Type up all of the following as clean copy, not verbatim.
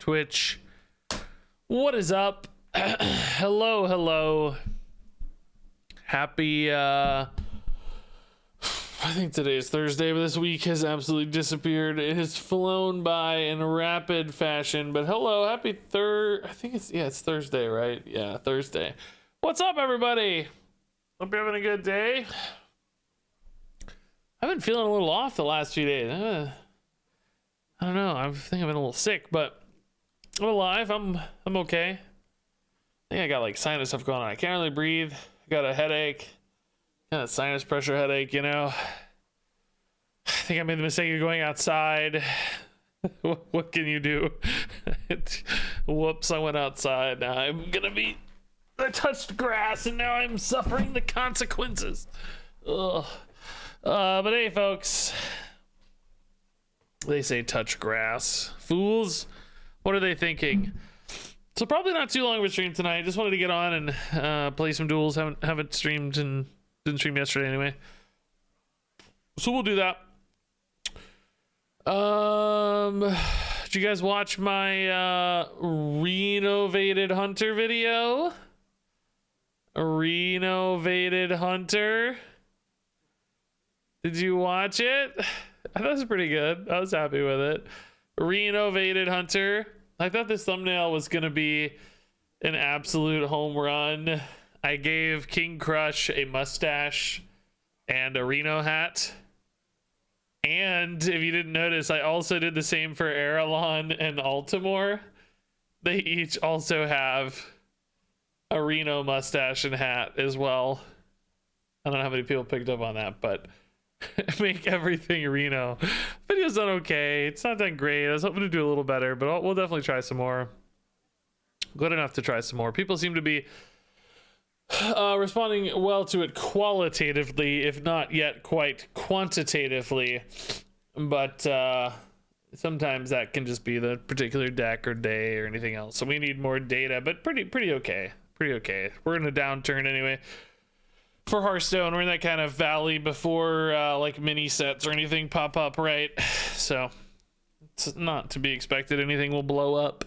Twitch. What is up? Hello, hello. Happy, I think today is Thursday, but this week has absolutely disappeared. It has flown by in rapid fashion, but hello, happy I think it's Thursday, right? Yeah, Thursday. What's up, everybody? Hope you're having a good day. I've been feeling a little off the last few days. I don't know. I think I've been a little sick, but I'm alive. I'm okay. I think I got like sinus stuff going on. I can't really breathe. I got a headache. Kind of sinus pressure headache, you know. I think I made the mistake of going outside. What can you do? Whoops, I went outside. Now I touched grass and now I'm suffering the consequences. Ugh. But hey, folks, they say touch grass. Fools, what are they thinking? So probably not too long of a stream tonight. Just wanted to get on and play some duels. Haven't streamed and didn't stream yesterday anyway. So we'll do that. Did you guys watch my renovated hunter video? A renovated hunter. Did you watch it? I thought it was pretty good. I was happy with it. Renovated hunter. I thought this thumbnail was gonna be an absolute home run. I gave King Crush a mustache and a Reno hat. And if you didn't notice, I also did the same for Erelon and Altimore. They each also have a Reno mustache and hat as well. I don't know how many people picked up on that, but make everything Reno. Video's done okay. It's not done great. I was hoping to do a little better, but we'll definitely try some more. Good enough to try some more. People seem to be responding well to it qualitatively, if not yet quite quantitatively. But sometimes that can just be the particular deck or day or anything else. So we need more data, but pretty okay. Pretty okay. We're in a downturn anyway. For Hearthstone, we're in that kind of valley before like mini sets or anything pop up, right? So it's not to be expected anything will blow up.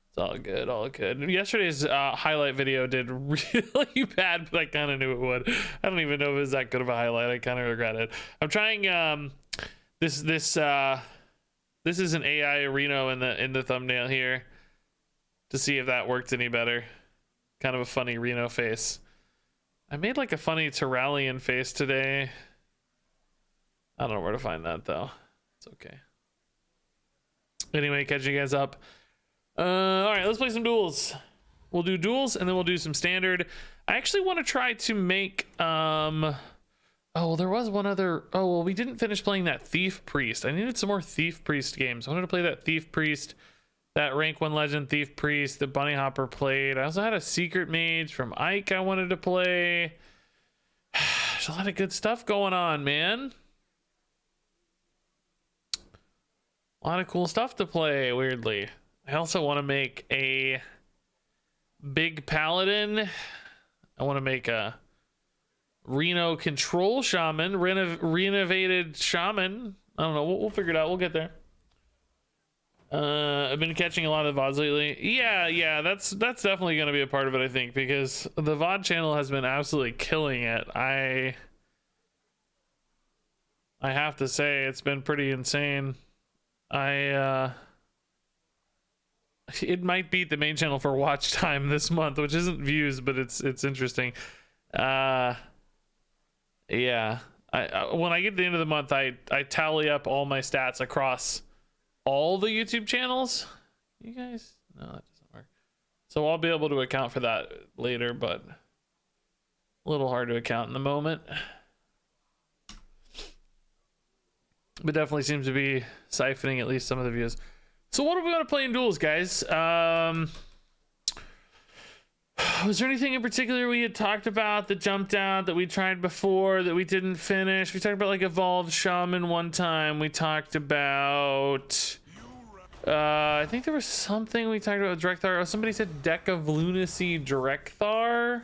It's all good, all good. Yesterday's highlight video did really bad, but I kind of knew it would. I don't even know if it was that good of a highlight. I kind of regret it. I'm trying this is an AI Reno in the thumbnail here to see if that worked any better. Kind of a funny Reno face. I made like a funny Terralian face today. I don't know where to find that though. It's okay. Anyway, catching you guys up. All right, let's play some duels. We'll do duels and then we'll do some standard. I actually want to try to make oh well, there was one other. Oh well, we didn't finish playing that Thief Priest. I needed some more Thief Priest games. I wanted to play that Thief Priest, that rank 1 legend Thief Priest that Bunny Hopper played. I also had a Secret Mage from Ike I wanted to play. There's a lot of good stuff going on, man. A lot of cool stuff to play, weirdly. I also want to make a big Paladin. I want to make a Reno Control Shaman, renovated Shaman. I don't know. We'll figure it out. We'll get there. I've been catching a lot of VODs lately. Yeah, that's definitely going to be a part of it, I think, because the VOD channel has been absolutely killing it. I have to say it's been pretty insane. It might beat the main channel for watch time this month, which isn't views, but it's interesting. Yeah. When I get to the end of the month, I tally up all my stats across all the YouTube channels. You guys, no, that doesn't work. So I'll be able to account for that later, but a little hard to account in the moment. But definitely seems to be siphoning at least some of the views. So what do we want to play in duels, guys? Was there anything in particular we had talked about that jumped out that we tried before that we didn't finish? We talked about like Evolved Shaman one time. We talked about I think there was something we talked about with Drekthar. Oh, somebody said Deck of Lunacy Drekthar.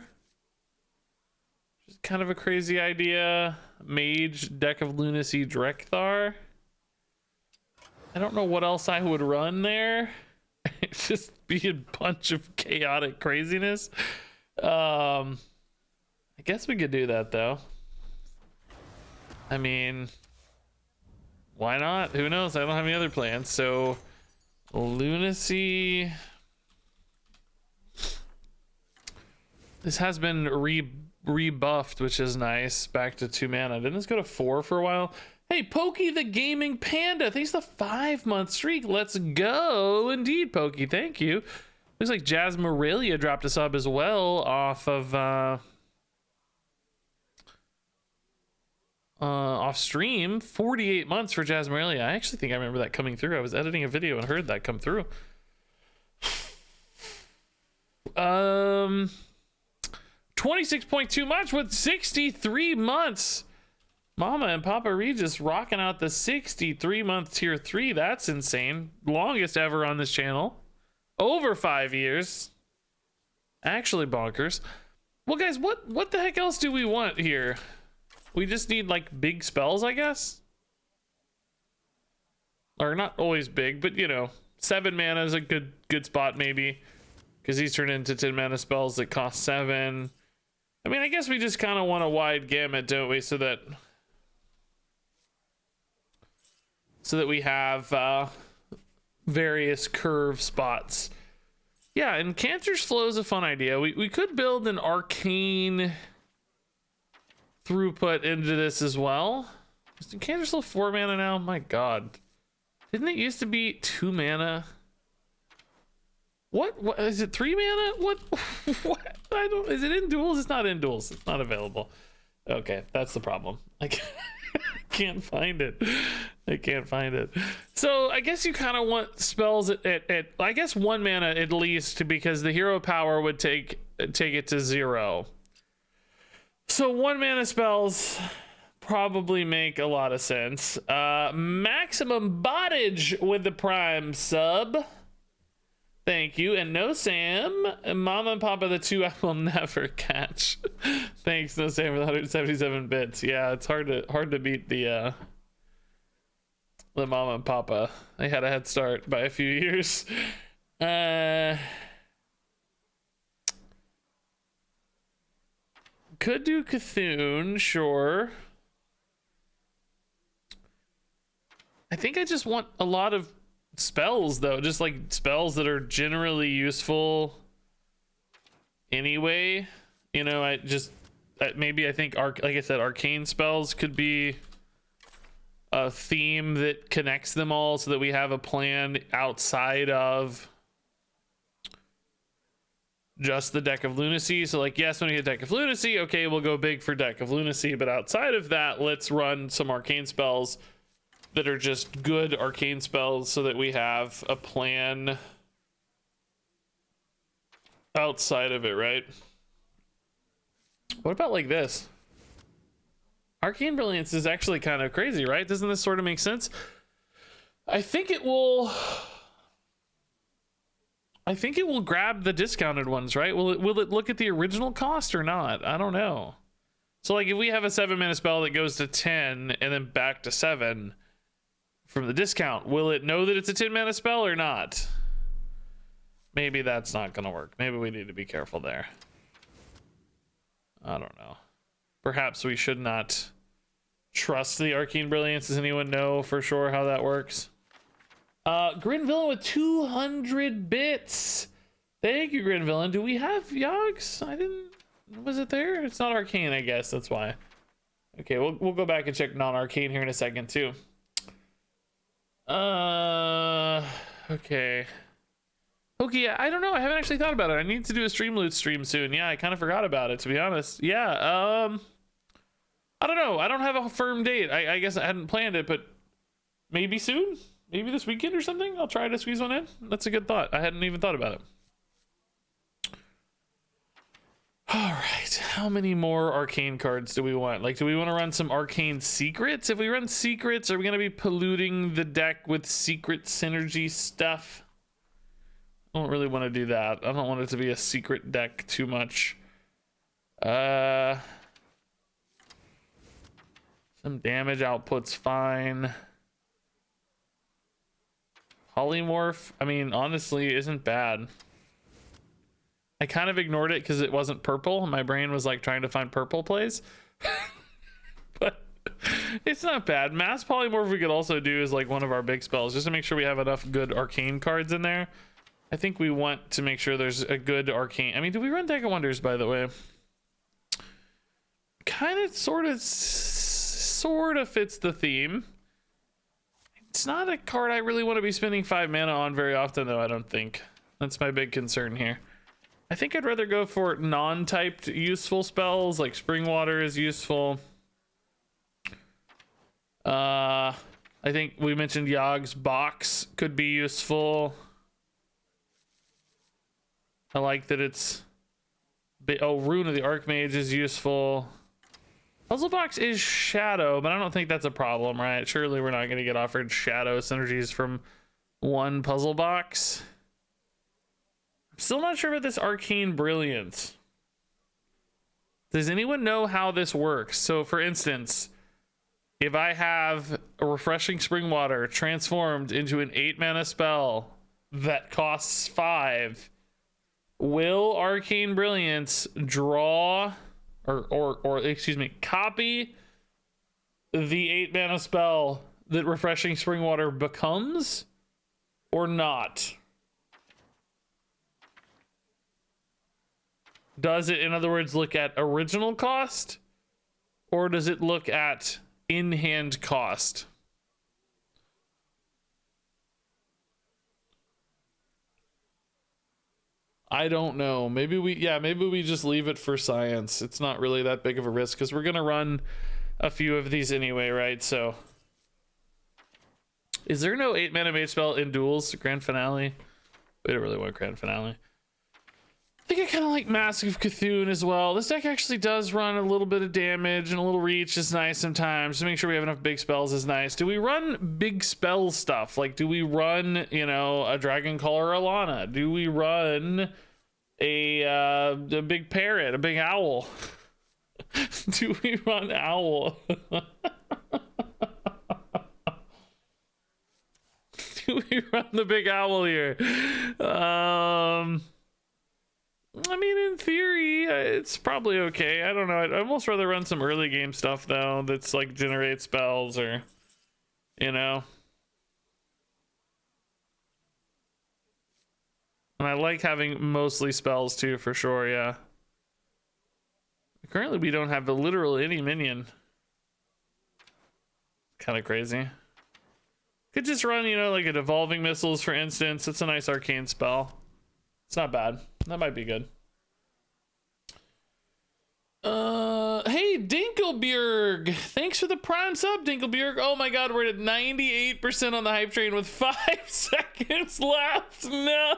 Which is kind of a crazy idea. Mage Deck of Lunacy Drekthar. I don't know what else I would run there. It's just be a bunch of chaotic craziness. I guess we could do that though. I mean, why not? Who knows? I don't have any other plans. So Lunacy. This has been rebuffed, which is nice. Back to 2 mana. Didn't this go to 4 for a while? Hey, Pokey the Gaming Panda. Thanks the 5-month streak. Let's go. Indeed, Pokey. Thank you. Looks like Jasmarelia dropped a sub as well off of off stream. 48 months for Jasmarelia. I actually think I remember that coming through. I was editing a video and heard that come through. 26.2 months with 63 months. Mama and Papa Regis rocking out the 63-month tier 3. That's insane. Longest ever on this channel. Over 5 years. Actually bonkers. Well, guys, what the heck else do we want here? We just need like big spells, I guess. Or not always big, but you know, 7 mana is a good spot maybe, because these turn into 10 mana spells that cost 7. I mean, I guess we just kind of want a wide gamut, don't we? So that we have various curve spots. Yeah, and Cancer's Flow is a fun idea. We could build an arcane throughput into this as well. Is Cancer's Flow 4 mana now? My god. Didn't it used to be 2 mana? What is it, 3 mana? What I don't, is it in Duels? It's not in Duels. It's not available. Okay, that's the problem. I can't find it. I can't find it. So I guess you kind of want spells at I guess 1 mana at least, because the hero power would take it to 0. So 1 mana spells probably make a lot of sense. Maximum Bottage with the Prime sub. Thank you. And No Sam, Mama and Papa, the 2 I will never catch. Thanks, No Sam, for the 177 bits. Yeah, it's hard to beat the Mama and Papa. They had a head start by a few years. Could do Cthulhu, sure. I think I just want a lot of spells though, just like spells that are generally useful anyway. You know, I think like I said, arcane spells could be a theme that connects them all, so that we have a plan outside of just the Deck of Lunacy. So like, yes, when we get Deck of Lunacy, okay, we'll go big for Deck of Lunacy, but outside of that, let's run some arcane spells that are just good arcane spells, so that we have a plan outside of it, right? What about like this? Arcane Brilliance is actually kind of crazy, right? Doesn't this sort of make sense? I think it will grab the discounted ones, right? Will it look at the original cost or not? I don't know. So like, if we have a 7 mana spell that goes to 10 and then back to 7 from the discount, will it know that it's a 10 mana spell or not? Maybe that's not gonna work. Maybe we need to be careful there. I don't know. Perhaps we should not trust the Arcane Brilliance. Does anyone know for sure how that works? Grin Villain with 200 bits. Thank you, Grin Villain. Do we have Yogs? Was it there? It's not arcane, I guess. That's why. Okay, we'll go back and check non-arcane here in a second too. Okay. Okay, yeah, I don't know. I haven't actually thought about it. I need to do a stream loot stream soon. Yeah, I kind of forgot about it, to be honest. Yeah, I don't know. I don't have a firm date. I guess I hadn't planned it, but maybe soon? Maybe this weekend or something? I'll try to squeeze one in. That's a good thought. I hadn't even thought about it. All right, how many more arcane cards do we want? Like, do we want to run some arcane secrets? If we run secrets, are we going to be polluting the deck with secret synergy stuff? I don't really want to do that. I don't want it to be a secret deck too much. Some damage output's fine. Polymorph, I mean, honestly, isn't bad. I kind of ignored it because it wasn't purple. My brain was like trying to find purple plays. But it's not bad. Mass Polymorph we could also do is like one of our big spells, just to make sure we have enough good arcane cards in there. I think we want to make sure there's a good arcane. I mean, do we run Deck of Wonders, by the way? Kind of, sort of fits the theme. It's not a card I really want to be spending 5 mana on very often, though, I don't think. That's my big concern here. I think I'd rather go for non-typed useful spells, like Spring Water is useful. I think we mentioned Yog's Box could be useful. I like that it's... Oh, Rune of the Archmage is useful. Puzzle Box is Shadow, but I don't think that's a problem, right? Surely we're not going to get offered Shadow synergies from one Puzzle Box. I'm still not sure about this Arcane Brilliance. Does anyone know how this works? So, for instance, if I have a Refreshing Spring Water transformed into an 8 mana spell that costs 5, will Arcane Brilliance draw or excuse me, copy the 8 mana spell that Refreshing Spring Water becomes or not? Does it, in other words, look at original cost, or does it look at in-hand cost? I don't know. Maybe we just leave it for science. It's not really that big of a risk because we're gonna run a few of these anyway, right? So, is there no 8 mana mage spell in Duels Grand Finale? We don't really want Grand Finale. I think I kind of like Mask of Cthulhu as well. This deck actually does run a little bit of damage, and a little reach is nice sometimes. To make sure we have enough big spells is nice. Do we run big spell stuff? Like, do we run, you know, a Dragon Caller Alana? Do we run a big parrot, a big owl? Do we run owl? Do we run the big owl here? I mean, in theory, it's probably okay. I don't know. I'd almost rather run some early game stuff, though, that's like generate spells or, you know. And I like having mostly spells, too, for sure, yeah. Currently, we don't have literally any minion. Kind of crazy. Could just run, you know, like a Devolving Missiles, for instance. It's a nice arcane spell. It's not bad. That might be good. Hey, Dinkelbjerg. Thanks for the Prime sub, Dinkelbjerg. Oh my god, we're at 98% on the hype train with 5 seconds left. No.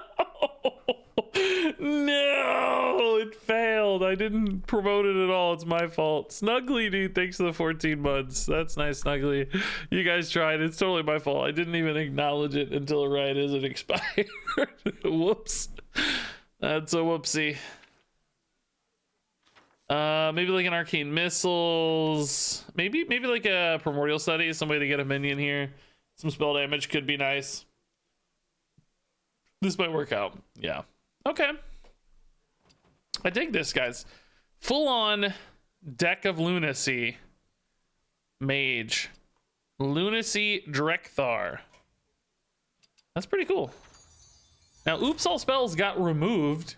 No, it failed. I didn't promote it at all. It's my fault. Snuggly, dude, thanks for the 14 months. That's nice, Snuggly. You guys tried. It's totally my fault. I didn't even acknowledge it until right as it expired. Whoops. That's a whoopsie. Maybe like an Arcane Missiles. Maybe like a Primordial Study. Some way to get a minion here. Some spell damage could be nice. This might work out. Yeah. Okay. I dig this, guys. Full on deck of Lunacy. Mage. Lunacy Drekthar. That's pretty cool. Now, Oops All Spells got removed,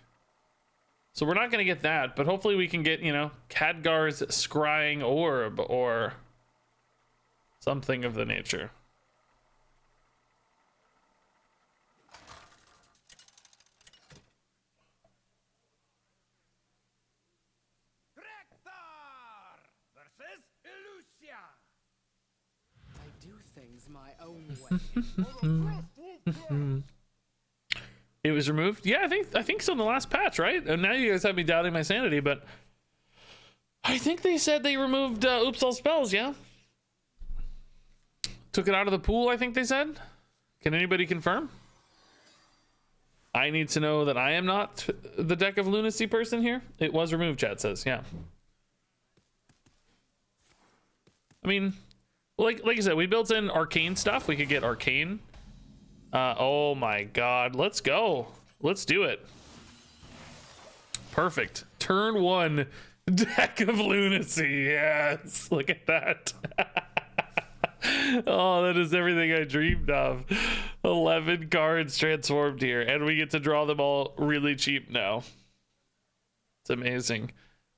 so we're not going to get that, but hopefully we can get, you know, Khadgar's Scrying Orb or something of the nature. Drekthar versus Illusia. I do things my own way. It was removed? Yeah, I think so in the last patch, right? And now you guys have me doubting my sanity, but I think they said they removed Oops All Spells, yeah? Took it out of the pool, I think they said. Can anybody confirm? I need to know that I am not the Deck of Lunacy person here. It was removed, chat says, yeah. I mean, like I said, we built in arcane stuff. We could get arcane Oh my god, let's go. Let's do it. Perfect. Turn 1 deck of Lunacy. Yes, look at that. Oh, that is everything I dreamed of. 11 cards transformed here, and we get to draw them all really cheap now. It's amazing.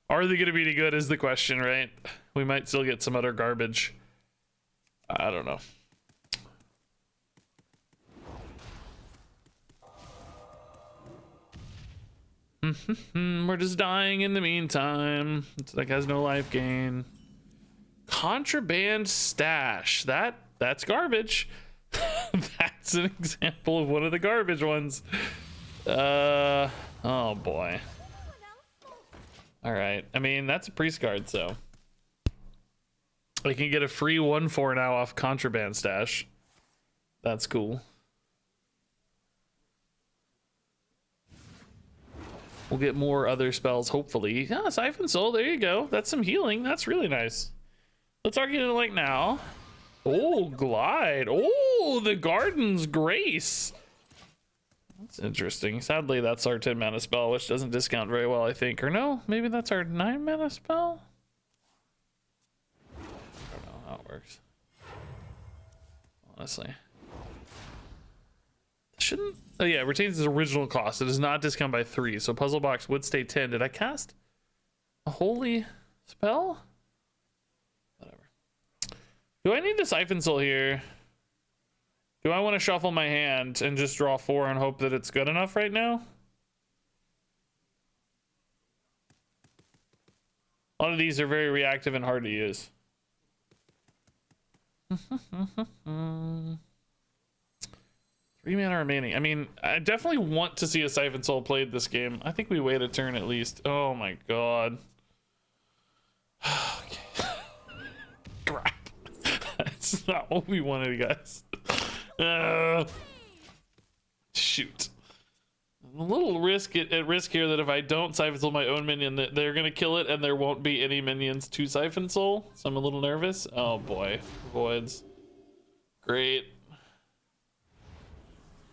Are they going to be any good is the question, right? We might still get some other garbage. I don't know. We're just dying in the meantime. It's like has no life gain. Contraband stash. That's garbage. That's an example of one of the garbage ones. Oh boy. All right. I mean, that's a priest card, so I can get a free 1/4 now off contraband stash. That's cool. We'll get more other spells, hopefully. Yeah, Siphon Soul, there you go. That's some healing. That's really nice. Let's argue it like now. Oh, Glide. Oh, the Garden's Grace. That's interesting. Sadly, that's our 10 mana spell, which doesn't discount very well, I think. Or no, maybe that's our 9 mana spell? I don't know how it works. Honestly. Shouldn't... Oh yeah, it retains its original cost. It does not discount by 3, so Puzzle Box would stay 10. Did I cast a holy spell? Whatever. Do I need to Siphon Soul here? Do I want to shuffle my hand and just draw 4 and hope that it's good enough right now? A lot of these are very reactive and hard to use. 3 mana remaining. I mean, I definitely want to see a Siphon Soul played this game. I think we wait a turn at least. Oh my god. Okay. Crap. That's not what we wanted, guys. Shoot. I'm a little at risk here that if I don't Siphon Soul my own minion, that they're gonna kill it and there won't be any minions to Siphon Soul. So I'm a little nervous. Oh boy. Voids. Great.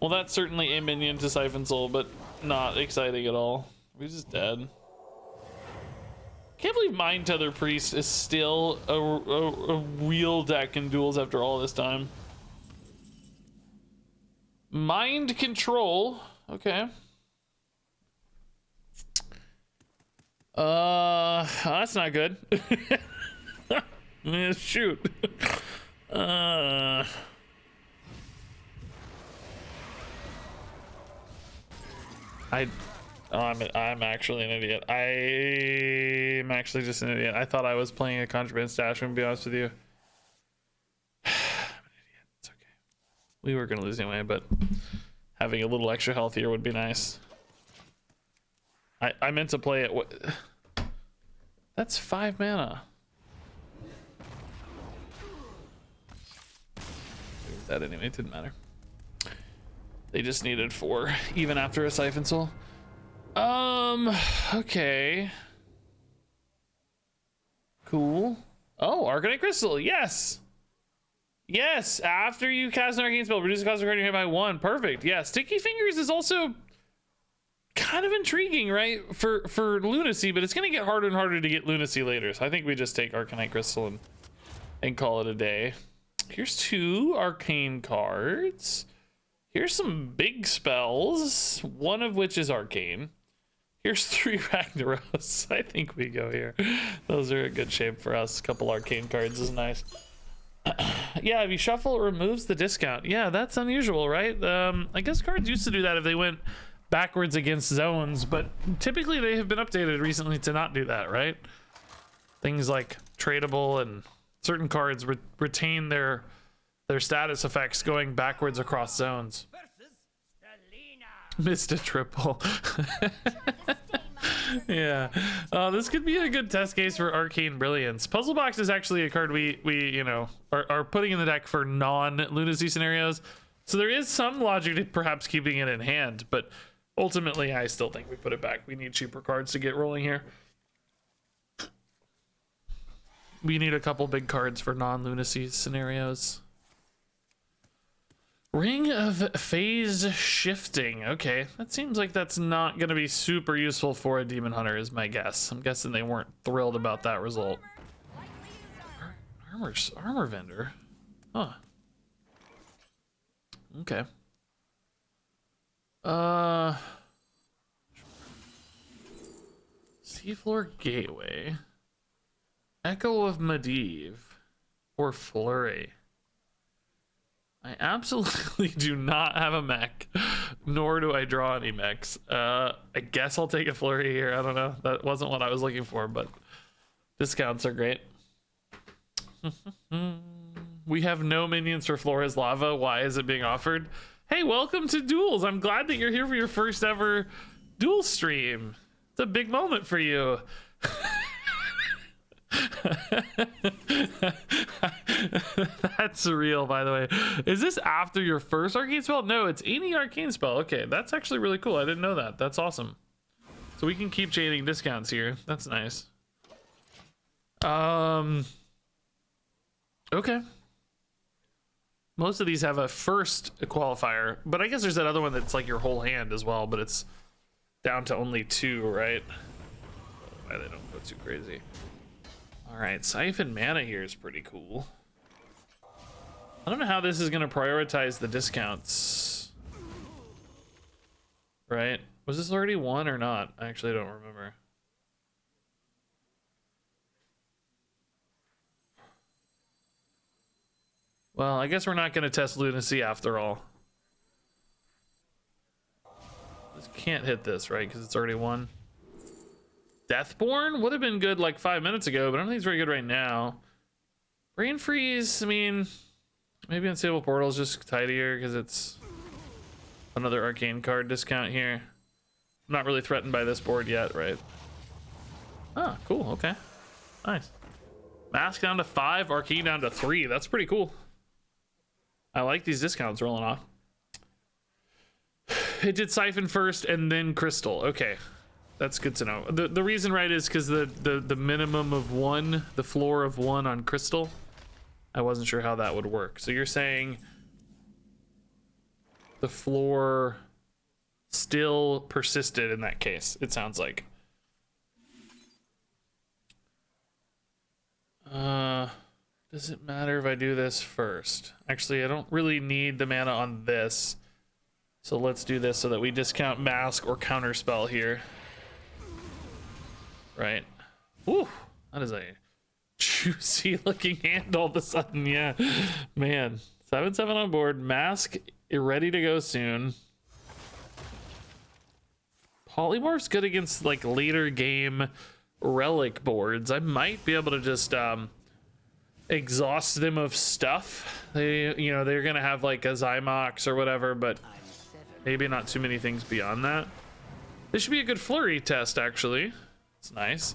Well, that's certainly a minion to Siphon Soul, but not exciting at all. We're just dead. Can't believe Mind Tether Priest is still a real deck in Duels after all this time. Mind Control. Okay. That's not good. Yeah, shoot. I'm actually an idiot. I'm actually just an idiot. I thought I was playing a contraband stash, I'm gonna be honest with you. I'm an idiot. It's okay. We were gonna lose anyway, but having a little extra health here would be nice. I meant to play it. What? That's 5 mana. That anyway, it didn't matter. They just needed 4, even after a Siphon Soul. Okay. Cool. Oh, Arcanite Crystal, yes! Yes, after you cast an arcane spell, reduce the cost of card you hit by 1. Perfect, yeah. Sticky Fingers is also kind of intriguing, right? For Lunacy, but it's gonna get harder and harder to get Lunacy later. So I think we just take Arcanite Crystal and call it a day. Here's 2 arcane cards. Here's some big spells, one of which is arcane. Here's 3 Ragnaros. I think we go here. Those are a good shape for us. A couple arcane cards is nice. Yeah, if you shuffle, it removes the discount. Yeah, that's unusual, right? I guess cards used to do that if they went backwards against zones, but typically they have been updated recently to not do that, right? Things like tradable and certain cards retain their status effects going backwards across zones. Missed a triple. Yeah. This could be a good test case for Arcane Brilliance. Puzzle Box is actually a card we you know are putting in the deck for non-Lunacy scenarios. So there is some logic to perhaps keeping it in hand, but ultimately I still think we put it back. We need cheaper cards to get rolling here. We need a couple big cards for non-Lunacy scenarios. Ring of Phase Shifting. Okay, that seems like that's not going to be super useful for a Demon Hunter is my guess. I'm guessing they weren't thrilled about that result. Armor vendor. Huh. Okay. Seafloor Gateway. Echo of Medivh. Or Flurry. I absolutely do not have a mech, nor do I draw any mechs. I guess I'll take a Flurry here. I don't know. That wasn't what I was looking for, but discounts are great. We have no minions for Flora's Lava. Why is it being offered? Hey, welcome to Duels. I'm glad that you're here for your first ever Duel stream. It's a big moment for you. That's surreal, by the way. Is this after your first arcane spell? No, it's any arcane spell. Okay, that's actually really cool. I didn't know that. That's awesome. So we can keep chaining discounts here. That's nice. Okay. Most of these have a first qualifier, but I guess there's that other one that's like your whole hand as well, but it's down to only 2, right? Why they don't go too crazy. All right, Siphon Mana here is pretty cool. I don't know how this is going to prioritize the discounts. Right? Was this already 1 or not? I actually don't remember. Well, I guess we're not going to test Lunacy after all. Just can't hit this, right? Because it's already 1. Deathborn would have been good like 5 minutes ago, but I don't think it's very good right now. Brain Freeze, I mean, maybe Unstable Portal is just tidier because it's another arcane card discount here. I'm not really threatened by this board yet, right? Ah, cool, okay. Nice. Mask down to 5, Arcane down to 3. That's pretty cool. I like these discounts rolling off. It did Siphon first and then Crystal. Okay. That's good to know. The reason, right, is because the minimum of 1, the floor of 1 on Crystal. I wasn't sure how that would work. So you're saying the floor still persisted in that case, it sounds like. Does it matter if I do this first? Actually, I don't really need the mana on this. So let's do this so that we discount Mask or Counterspell here. Right. Ooh, that is a juicy looking hand all of a sudden. Yeah, man. 7/7 on board. Mask ready to go soon. Polymorph's good against like later game relic boards. I might be able to just exhaust them of stuff. They're gonna have like a Zymox or whatever, but maybe not too many things beyond that. This should be a good Flurry test, actually. It's nice.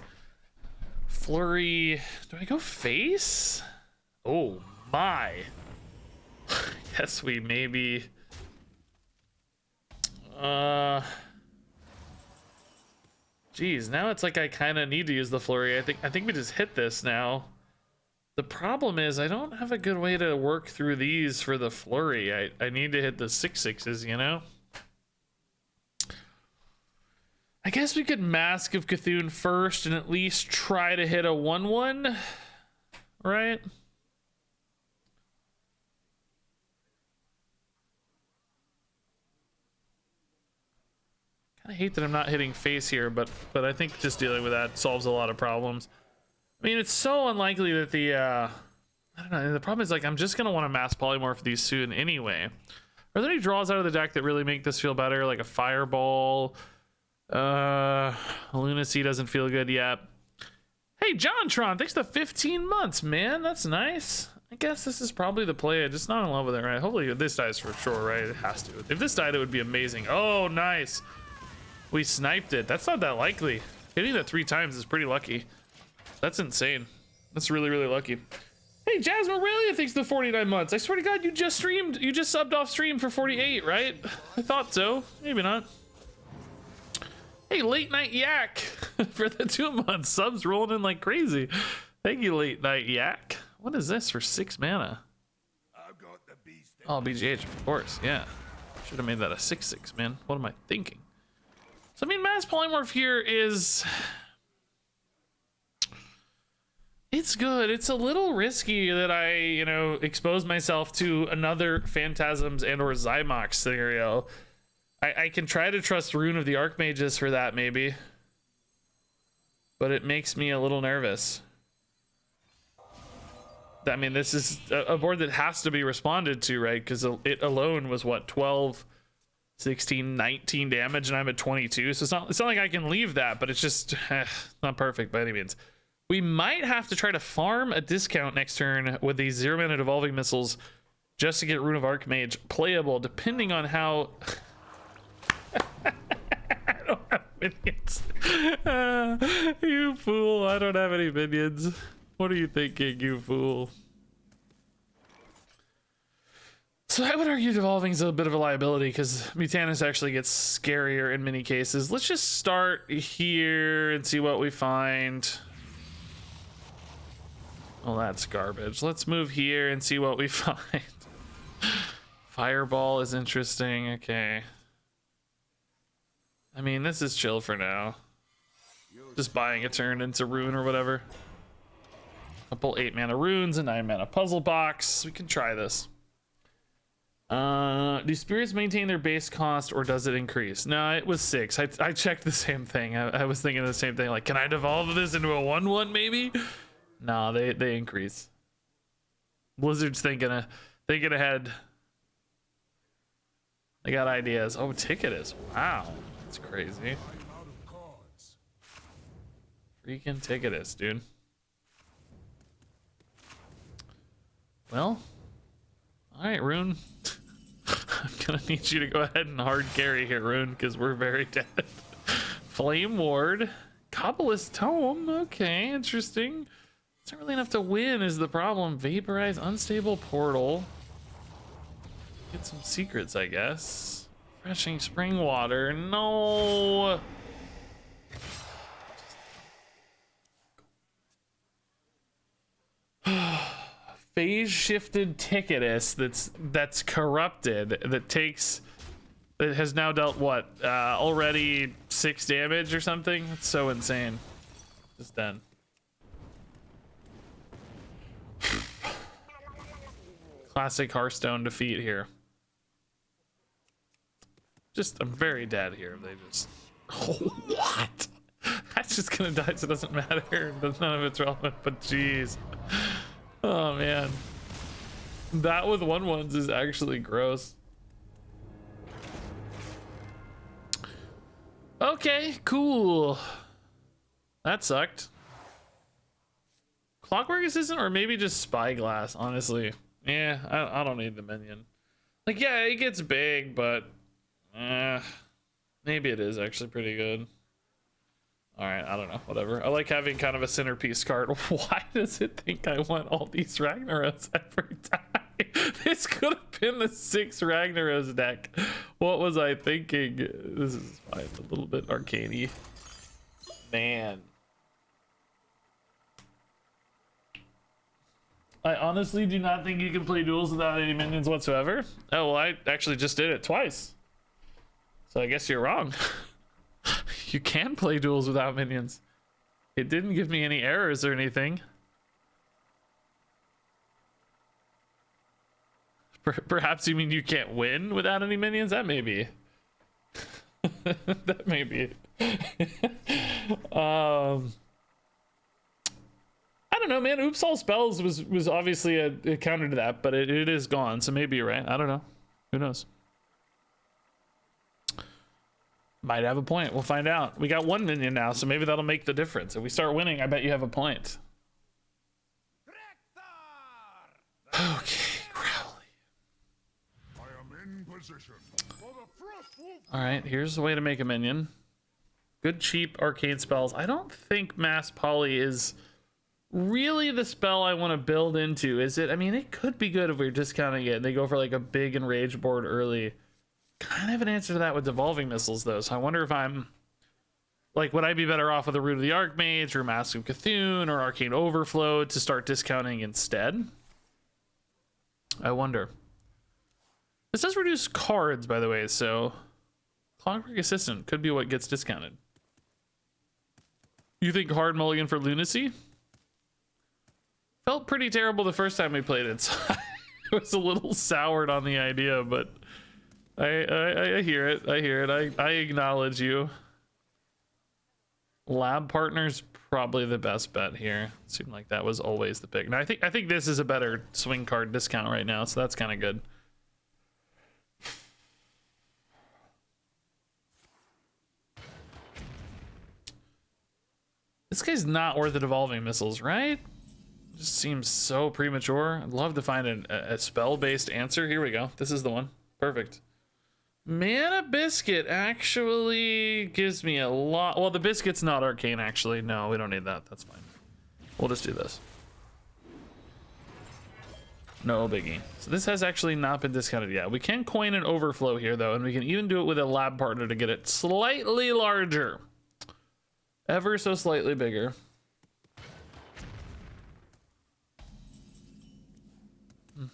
Flurry. Do I go face? Oh my. Yes, we maybe. Geez, now it's like I kind of need to use the Flurry. I think we just hit this now. The problem is I don't have a good way to work through these for the Flurry. I need to hit the 6/6s, you know? I guess we could Mask of Cthulhu first and at least try to hit a 1/1, right? Kind of hate that I'm not hitting face here, but I think just dealing with that solves a lot of problems. I mean, it's so unlikely that the I don't know. The problem is like I'm just gonna want to mass polymorph these soon anyway. Are there any draws out of the deck that really make this feel better, like a Fireball? Lunacy doesn't feel good yet. Hey, JohnTron, thanks for 15 months, man. That's nice. I guess this is probably the play. I'm just not in love with it, right? Hopefully this dies for sure, right? It has to. If this died, it would be amazing. Oh, nice. We sniped it. That's not that likely. Hitting that 3 times is pretty lucky. That's insane. That's really, really lucky. Hey, Jasmine Aurelia, thanks for the 49 months. I swear to God, you just subbed off stream for 48, right? I thought so. Maybe not. Hey, Late Night Yak for the 2 months. Subs rolling in like crazy. Thank you, Late Night Yak. What is this for 6 mana? I've got the beast Oh, BGH, of course, yeah. Should have made that a 6/6, man. What am I thinking? So, I mean, mass polymorph here is... It's good. It's a little risky that I, you know, expose myself to another Phantasms and or Zymox scenario. I can try to trust Rune of the Archmages for that, maybe. But it makes me a little nervous. I mean, this is a board that has to be responded to, right? Because it alone was, what, 12, 16, 19 damage, and I'm at 22. So it's not like I can leave that, but it's just not perfect by any means. We might have to try to farm a discount next turn with these 0-mana Devolving Missiles just to get Rune of Archmage playable, depending on how... I don't have minions. You fool, I don't have any minions. What are you thinking, you fool? So I would argue Devolving is a bit of a liability because Mutanus actually gets scarier in many cases. Let's just start here and see what we find. Oh, that's garbage. Let's move here and see what we find. Fireball is interesting. Okay. I mean, this is chill for now. Just buying a turn into Rune or whatever. Couple 8-mana runes, a 9-mana puzzle box. We can try this. Do spirits maintain their base cost or does it increase? No, it was 6. I checked the same thing. I was thinking the same thing. Like, can I devolve this into a 1/1 maybe? No, they increase. Blizzard's thinking ahead. They got ideas. Oh, Ticketus. Wow, that's crazy. Freaking Ticketus, dude. Well, all right, Rune. I'm gonna need you to go ahead and hard carry here, Rune, because we're very dead. Flame Ward, Kabbalist Tome. Okay, interesting. It's not really enough to win is the problem. Vaporize, Unstable Portal. Get some secrets, I guess. Refreshing Spring Water. No. Phase shifted Ticketus that's corrupted, that has now dealt what, already 6 damage or something. It's so insane. Just done. Classic Hearthstone defeat here. I'm very dead here. They just... Oh, what? That's just gonna die, so it doesn't matter. None of it's relevant, but jeez. Oh, man. That with 1/1s is actually gross. Okay, cool. That sucked. Clockwork Assistant or maybe just Spyglass, honestly. Yeah, I don't need the minion. Like, yeah, it gets big, but maybe it is actually pretty good. All right, I don't know, whatever. I like having kind of a centerpiece card. Why does it think I want all these Ragnaros every time? This could have been the 6 Ragnaros deck. What was I thinking? This is fine, a little bit arcane-y. Man. I honestly do not think you can play duels without any minions whatsoever. Oh, well, I actually just did it twice. So I guess you're wrong. You can play duels without minions. It didn't give me any errors or anything. Perhaps you mean you can't win without any minions? That may be. That may be. I don't know, man. Oops All Spells was obviously a counter to that, but it is gone, so maybe you're right. I don't know. Who knows? Might have a point. We'll find out. We got 1 minion now, so maybe that'll make the difference. If we start winning, I bet you have a point. Okay, Crowley. I am in position. All right, here's the way to make a minion. Good cheap arcane spells. I don't think Mass Poly is really the spell I want to build into, is it? I mean, it could be good if we're discounting it and they go for like a big enraged board early. Kind of an answer to that with Devolving Missiles, though. So I wonder if I'm like, would I be better off with a Root of the Archmage or Mask of Cthulhu or Arcane Overflow to start discounting instead? I wonder. This does reduce cards, by the way, so Clockwork Assistant could be what gets discounted. You think hard mulligan for Lunacy? Felt pretty terrible the first time we played it, so I was a little soured on the idea, but I hear it. I hear it. I acknowledge you. Lab Partner's probably the best bet here. Seemed like that was always the pick. Now I think this is a better swing card discount right now, so that's kind of good. This guy's not worth the Devolving Missiles, right? Just seems so premature. I'd love to find a spell-based answer. Here we go. This is the one. Perfect. Mana Biscuit actually gives me a lot. Well, the Biscuit's not arcane, actually. No, we don't need that. That's fine. We'll just do this. No biggie. So this has actually not been discounted yet. We can coin an overflow here, though, and we can even do it with a lab partner to get it slightly larger. Ever so slightly bigger.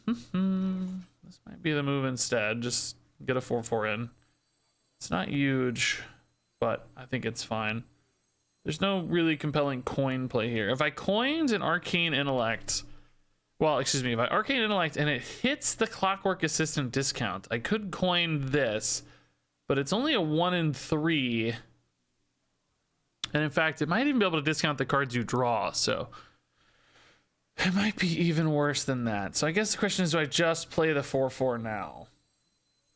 This might be the move instead. Just get a 4/4 in. It's not huge, but I think it's fine. There's no really compelling coin play here. If I coined an Arcane Intellect, well, excuse me, if I Arcane Intellect and it hits the Clockwork Assistant discount, I could coin this, but it's only a 1 in 3. And in fact, it might even be able to discount the cards you draw, so it might be even worse than that. So I guess the question is, do I just play the 4/4 now?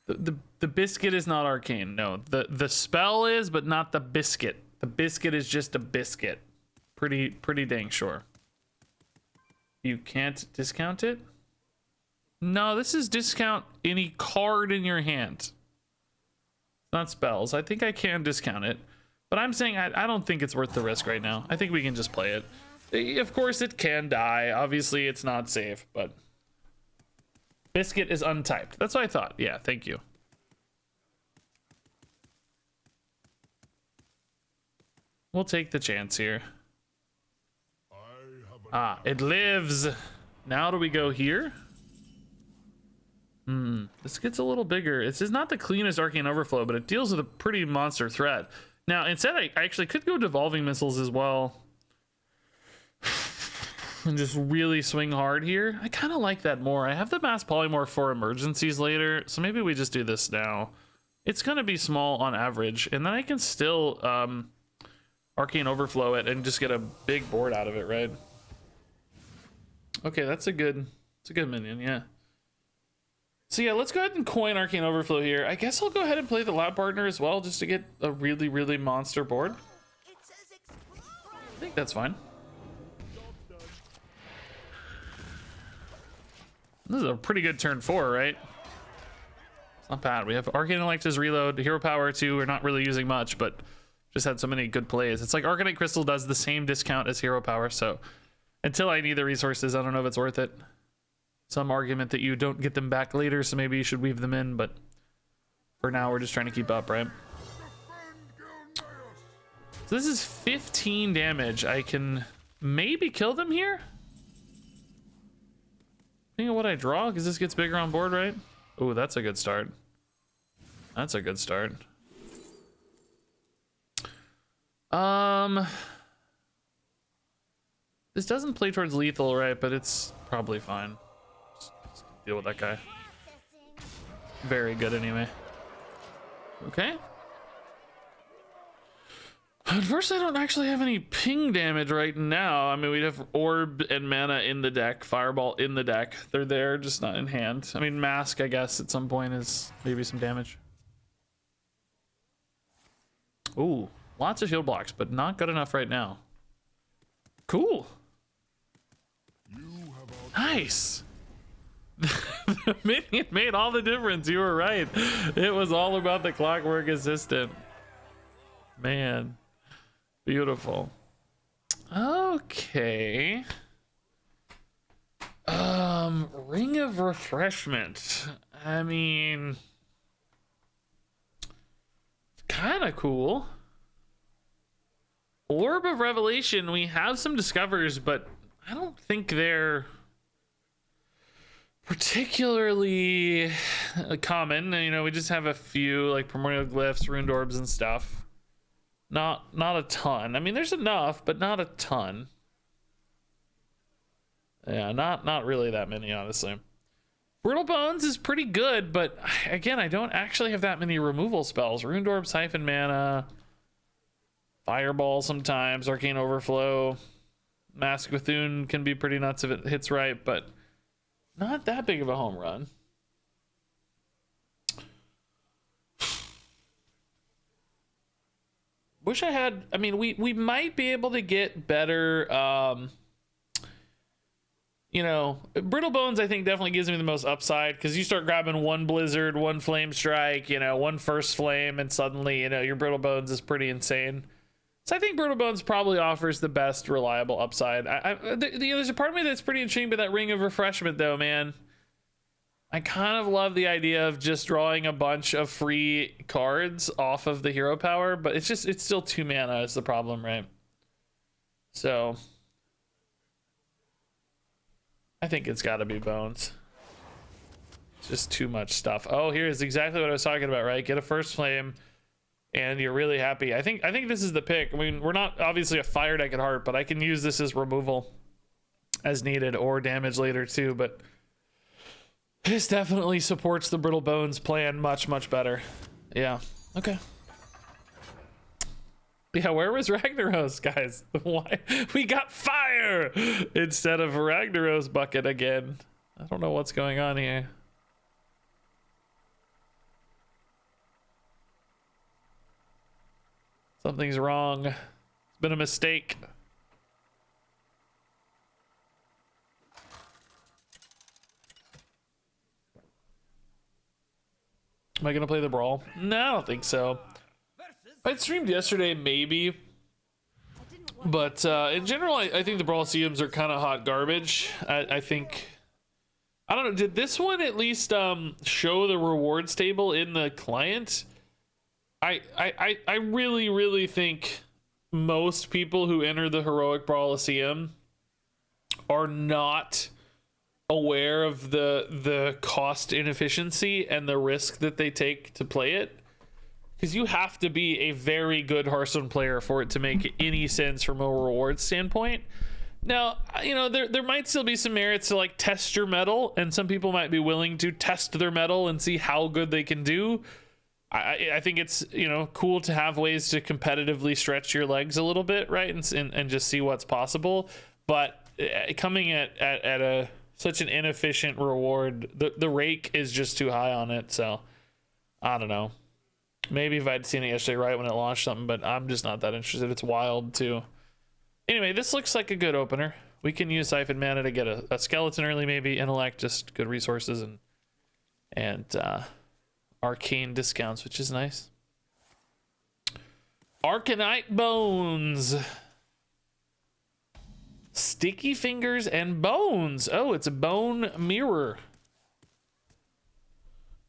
The biscuit is not arcane. No, the spell is, but not the biscuit. The biscuit is just a biscuit. Pretty dang sure. You can't discount it? No, this is discount any card in your hand. It's not spells. I think I can discount it. But I'm saying I don't think it's worth the risk right now. I think we can just play it. Of course, it can die. Obviously, it's not safe, but Biscuit is untyped. That's what I thought. Yeah, thank you. We'll take the chance here. Ah, it lives. Now do we go here? This gets a little bigger. This is not the cleanest Arcane Overflow, but it deals with a pretty monster threat. Now, instead, I actually could go Devolving Missiles as well. And just really swing hard here. I kind of like that more. I have the Mass Polymorph for emergencies later, so maybe we just do this now. It's going to be small on average, and then I can still Arcane Overflow it and just get a big board out of it, right? Okay, it's a good minion, yeah. So yeah, let's go ahead and coin Arcane Overflow here. I guess I'll go ahead and play the lab partner as well, just to get a really monster board. I think that's fine. This is a pretty good turn 4, right? It's not bad. We have Arcane Intellect as reload, Hero Power 2. We're not really using much, but just had so many good plays. It's like Arcanite Crystal does the same discount as Hero Power, so until I need the resources, I don't know if it's worth it. Some argument that you don't get them back later, so maybe you should weave them in, but for now we're just trying to keep up, right? So this is 15 damage. I can maybe kill them here? Think of what I draw, because this gets bigger on board, right? Oh, that's a good start. That's a good start. This doesn't play towards lethal, right? But it's probably fine. Just deal with that guy. Very good anyway. Okay. Unfortunately, I don't actually have any ping damage right now. I mean, we'd have Orb and Mana in the deck, Fireball in the deck. They're there, just not in hand. I mean, Mask, I guess, at some point is maybe some damage. Ooh, lots of shield blocks, but not good enough right now. Cool. Nice. The minion made all the difference. You were right. It was all about the Clockwork Assistant. Man. Beautiful. Okay. Ring of Refreshment. I mean, kind of cool. Orb of Revelation. We have some discovers, but I don't think they're particularly common. You know, we just have a few like primordial glyphs, runed orbs, and stuff. Not a ton. I mean, there's enough, but not a ton. Yeah, not really that many, honestly. Brittle Bones is pretty good, but again, I don't actually have that many removal spells. Runed Orb, Siphon Mana, Fireball sometimes, Arcane Overflow, Mask of Bethune can be pretty nuts if it hits right, but not that big of a home run. Wish I had, I mean, we might be able to get better, you know, Brittle Bones I think definitely gives me the most upside, because you start grabbing one Blizzard, one Flame Strike, you know, one First Flame, and suddenly, you know, your Brittle Bones is pretty insane. So I think Brittle Bones probably offers the best reliable upside. There's a part of me that's pretty intrigued by that Ring of Refreshment, though, man. I kind of love the idea of just drawing a bunch of free cards off of the hero power, but it's still 2 mana is the problem, right? So I think it's got to be Bones. It's just too much stuff. Oh, here's exactly what I was talking about, right? Get a First Flame, and you're really happy. I think this is the pick. I mean, we're not obviously a fire deck at heart, but I can use this as removal as needed, or damage later too. But this definitely supports the Brittle Bones plan much better. Yeah. Okay. Yeah, where was Ragnaros, guys? Why we got fire instead of Ragnaros bucket again? I don't know what's going on here. Something's wrong. It's been a mistake. Am I gonna play the brawl? No, I don't think so. I streamed yesterday, maybe, but in general, I think the Brawlseums are kind of hot garbage. I think, I don't know. Did this one at least show the rewards table in the client? I really think most people who enter the heroic Brawlseum are not aware of the cost inefficiency and the risk that they take to play it, because you have to be a very good Hearthstone player for it to make any sense from a reward standpoint. Now, you know, there might still be some merits to like test your metal, and some people might be willing to test their metal and see how good they can do. I think it's, you know, cool to have ways to competitively stretch your legs a little bit, right, and just see what's possible. But coming at a such an inefficient reward, the rake is just too high on it. So I don't know. Maybe if I'd seen it yesterday right when it launched something, but I'm just not that interested. It's wild too. Anyway, this looks like a good opener. We can use Siphon Mana to get a skeleton early, maybe intellect, just good resources, and arcane discounts, which is nice. Arcanite Bones. Sticky Fingers and Bones. Oh, it's a bone mirror.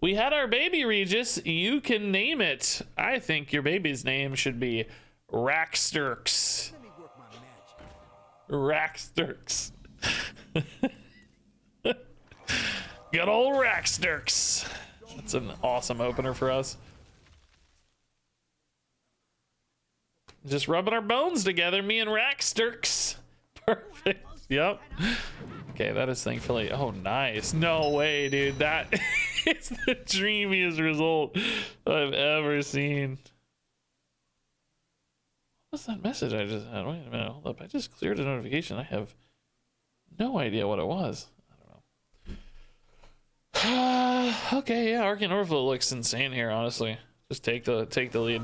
We had our baby, Regis. You can name it. I think your baby's name should be Raxturx. Raxturx. Good old Raxturx. That's an awesome opener for us. Just rubbing our bones together, me and Raxturx. Perfect. Yep. Okay, that is thankfully. Oh, nice. No way, dude. That is the dreamiest result I've ever seen. What's that message I just had? Wait a minute. Hold up. I just cleared a notification. I have no idea what it was. I don't know. Okay, yeah. Arcane Overflow looks insane here, honestly. Just take the lead.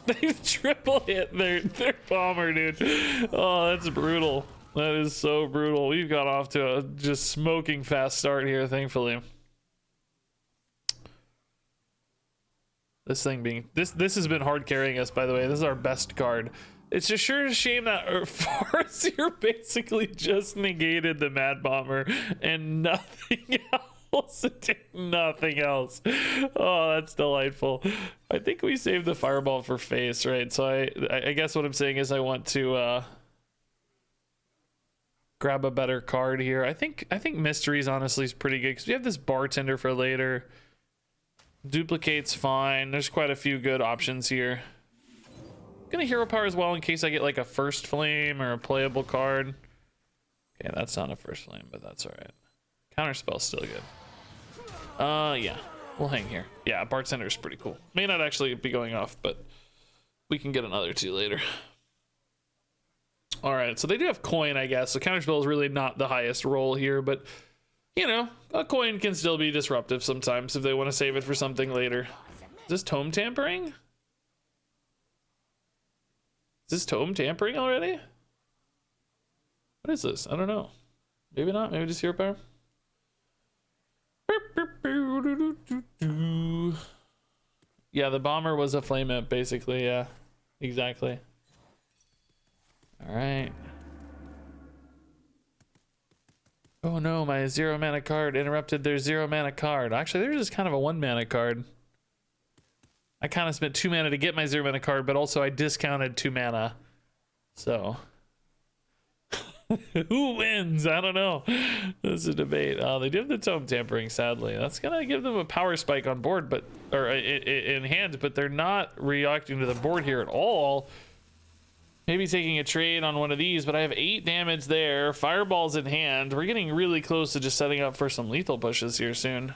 They've triple hit their bomber, dude. Oh, that's brutal. That is so brutal. We've got off to a just smoking fast start here, thankfully. This thing being this has been hard carrying us, by the way. This is our best card. It's just sure a shame that Farseer basically just negated the Mad Bomber and nothing else. Nothing else. Oh, that's delightful. I think we saved the Fireball for face, right? So I guess what I'm saying is I want to grab a better card here. I think Mysteries honestly is pretty good because we have this Bartender for later. Duplicate's fine. There's quite a few good options here. Gonna Hero Power as well in case I get like a First Flame or a playable card. Okay, that's not a First Flame, but that's all right. Counterspell's still good. Yeah, we'll hang here. Yeah, Bartender's pretty cool. May not actually be going off, but we can get another 2 later. All right, so they do have coin, I guess. So counterspell is really not the highest roll here, but you know, a coin can still be disruptive sometimes if they want to save it for something later. Is this tome tampering? Is this tome tampering already? What is this? I don't know. Maybe not. Maybe just hero power. Yeah, the bomber was a flame imp, basically. Yeah, exactly. All right. Oh no, my 0 mana card interrupted their 0 mana card. Actually, they're just kind of a 1 mana card. I kind of spent 2 mana to get my 0 mana card, but also I discounted 2 mana. So who wins? I don't know. This is a debate. They do have the tome tampering, sadly. That's gonna give them a power spike on board, but or in hand, but they're not reacting to the board here at all. Maybe taking a trade on one of these, but I have 8 damage there. Fireball's in hand. We're getting really close to just setting up for some lethal pushes here soon.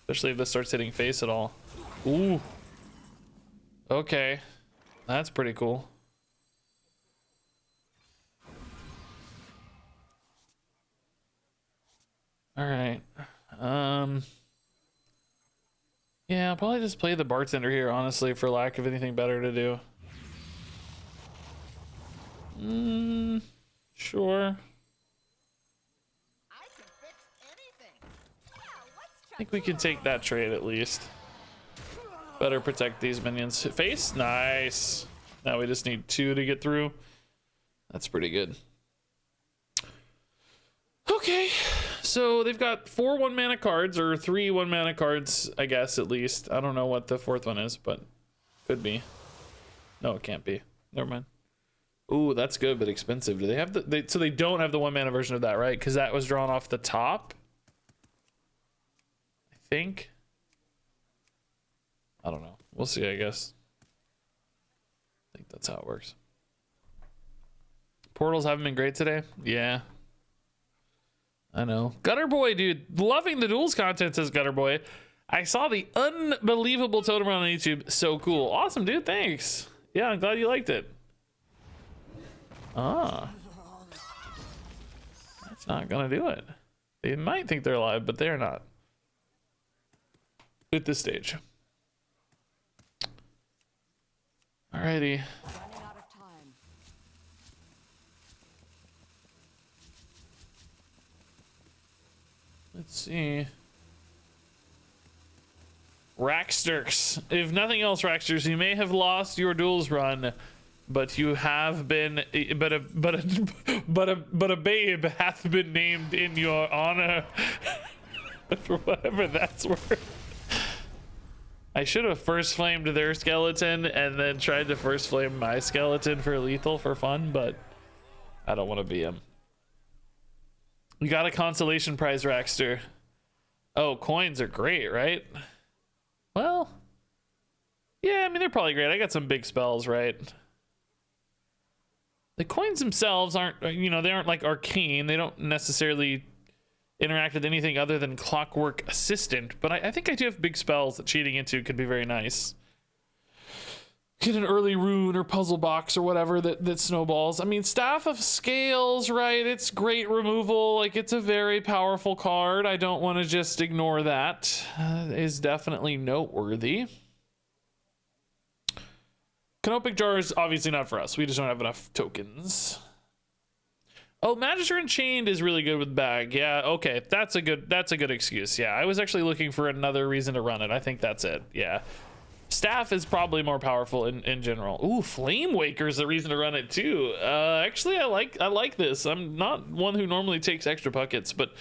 Especially if this starts hitting face at all. Ooh. Okay. That's pretty cool. All right. Yeah, I'll probably just play the Bartender here, honestly, for lack of anything better to do. Sure. I can fix anything. I think we can take that trade at least. Better protect these minions. Face? Nice. Now we just need 2 to get through. That's pretty good. Okay. So they've got 4 1-mana cards, or 3 1-mana cards, I guess, at least. I don't know what the 4th one is, but could be. No, it can't be. Never mind. Ooh, that's good, but expensive. Do they have the... so they don't have the 1-mana version of that, right? Because that was drawn off the top? I think. I don't know. We'll see, I guess. I think that's how it works. Portals haven't been great today? Yeah. I know. Gutter Boy, dude. Loving the Duels content, says Gutter Boy. I saw the unbelievable totem run on YouTube. So cool. Awesome, dude. Thanks. Yeah, I'm glad you liked it. Ah. That's not gonna do it. They might think they're alive, but they're not. At this stage. Alrighty. Running out of time. Let's see. Racksters. If nothing else, Racksters, you may have lost your Duels run, but you have been, but a babe hath been named in your honor. For whatever that's worth. I should have first flamed their skeleton and then tried to first flame my skeleton for lethal for fun, but I don't want to be him. We got a consolation prize, Rackster. Oh, coins are great, right? Well, yeah, I mean, they're probably great. I got some big spells, right? The coins themselves aren't, you know, they aren't like arcane. They don't necessarily interact with anything other than Clockwork Assistant, but I think I do have big spells that cheating into could be very nice. Get an early rune or puzzle box or whatever that snowballs. I mean, Staff of Scales, right? It's great removal. Like, it's a very powerful card. I don't want to just ignore that. Is definitely noteworthy. Canopic Jar is obviously not for us. We just don't have enough tokens. Oh, Magister Enchained is really good with bag. Yeah, okay. That's a good excuse. Yeah, I was actually looking for another reason to run it. I think that's it. Yeah. Staff is probably more powerful in general. Ooh, Flame Waker is a reason to run it too. Actually, I like this. I'm not one who normally takes extra buckets, but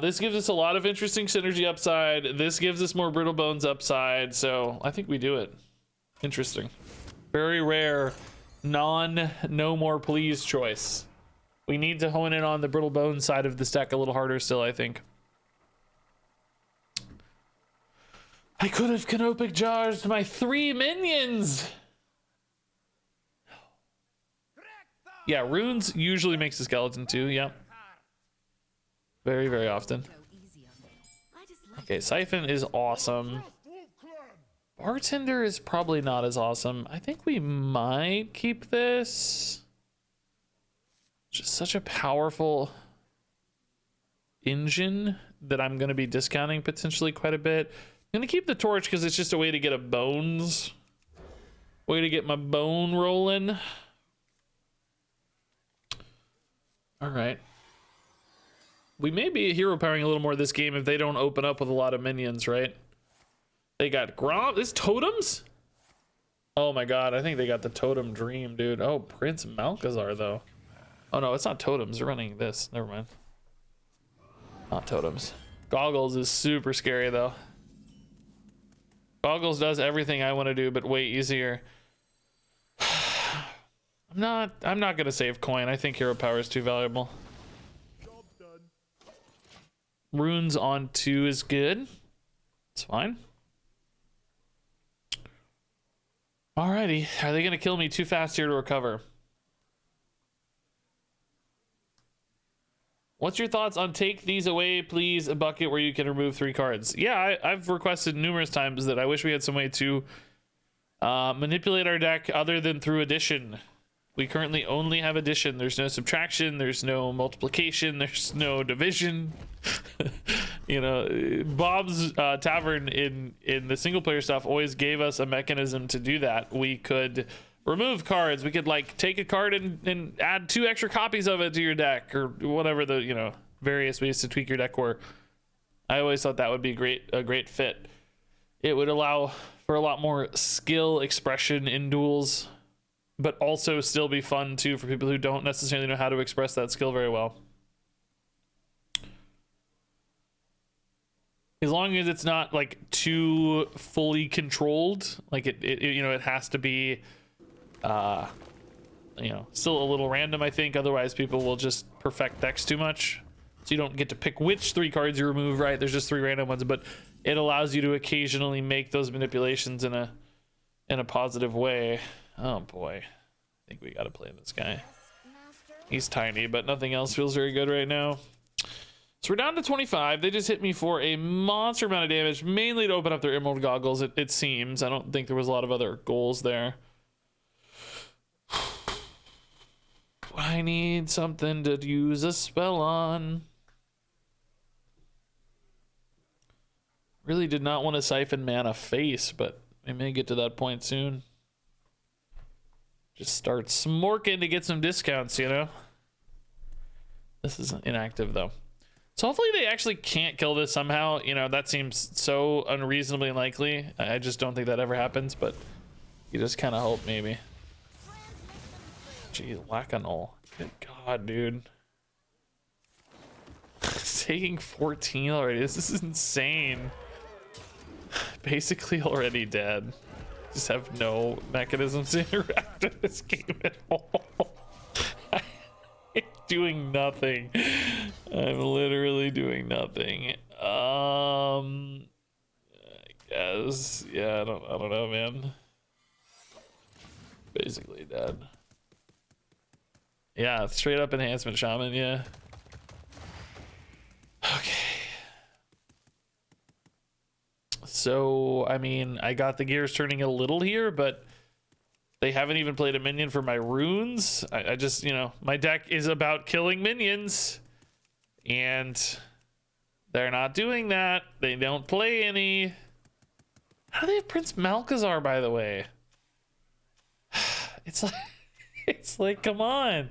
this gives us a lot of interesting synergy upside. This gives us more Brittle Bones upside, so I think we do it. Interesting. Very rare no more please choice. We need to hone in on the brittle bone side of this deck a little harder still, I think. I could have canopic charged my 3 minions. Yeah, runes usually makes a skeleton too. Yeah, very, very often. Okay, siphon is awesome. Bartender is probably not as awesome. I think we might keep this. Just such a powerful engine that I'm going to be discounting potentially quite a bit. I'm going to keep the torch because it's just a way to get a bones. Way to get my bone rolling. All right. We may be hero powering a little more this game if they don't open up with a lot of minions, right? They got Grom. This totems? Oh my god, I think they got the totem dream, dude. Oh, Prince Malchazar, though. Oh no, it's not totems. They're running this. Never mind. Not totems. Goggles is super scary, though. Goggles does everything I want to do, but way easier. I'm not gonna save coin. I think hero power is too valuable. Runes on 2 is good. It's fine. Alrighty, are they gonna kill me too fast here to recover? What's your thoughts on take these away, please, a bucket where you can remove 3 cards? Yeah, I've requested numerous times that I wish we had some way to manipulate our deck other than through addition. We currently only have addition. There's no subtraction. There's no multiplication. There's no division. You know, Bob's Tavern in the single player stuff always gave us a mechanism to do that. We could remove cards. We could like take a card and add 2 extra copies of it to your deck or whatever the, you know, various ways to tweak your deck were. I always thought that would be a great fit. It would allow for a lot more skill expression in duels, but also still be fun too for people who don't necessarily know how to express that skill very well. As long as it's not like too fully controlled, like it you know, it has to be you know, still a little random, I think. Otherwise people will just perfect decks too much. So you don't get to pick which 3 cards you remove, right? There's just 3 random ones, but it allows you to occasionally make those manipulations in a positive way. Oh boy, I think we gotta play this guy. He's tiny, but nothing else feels very good right now. So we're down to 25. They just hit me for a monster amount of damage, mainly to open up their Emerald Goggles, it seems. I don't think there was a lot of other goals there. I need something to use a spell on. Really did not want to siphon mana face, but we may get to that point soon. Just start smorking to get some discounts, you know? This is inactive, though. So hopefully they actually can't kill this somehow. You know, that seems so unreasonably likely. I just don't think that ever happens, but you just kind of hope maybe. Gee, Lacanol. Good God, dude. It's taking 14 already. This is insane. Basically already dead. Just have no mechanisms to interact with this game at all. I'm doing nothing. I'm literally doing nothing. I guess. Yeah, I don't know, man. Basically dead. Yeah, straight up enhancement shaman, yeah. Okay. So, I mean, I got the gears turning a little here, but they haven't even played a minion for my runes. I just, you know, my deck is about killing minions, and they're not doing that. They don't play any. How do they have Prince Malchazar, by the way? It's like, come on.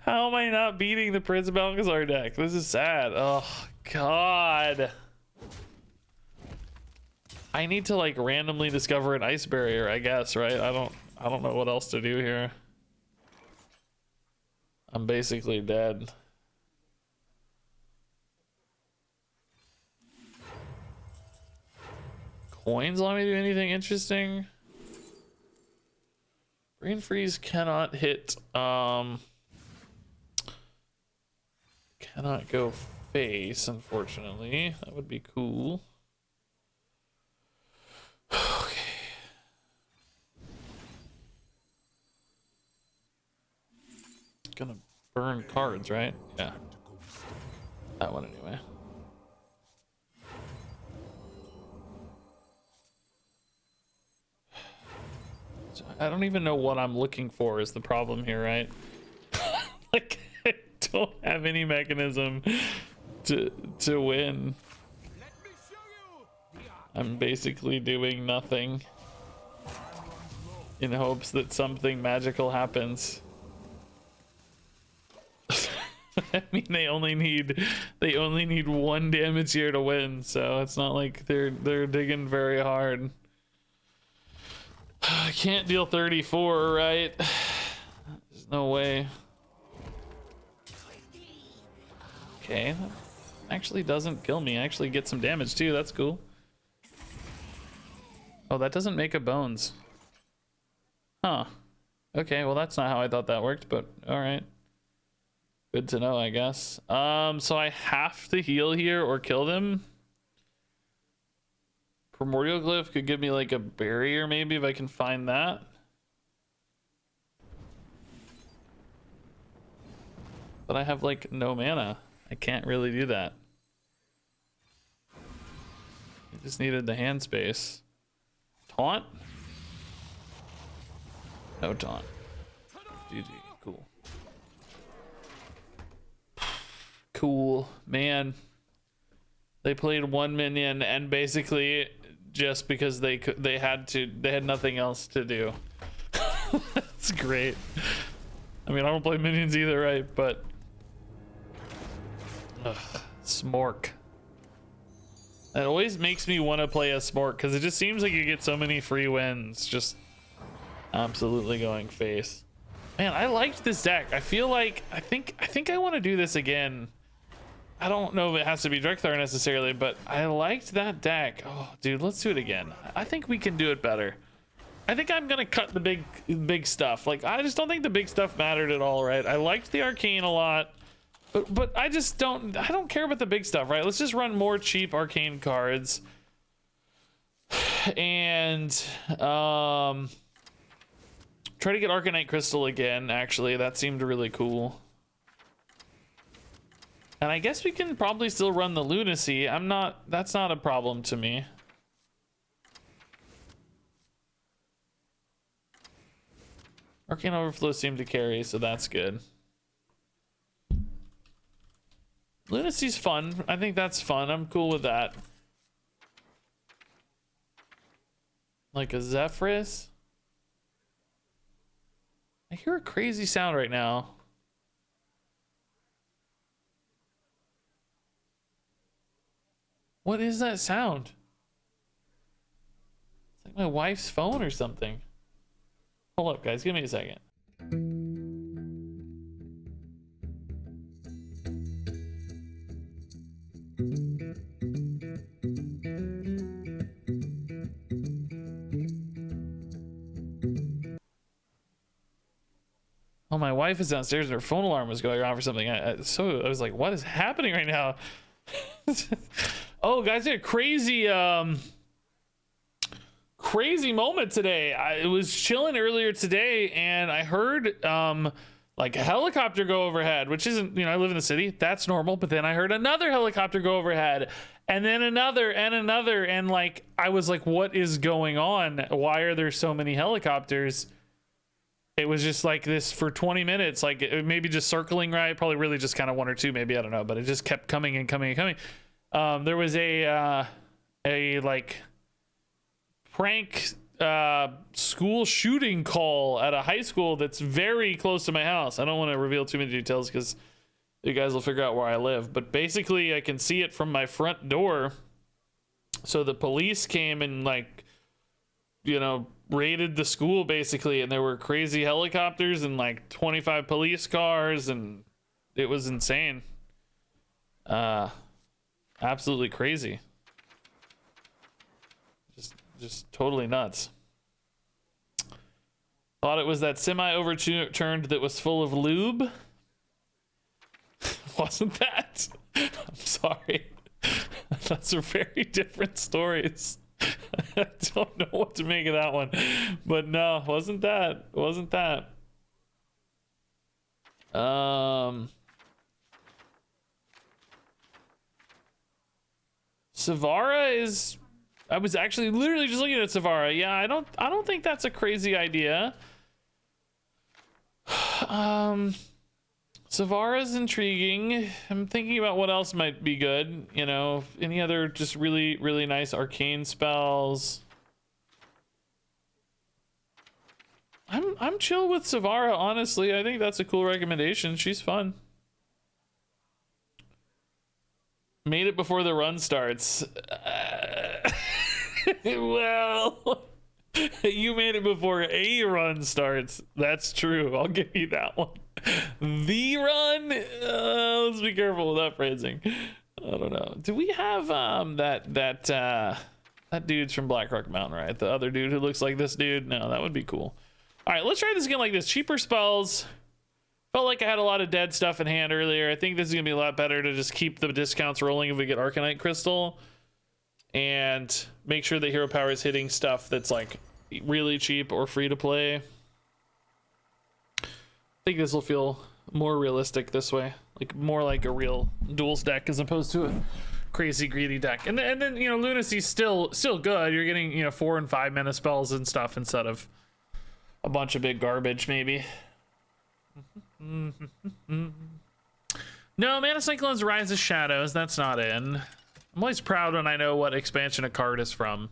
How am I not beating the Prince Malchazar deck? This is sad. Oh, God. I need to like randomly discover an ice barrier, I guess, right? I don't know what else to do here. I'm basically dead. Coins let me do anything interesting? Brain freeze cannot hit Cannot go face, unfortunately. That would be cool. Okay. Gonna burn cards, right? Yeah. That one anyway. So I don't even know what I'm looking for is the problem here, right? Like, I don't have any mechanism to win. I'm basically doing nothing in hopes that something magical happens. I mean, they only need 1 damage here to win, so it's not like they're digging very hard. I can't deal 34, right? There's no way. Okay, that actually doesn't kill me. I actually get some damage too. That's cool. Oh, that doesn't make a bones. Huh. Okay, well that's not how I thought that worked, but all right. Good to know, I guess. So I have to heal here or kill them. Primordial Glyph could give me like a barrier maybe if I can find that. But I have like no mana. I can't really do that. I just needed the hand space. Taunt? No taunt. GG. Cool. Cool. Man. They played 1 minion and basically just because they had nothing else to do. That's great. I mean, I don't play minions either, right? But Smork. It always makes me want to play a Smork because it just seems like you get so many free wins just absolutely going face. Man, I liked this deck. I feel like I think I want to do this again. I don't know if it has to be Drekthar necessarily, but I liked that deck. Oh, dude, let's do it again. I think we can do it better. I think I'm gonna cut the big stuff. Like, I just don't think the big stuff mattered at all, right? I liked the arcane a lot, but I just don't care about the big stuff, right? Let's just run more cheap arcane cards and try to get Arcanite Crystal again. Actually, that seemed really cool. And I guess we can probably still run the Lunacy. That's not a problem to me. Arcane Overflow seemed to carry, so that's good. Lunacy's fun. I think that's fun. I'm cool with that. Like a Zephrys. I hear a crazy sound right now. What is that sound? It's like my wife's phone or something. Hold up, guys. Give me a second. Oh, my wife is downstairs and her phone alarm was going off or something. I was like, what is happening right now? Oh, guys, I had a crazy moment today. I was chilling earlier today and I heard like a helicopter go overhead, which isn't, I live in the city, that's normal. But then I heard another helicopter go overhead and then another and like I was like, what is going on? Why are there so many helicopters? It was just like this for 20 minutes, like maybe just circling, right? Probably really just kind of one or two, maybe, I don't know, but it just kept coming and coming and coming. There was a like prank school shooting call at a high school that's very close to my house. I don't want to reveal too many details because you guys will figure out where I live, but basically I can see it from my front door. So the police came and like, raided the school basically, and there were crazy helicopters and like 25 police cars, and it was insane. Absolutely crazy. Just totally nuts. Thought it was that semi overturned that was full of lube. Why wasn't that. I'm sorry. Those are very different stories. I don't know what to make of that one, but no, wasn't that. Savara is. I was actually literally just looking at Savara. Yeah, I don't think that's a crazy idea. Savara's intriguing. I'm thinking about what else might be good. You know, any other just really, really nice arcane spells. I'm chill with Savara, honestly. I think that's a cool recommendation. She's fun. Made it before the run starts. Well, you made it before a run starts. That's true. I'll give you that one. The run? Let's be careful with that phrasing. I don't know. Do we have that dude's from Blackrock Mountain, right? The other dude who looks like this dude? No, that would be cool. All right, let's try this again like this. Cheaper spells. Felt like I had a lot of dead stuff in hand earlier. I think this is gonna be a lot better to just keep the discounts rolling if we get Arcanite Crystal, and make sure that Hero Power is hitting stuff that's like really cheap or free to play. I think this will feel more realistic this way, like more like a real Duels deck as opposed to a crazy greedy deck. And then you know, Lunacy's still good. You're getting, you know, 4 and 5 mana spells and stuff instead of a bunch of big garbage maybe. No, Mana Cyclone's Rise of Shadows, that's not in. I'm always proud when I know what expansion a card is from.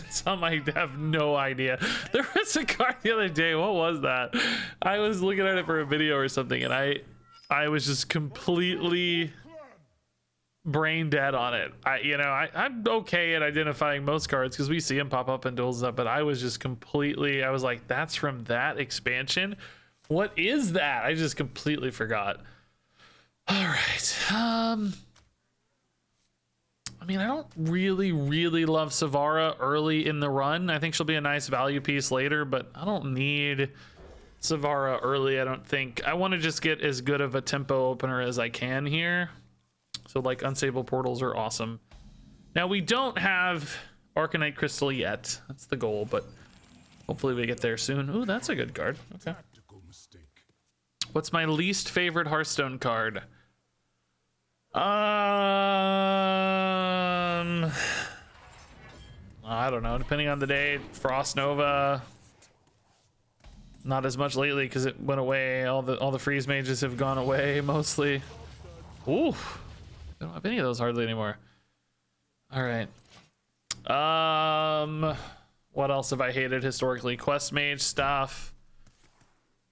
Some I have no idea. There was a card the other day. What was that? I was looking at it for a video or something, and I was just completely brain dead on it. I'm okay at identifying most cards because we see them pop up in Duels up, but I was just completely. I was like, that's from that expansion. What is that? I just completely forgot. All right. I mean, I don't really love Savara early in the run. I think she'll be a nice value piece later, but I don't need Savara early, I don't think. I want to just get as good of a tempo opener as I can here. So like Unstable Portals are awesome. Now we don't have Arcanite Crystal yet. That's the goal, but hopefully we get there soon. Ooh, that's a good card. Okay. What's my least favorite Hearthstone card? I don't know, depending on the day. Frost Nova, not as much lately because it went away. All the freeze mages have gone away mostly. Ooh, I don't have any of those hardly anymore. All right. What else have I hated historically? Quest mage stuff.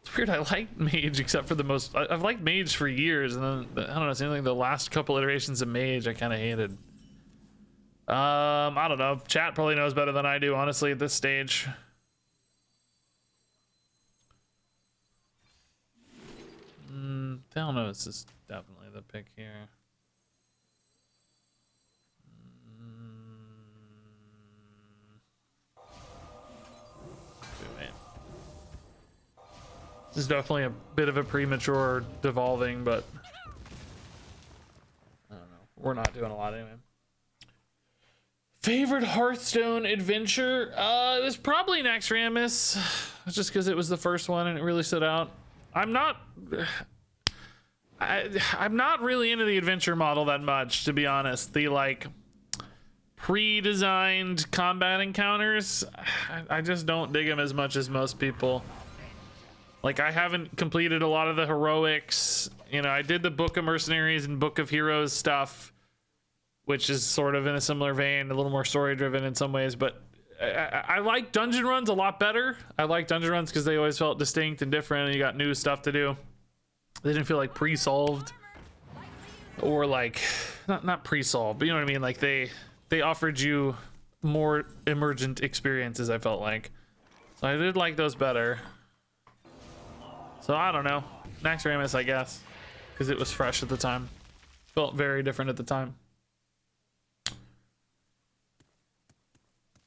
It's weird, I like mage except for the most. I've liked mage for years, and then I don't know, it seems like the last couple iterations of mage I kind of hated. I don't know, chat probably knows better than I do, honestly, at this stage. Thalnos is definitely the pick here. This is definitely a bit of a premature devolving, but I don't know. We're not doing a lot anyway. Favorite Hearthstone adventure? It was probably Naxxramas, just because it was the first one and it really stood out. I'm not really into the adventure model that much, to be honest. The like pre-designed combat encounters, I just don't dig them as much as most people. Like, I haven't completed a lot of the heroics. You know, I did the Book of Mercenaries and Book of Heroes stuff, which is sort of in a similar vein, a little more story driven in some ways, but I like dungeon runs a lot better. I like dungeon runs because they always felt distinct and different, and you got new stuff to do. They didn't feel like pre-solved, or like not pre-solved, but you know what I mean. Like they offered you more emergent experiences, I felt like. So I did like those better. So I don't know, Naxxramas, I guess, because it was fresh at the time. Felt very different at the time.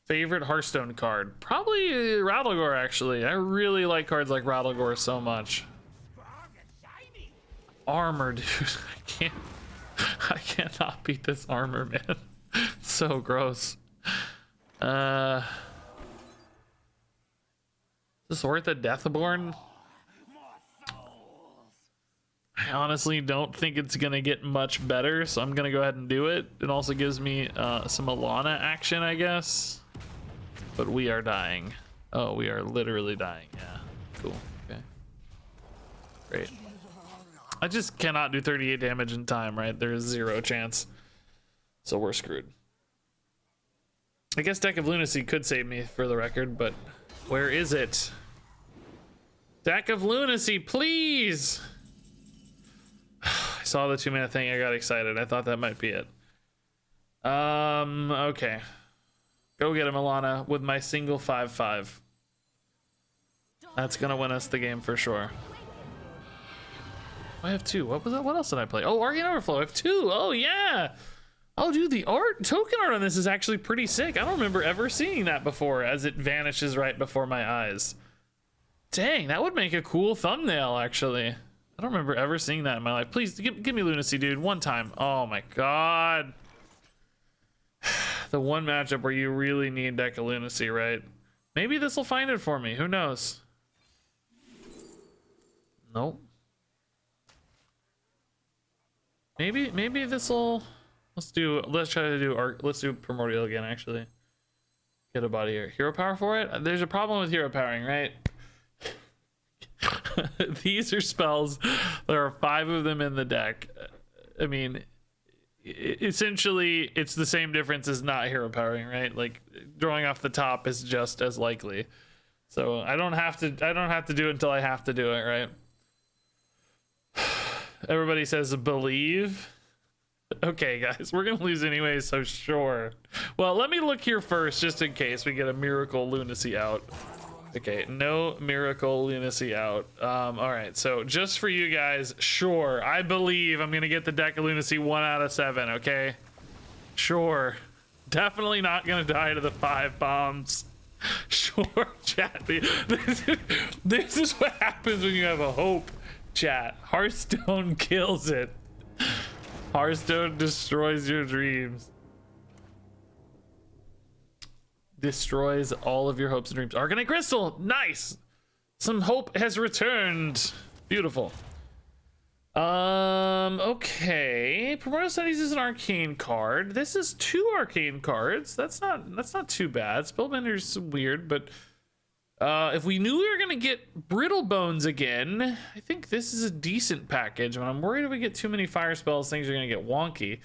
Favorite Hearthstone card? Probably Rattlegore, actually. I really like cards like Rattlegore so much. armor, dude. I cannot beat this armor, man. It's so gross. Is this worth a Deathborn? I honestly don't think it's gonna get much better, so I'm gonna go ahead and do it. It also gives me some Alana action, I guess. But we are dying. Oh, we are literally dying. Yeah, cool. Okay, great. I just cannot do 38 damage in time, right? There is 0 chance. So we're screwed. I guess Deck of Lunacy could save me for the record, but where is it? Deck of Lunacy, please! I saw the 2-minute thing, I got excited. I thought that might be it. Okay. Go get him, Alana, with my single 5/5. That's gonna win us the game for sure. I have 2. What was that? What else did I play? Oh, Arcane Overflow. I have 2. Oh, yeah. Oh, dude, the token art on this is actually pretty sick. I don't remember ever seeing that before as it vanishes right before my eyes. Dang, that would make a cool thumbnail, actually. I don't remember ever seeing that in my life. Please, give me Lunacy, dude. One time. Oh, my God. The one matchup where you really need Deck of Lunacy, right? Maybe this will find it for me. Who knows? Nope. Maybe this will. Let's try to do let's do Primordial again, actually. Get a body here. Hero power for it? There's a problem with hero powering, right? These are spells. There are 5 of them in the deck. I mean, essentially it's the same difference as not hero powering, right? Like drawing off the top is just as likely. So I don't have to do it until I have to do it, right? Everybody says believe. Okay, guys, we're gonna lose anyway, so sure. Well, let me look here first, just in case we get a miracle Lunacy out. Okay, no miracle Lunacy out. All right, so just for you guys, sure, I believe I'm gonna get the Deck of Lunacy 1 out of 7. Okay, sure, definitely not gonna die to the 5 bombs. Sure, chat. This is what happens when you have a hope. Chat, Hearthstone kills it. Hearthstone destroys your dreams. Destroys all of your hopes and dreams. Arcanite Crystal, nice. Some hope has returned. Beautiful. Okay. Primordial Studies is an arcane card. This is 2 arcane cards. That's not too bad. Spellbender's weird, but if we knew we were gonna get Brittle Bones again, I think this is a decent package. When I'm worried if we get too many fire spells, things are gonna get wonky.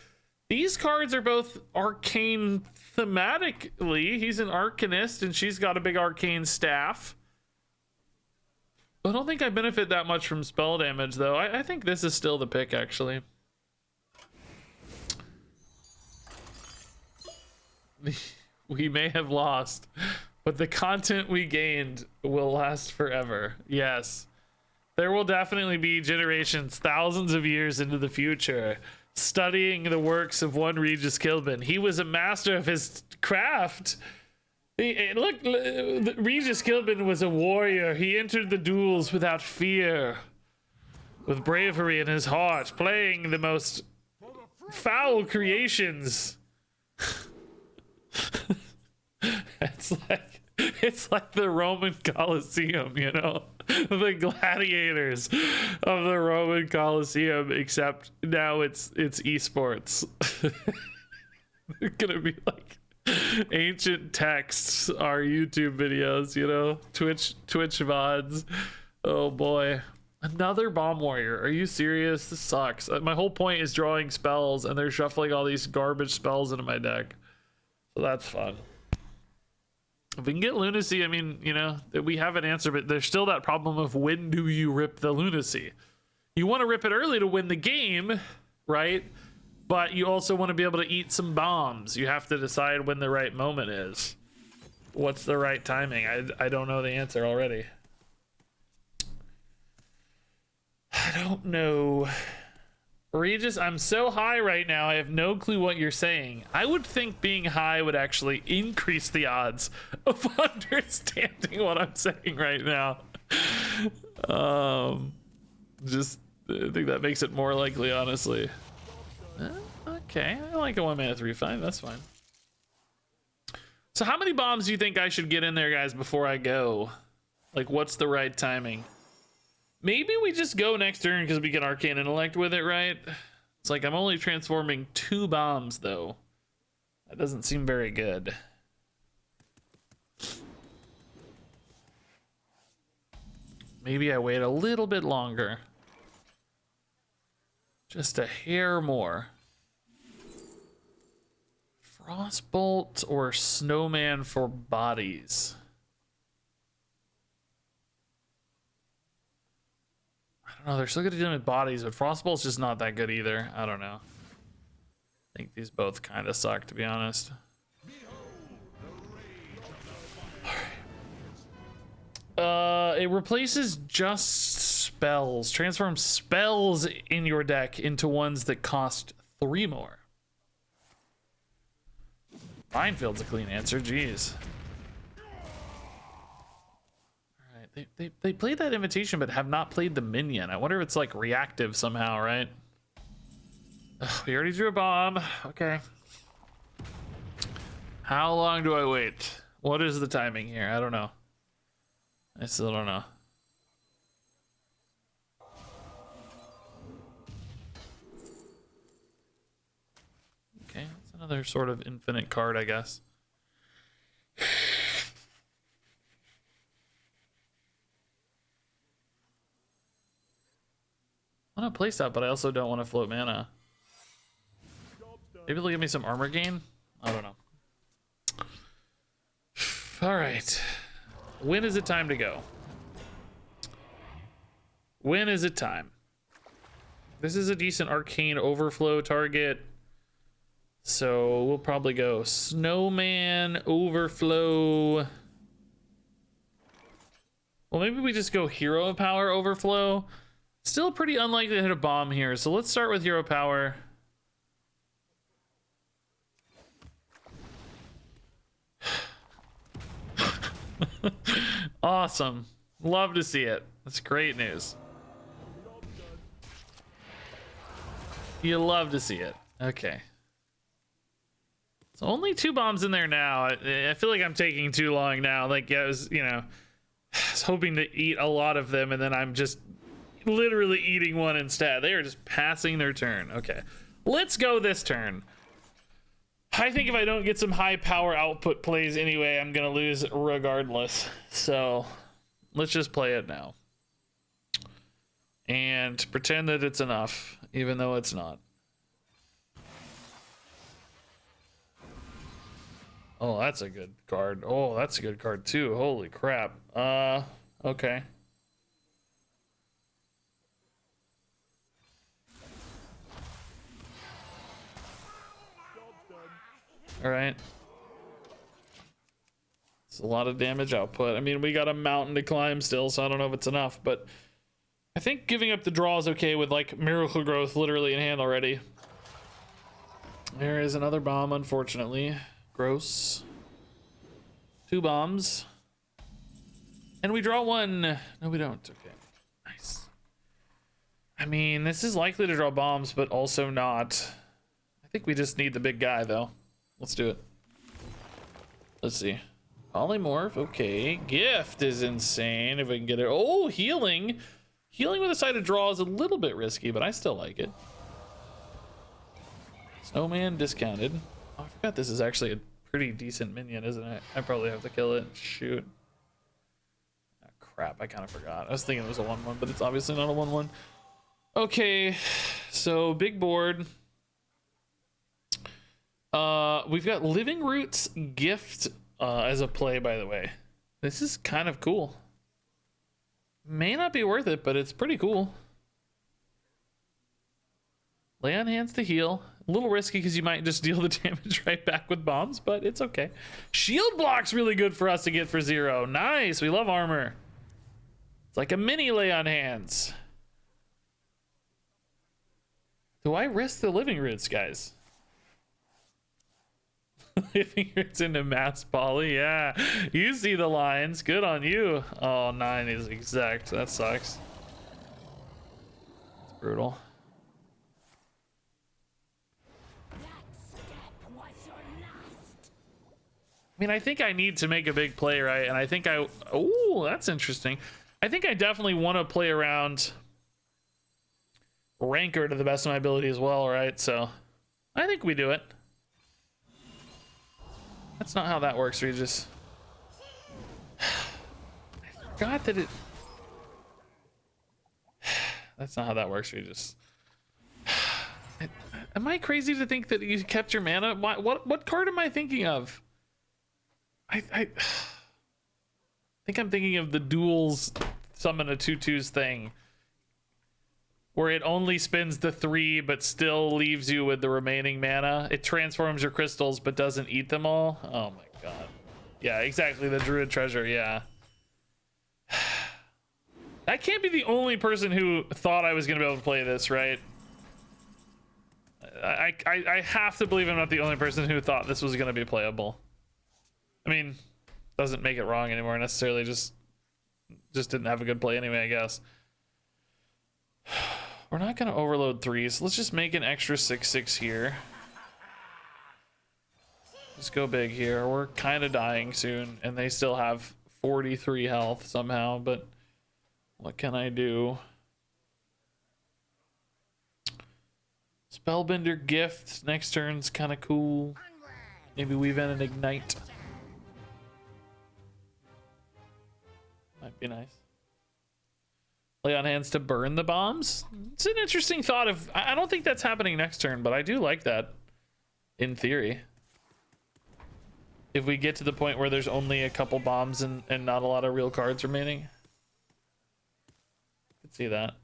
These cards are both arcane thematically. He's an arcanist and she's got a big arcane staff. I don't think I benefit that much from spell damage, though. I think this is still the pick, actually. We may have lost, but the content we gained will last forever. Yes. There will definitely be generations, thousands of years into the future, studying the works of one RegisKillbin. He was a master of his craft. Look, RegisKillbin was a warrior. He entered the duels without fear, with bravery in his heart, playing the most foul creations. It's like the Roman Colosseum, you know, the gladiators of the Roman Colosseum, except now it's esports. They're gonna be like ancient texts are YouTube videos, you know, Twitch VODs. Oh boy, another bomb warrior. Are you serious? This sucks. My whole point is drawing spells and they're shuffling all these garbage spells into my deck, so that's fun. If we can get Lunacy, I mean, you know, we have an answer, but there's still that problem of when do you rip the Lunacy? You want to rip it early to win the game, right? But you also want to be able to eat some bombs. You have to decide when the right moment is. What's the right timing? I don't know the answer already. I don't know. Regis, I'm so high right now, I have no clue what you're saying. I would think being high would actually increase the odds of understanding what I'm saying right now. Just I think that makes it more likely, honestly. Okay, I like a 1-mana 3/5. That's fine. So how many bombs do you think I should get in there, guys, before I go? Like, what's the right timing? Maybe we just go next turn because we can Arcane Intellect with it, right? It's like I'm only transforming 2 bombs, though. That doesn't seem very good. Maybe I wait a little bit longer. Just a hair more. Frostbolt or Snowman for bodies? I don't know. They're still good at dealing with bodies, but Frostbolt's just not that good either. I don't know. I think these both kind of suck, to be honest. It replaces just spells. Transform spells in your deck into ones that cost 3 more. Minefield's a clean answer, jeez. Alright, they played that invitation but have not played the minion. I wonder if it's like reactive somehow, right? Ugh, we already drew a bomb. Okay. How long do I wait? What is the timing here? I don't know. I still don't know. Okay, that's another sort of infinite card, I guess. I want to place that, but I also don't want to float mana. Maybe they'll give me some armor gain? I don't know. Alright. When is it time to go? When is it time? This is a decent arcane overflow target. So we'll probably go Snowman, Overflow. Well, maybe we just go Hero Power, Overflow. Still pretty unlikely to hit a bomb here. So let's start with Hero Power. Awesome. Love to see it. That's great news. You love to see it. Okay. So only 2 bombs in there now. I feel like I'm taking too long now. Like, I was, you know, I was hoping to eat a lot of them, and then I'm just literally eating one instead. They are just passing their turn. Okay. Let's go this turn. I think if I don't get some high power output plays anyway, I'm going to lose regardless. So let's just play it now. And pretend that it's enough, even though it's not. Oh, that's a good card. Oh, that's a good card too. Holy crap. Okay. All right. It's a lot of damage output. I mean, we got a mountain to climb still, so I don't know if it's enough, but I think giving up the draw is okay with like Miracle Growth literally in hand already. There is another bomb, unfortunately. Gross. 2 bombs. And we draw 1. No, we don't. Okay. Nice. I mean, this is likely to draw bombs, but also not. I think we just need the big guy, though. Let's do it. Let's see. Polymorph. Okay. Gift is insane if I can get it. Oh, healing. Healing with a side of draw is a little bit risky, but I still like it. Snowman discounted. Oh, I forgot this is actually a pretty decent minion, isn't it? I probably have to kill it. Shoot. Oh, crap, I kind of forgot. I was thinking it was a 1-1, but it's obviously not a 1-1. Okay, so big board. We've got Living Roots Gift as a play, by the way. This is kind of cool. May not be worth it, but it's pretty cool. Lay on hands to heal. A little risky because you might just deal the damage right back with bombs, but it's okay. Shield block's really good for us to get for 0. Nice. We love armor. It's like a mini lay on hands. Do I risk the Living Roots, guys? Living Roots into mass poly. Yeah. You see the lines. Good on you. Oh, 9 is exact. That sucks. Brutal. I mean, I think I need to make a big play, right? And I think oh, that's interesting. I think I definitely want to play around Rancor to the best of my ability as well, right? So I think we do it. That's not how that works, Regis. I forgot that it... That's not how that works, Regis. Am I crazy to think that you kept your mana? What card am I thinking of? I think I'm thinking of the Duels summon a 2/2s thing, where it only spends the 3 but still leaves you with the remaining mana. It transforms your crystals but doesn't eat them all. Oh my god. Yeah, exactly, the Druid Treasure, yeah. I can't be the only person who thought I was gonna be able to play this, right? I have to believe I'm not the only person who thought this was gonna be playable. I mean, doesn't make it wrong anymore necessarily, just didn't have a good play anyway, I guess. We're not gonna overload 3s. Let's just make an extra 6/6 here. Just go big here. We're kind of dying soon, and they still have 43 health somehow, but what can I do? Spellbender Gift next turn's kind of cool. Maybe weave in an Ignite. Might be nice. Lay on hands to burn the bombs. It's an interesting thought. I don't think that's happening next turn, but I do like that in theory. If we get to the point where there's only a couple bombs and not a lot of real cards remaining, I could see that.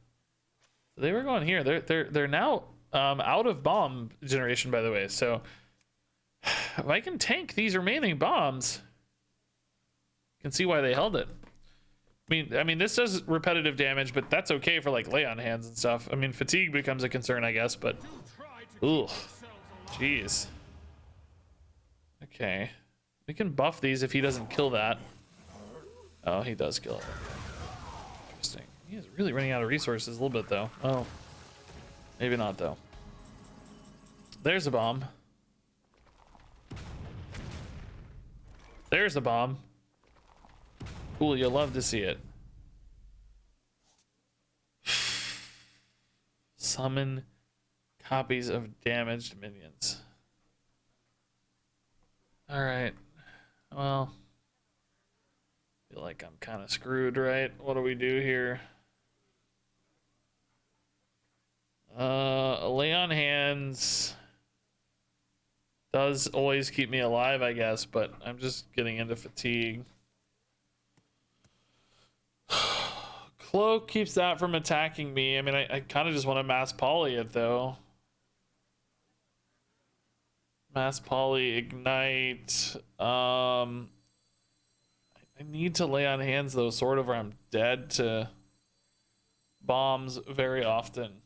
So they were going here. They're now out of bomb generation, by the way. So if I can tank these remaining bombs, you can see why they held it. I mean, this does repetitive damage, but that's okay for like lay on hands and stuff. I mean, fatigue becomes a concern, I guess, but ooh, jeez. Okay, we can buff these if he doesn't kill that. Oh, he does kill it. Interesting. He is really running out of resources a little bit, though. Oh, maybe not though. There's a bomb. There's a bomb. Cool, you'll love to see it. Summon copies of damaged minions. Alright. Well, I feel like I'm kind of screwed, right? What do we do here? Lay on hands does always keep me alive, I guess, but I'm just getting into fatigue. Cloak keeps that from attacking me. I mean, I kind of just want to mass poly it though. Mass poly, ignite. I need to lay on hands though, sort of, or I'm dead to bombs very often.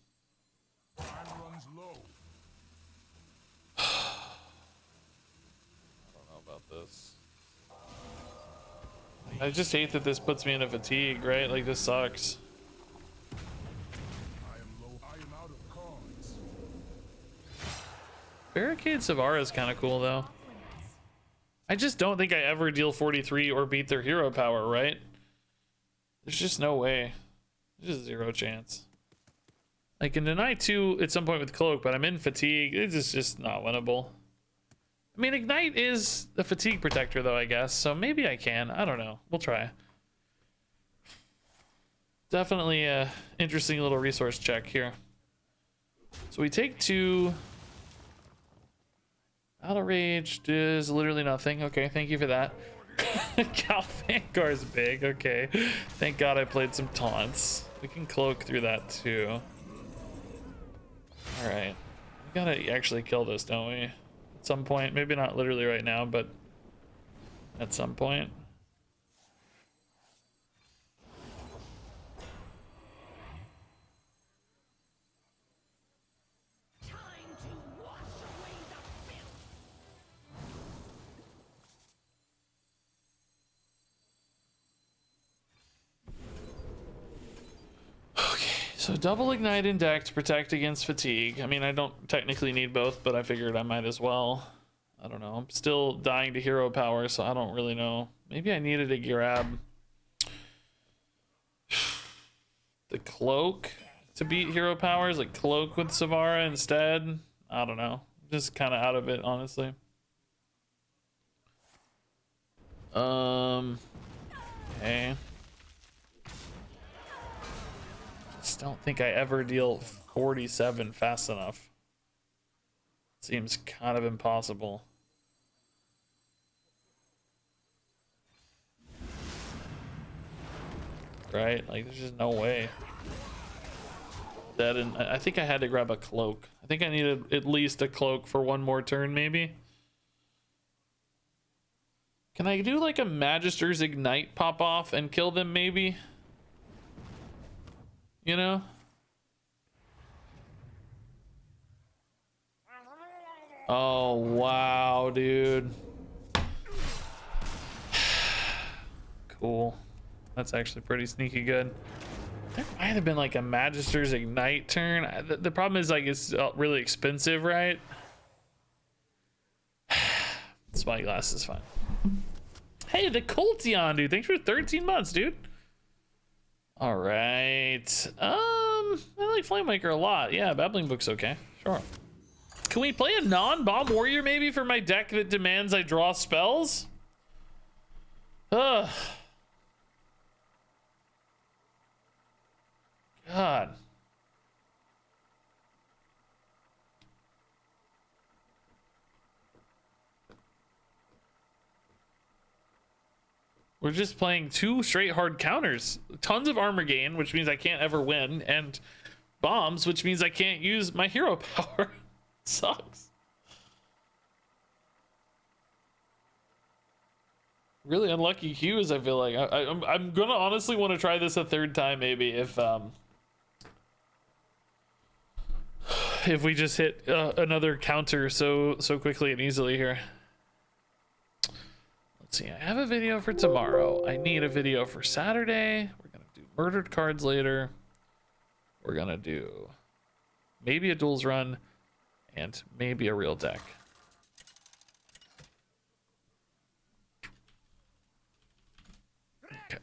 Time runs low. I don't know about this. I just hate that this puts me into fatigue, right? Like, this sucks. I am low. I am out of cards. Barricade Savara is kind of cool, though. I just don't think I ever deal 43 or beat their hero power, right? There's just no way. There's just zero chance. I can deny 2 at some point with Cloak, but I'm in fatigue. It's just not winnable. I mean, Ignite is the fatigue protector, though, I guess. So maybe I can. I don't know. We'll try. Definitely a interesting little resource check here. So we take 2. Battle Rage is literally nothing. Okay, thank you for that. Cal Vanguard's big. Okay. Thank God I played some taunts. We can Cloak through that, too. Alright. We gotta actually kill this, don't we? At some point, maybe not literally right now, but at some point. Okay, So double ignite in deck to protect against fatigue. I mean, I don't technically need both, but I figured I might as well. I don't know. I'm still dying to hero power, so I don't really know. Maybe I needed to grab the cloak to beat hero powers, like cloak with Savara instead. I don't know. Just kind of out of it, honestly. Okay. Just don't think I ever deal 47 fast enough. Seems kind of impossible. Right? Like, there's just no way. That, and I think I had to grab a cloak. I think I needed at least a cloak for one more turn, maybe. Can I do like a Magister's Ignite pop off and kill them, maybe? You know? Oh, wow, dude. Cool. That's actually pretty sneaky good. There might have been like a Magister's Ignite turn. The problem is like it's really expensive, right? Spyglass is fine. Hey, the Coltion, dude. Thanks for 13 months, dude. All right. I like Flamemaker a lot. Yeah, Babbling Book's okay. Sure. Can we play a non-bomb warrior maybe for my deck that demands I draw spells? Ugh. God. We're just playing two straight hard counters. Tons of armor gain, which means I can't ever win, and bombs, which means I can't use my hero power. Sucks. Really unlucky cues, I feel like. I'm gonna honestly want to try this a third time, maybe, if we just hit another counter so quickly and easily here. Let's see, I have a video for tomorrow. I need a video for Saturday. We're gonna do murdered cards later. We're gonna do maybe a duels run and maybe a real deck. Okay.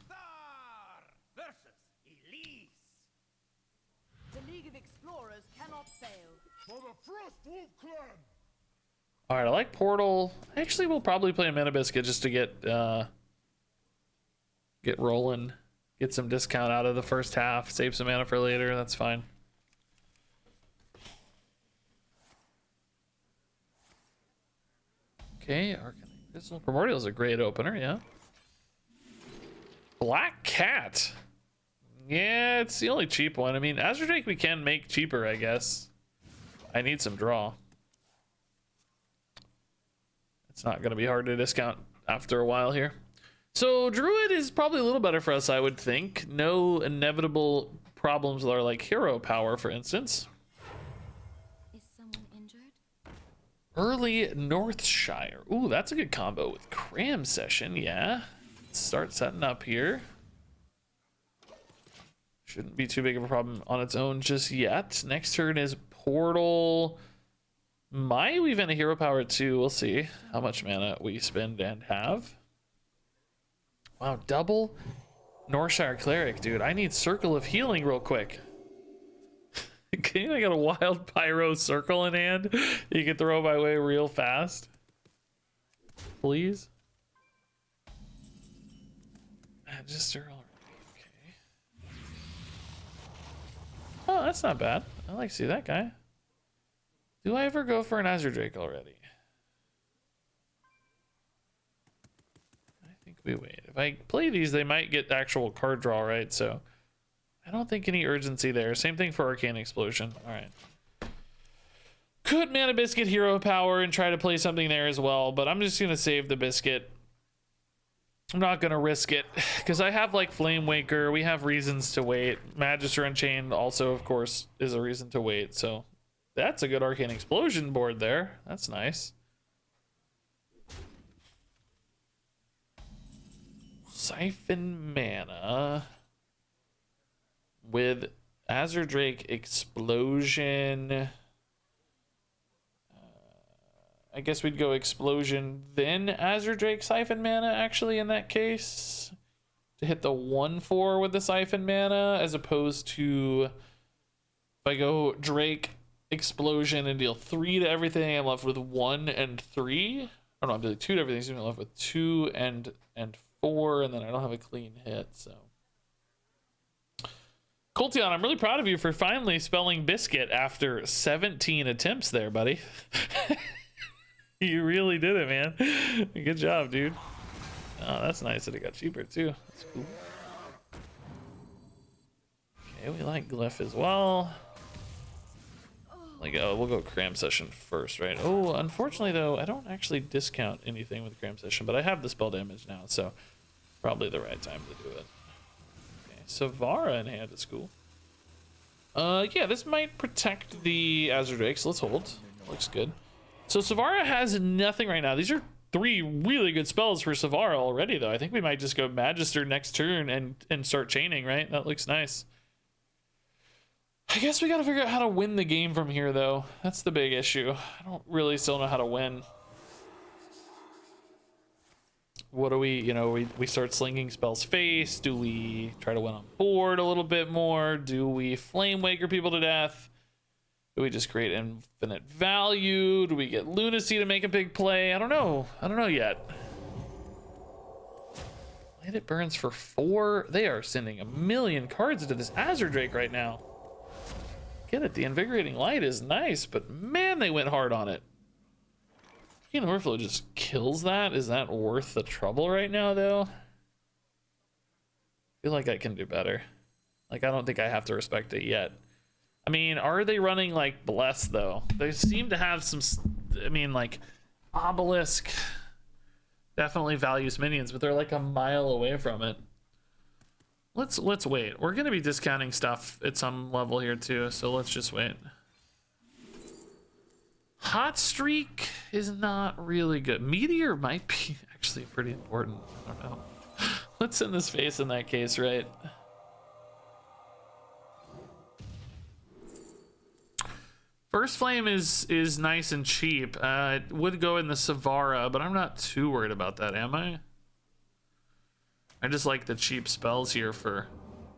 The League of Explorers cannot fail. For the Frostwolf clan. All right, I like Portal. Actually, we'll probably play a Mana Biscuit just to get rolling, get some discount out of the first half, save some mana for later. That's fine. Okay, Arcanite Crystal. Primordial is a great opener, yeah. Black Cat. Yeah, it's the only cheap one. I mean, Azure Drake we can make cheaper, I guess. I need some draw. It's not going to be hard to discount after a while here. So Druid is probably a little better for us, I would think. No inevitable problems with our like hero power, for instance. Is someone injured? Early Northshire. Ooh, that's a good combo with Cram Session, yeah. Let's start setting up here. Shouldn't be too big of a problem on its own just yet. Next turn is Portal. Might weave in a hero power too. We'll see how much mana we spend and have. Wow, double Northshire Cleric, dude. I need Circle of Healing real quick. Can you get a wild Pyro Circle in hand? You can throw my way real fast. Please? Magister already. Okay. Oh, that's not bad. I like to see that guy. Do I ever go for an Azure Drake already? I think we wait. If I play these, they might get actual card draw, right? So I don't think any urgency there. Same thing for Arcane Explosion. All right. Could Mana Biscuit hero power and try to play something there as well, but I'm just going to save the biscuit. I'm not going to risk it because I have like Flame Waker. We have reasons to wait. Magister Unchained also, of course, is a reason to wait. So that's a good Arcane Explosion board there. That's nice. Siphon Mana with Azure Drake Explosion. I guess we'd go Explosion, then Azure Drake Siphon Mana, actually, in that case. To hit the 1/4 with the Siphon Mana, as opposed to if I go Drake Explosion and deal 3 to everything, I'm left with 1 and 3. Oh no, I'm doing 2 to everything, so I'm left with 2 and 4, and then I don't have a clean hit, so. Coltion, I'm really proud of you for finally spelling biscuit after 17 attempts there, buddy. You really did it, man. Good job, dude. Oh, that's nice that it got cheaper too. That's cool. Okay, we like Glyph as well. Like, oh, we'll go Cram Session first, right? Oh, unfortunately though, I don't actually discount anything with Cram Session, but I have the spell damage now, so probably the right time to do it. Okay, Savara in hand is cool. Yeah, this might protect the Azure Drake, so let's hold. Looks good. So Savara has nothing right now. These are 3 really good spells for Savara already, though. I think we might just go Magister next turn and start chaining, right? That looks nice. I guess we got to figure out how to win the game from here, though. That's the big issue. I don't really still know how to win. What do we start slinging spells face? Do we try to win on board a little bit more? Do we Flame Waker people to death? Do we just create infinite value? Do we get Lunacy to make a big play? I don't know. I don't know yet. Light It Burns for 4. They are sending a million cards into this Azure Drake right now. Get it. The Invigorating Light is nice, but man, they went hard on it. Arcane Overflow just kills that. Is that worth the trouble right now, though? I feel like I can do better. Like, I don't think I have to respect it yet. I mean, are they running like Bless though? They seem to have some, I mean, like Obelisk definitely values minions, but they're like a mile away from it. Let's wait. We're gonna be discounting stuff at some level here too, so let's just wait. Hot Streak is not really good. Meteor might be actually pretty important. I don't know. Let's send this face in that case, right? First Flame is nice and cheap. It would go in the Savara, but I'm not too worried about that, am I? I just like the cheap spells here for...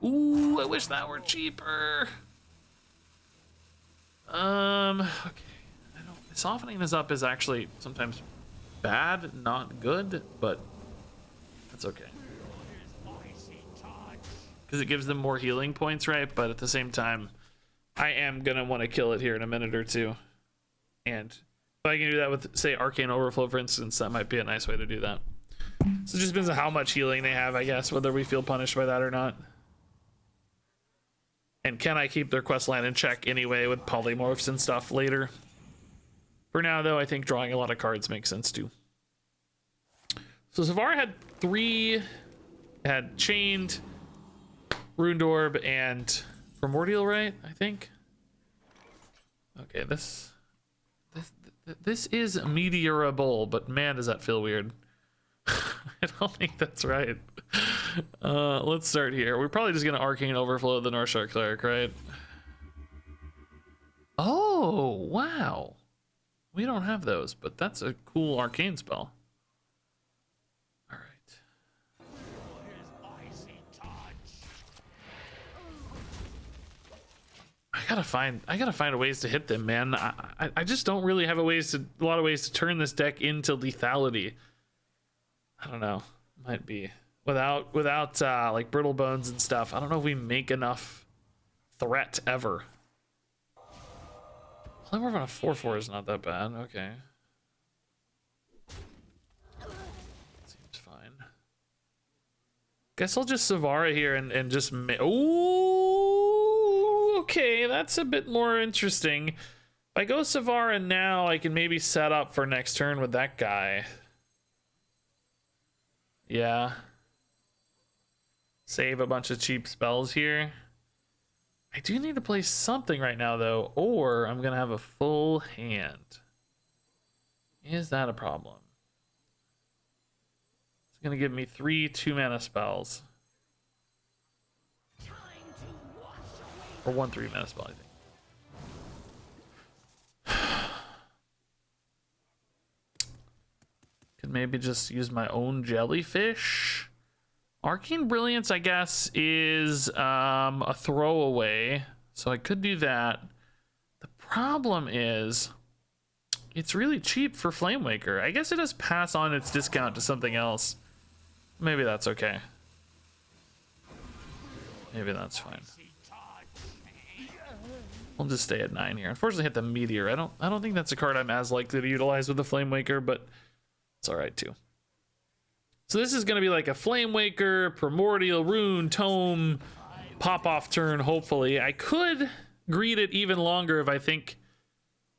Ooh, I wish that were cheaper. Okay. Softening this up is actually sometimes bad, not good, but that's okay. Because it gives them more healing points, right? But at the same time, I am gonna want to kill it here in a minute or two. And if I can do that with, say, Arcane Overflow, for instance, that might be a nice way to do that. So it just depends on how much healing they have, I guess, whether we feel punished by that or not. And can I keep their quest line in check anyway with polymorphs and stuff later? For now, though, I think drawing a lot of cards makes sense too. So Savara had 3, had Chained, Runed Orb, and Primordial, right? I think. Okay, this is meteorable, but man, does that feel weird. I don't think that's right. Let's start here. We're probably just gonna Arcane Overflow the Northshire Cleric, right? Oh, wow. We don't have those, but that's a cool arcane spell. All right. I gotta find ways to hit them, man. I just don't really have a lot of ways to turn this deck into lethality. I don't know. Might be without like Brittle Bones and stuff. I don't know if we make enough threat ever. Polymorph on a 4/4 is not that bad. Okay. Seems fine. Guess I'll just Savara here and just ooh, okay, that's a bit more interesting. If I go Savara now, I can maybe set up for next turn with that guy. Yeah. Save a bunch of cheap spells here. I do need to play something right now, though, or I'm going to have a full hand. Is that a problem? It's going to give me 3 2-mana spells. Or 1/3 mana spell, I think. Could maybe just use my own jellyfish. Arcane Brilliance, I guess, is a throwaway, so I could do that. The problem is it's really cheap for Flamewaker. I guess it does pass on its discount to something else. Maybe that's okay. Maybe that's fine. We'll just stay at 9 here. Unfortunately, hit the Meteor. I don't think that's a card I'm as likely to utilize with the Flamewaker, but it's all right too. So this is going to be like a Flamewaker, Primordial, Rune, Tome, pop-off turn, hopefully. I could greed it even longer if I think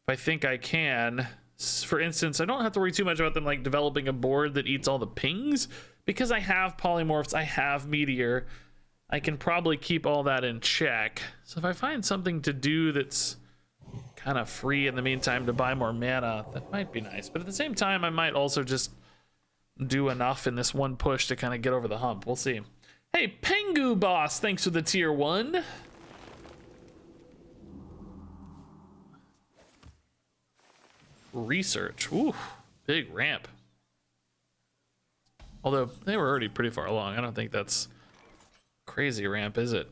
I can. For instance, I don't have to worry too much about them like developing a board that eats all the pings, because I have Polymorphs, I have Meteor. I can probably keep all that in check. So if I find something to do that's kind of free in the meantime to buy more mana, that might be nice. But at the same time, I might also just do enough in this one push to kind of get over the hump. We'll see. Hey, Pengu Boss, thanks for the tier 1. Research. Ooh, big ramp. Although they were already pretty far along. I don't think that's crazy ramp, is it?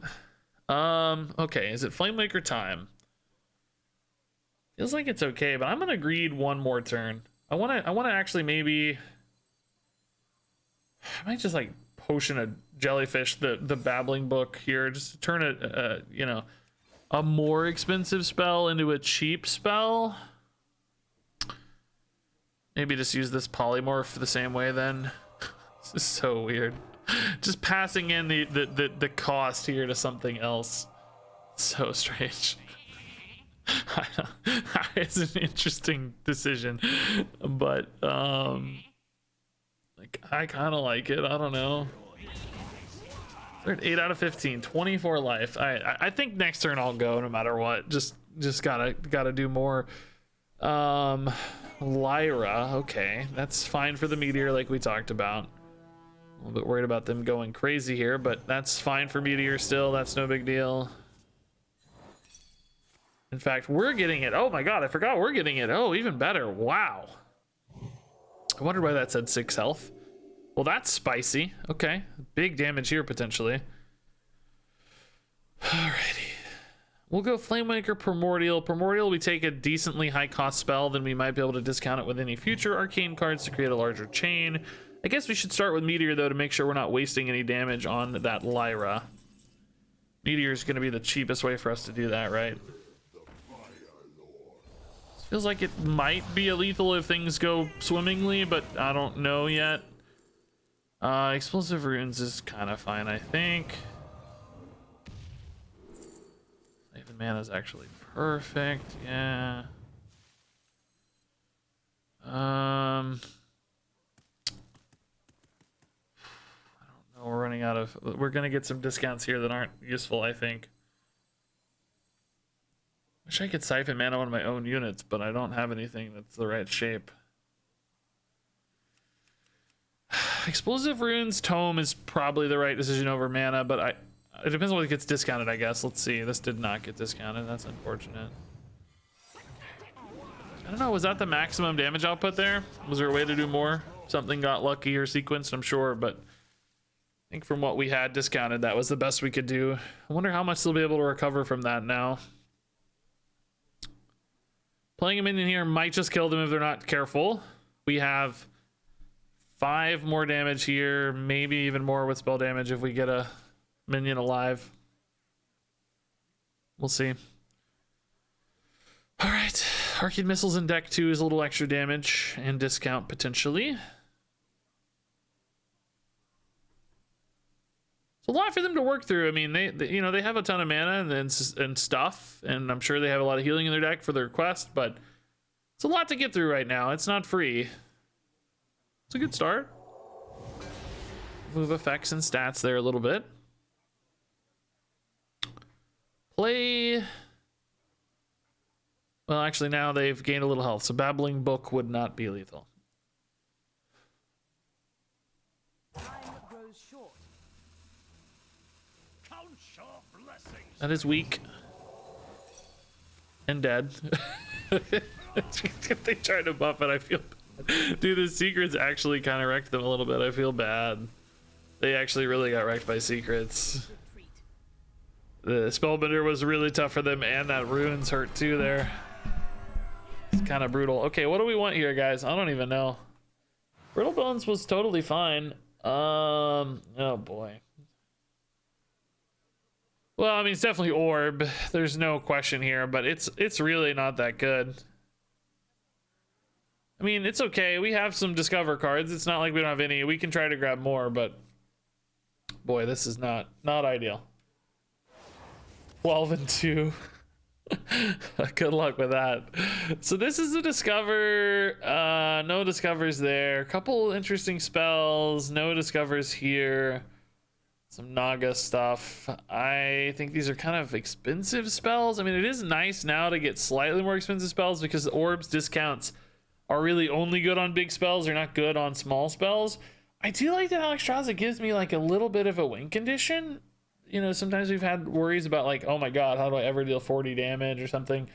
Okay, is it Flamemaker time? Feels like it's okay, but I'm gonna greed one more turn. I wanna actually maybe I might just like potion a jellyfish, the babbling book here, just to turn a you know, a more expensive spell into a cheap spell. Maybe just use this polymorph the same way then. This is so weird. Just passing in the cost here to something else. So strange. It's an interesting decision, but like I kind of like it. I don't know. They're at 8 out of 15, 24 life. I think next turn I'll go no matter what. Just gotta do more. Lyra, okay, that's fine for the Meteor like we talked about. A little bit worried about them going crazy here, but that's fine for Meteor still. That's no big deal. In fact, we're getting it. Oh my god, I forgot we're getting it. Oh, even better. Wow. I wondered why that said 6 health. Well, that's spicy. Okay, big damage here potentially. Alrighty. We'll go Flamemaker, Primordial. Primordial, we take a decently high cost spell, then we might be able to discount it with any future arcane cards to create a larger chain. I guess we should start with Meteor though to make sure we're not wasting any damage on that Lyra. Meteor is going to be the cheapest way for us to do that, right? Feels like it might be a lethal if things go swimmingly, but I don't know yet. Explosive Runes is kind of fine, I think. Even mana is actually perfect, yeah. I don't know, we're running out of... We're gonna get some discounts here that aren't useful, I think. Wish I could siphon mana on my own units, but I don't have anything that's the right shape. Explosive Runes Tome is probably the right decision over mana, but it depends on what gets discounted, I guess. Let's see. This did not get discounted. That's unfortunate. I don't know. Was that the maximum damage output there? Was there a way to do more? Something got lucky or sequenced, I'm sure, but I think from what we had discounted, that was the best we could do. I wonder how much they'll be able to recover from that now. Playing a minion here might just kill them if they're not careful. We have 5 more damage here, maybe even more with spell damage if we get a minion alive. We'll see. All right, Arcane Missiles in deck 2 is a little extra damage and discount potentially. It's a lot for them to work through. I mean, they you know, they have a ton of mana and stuff, and I'm sure they have a lot of healing in their deck for their quest, but it's a lot to get through right now. It's not free. It's a good start. Move effects and stats there a little bit. Play. Well, actually, now they've gained a little health, so Babbling Book would not be lethal. Time grows short. Count That is weak. And dead. They tried to buff it, I feel bad. Dude, the secrets actually kind of wrecked them a little bit. I feel bad. They actually really got wrecked by secrets. The spellbender was really tough for them, and that runes hurt too there. It's kind of brutal. Okay, what do we want here, guys? I don't even know. Brittle Bones was totally fine. Oh boy. Well, I mean, it's definitely Orb. There's no question here, but it's really not that good. I mean, it's okay. We have some Discover cards. It's not like we don't have any. We can try to grab more, but boy, this is not ideal. 12 and 2. Good luck with that. So this is a Discover. No Discovers there. A couple interesting spells. No Discovers here. Some Naga stuff. I think these are kind of expensive spells. I mean, it is nice now to get slightly more expensive spells because the Orb's discounts are really only good on big spells. They're not good on small spells. I do like that Alexstrasza gives me like a little bit of a win condition. You know, sometimes we've had worries about like, oh my god, how do I ever deal 40 damage or something?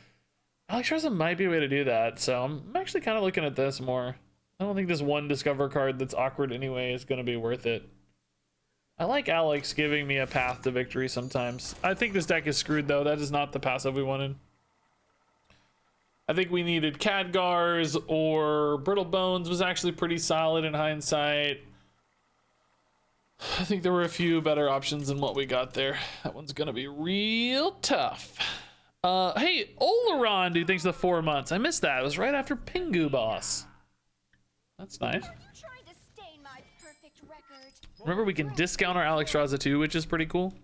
Alexstrasza might be a way to do that. So I'm actually kind of looking at this more. I don't think this one Discover card that's awkward anyway is going to be worth it. I like Alex giving me a path to victory sometimes. I think this deck is screwed though. That is not the passive we wanted. I think we needed Khadgars, or Brittle Bones was actually pretty solid in hindsight. I think there were a few better options than what we got there. That one's gonna be real tough. Hey, Oleron, dude, thanks for the 4 months. I missed that. It was right after Pingu Boss. That's nice. Remember, we can discount our Alexstrasza too, which is pretty cool.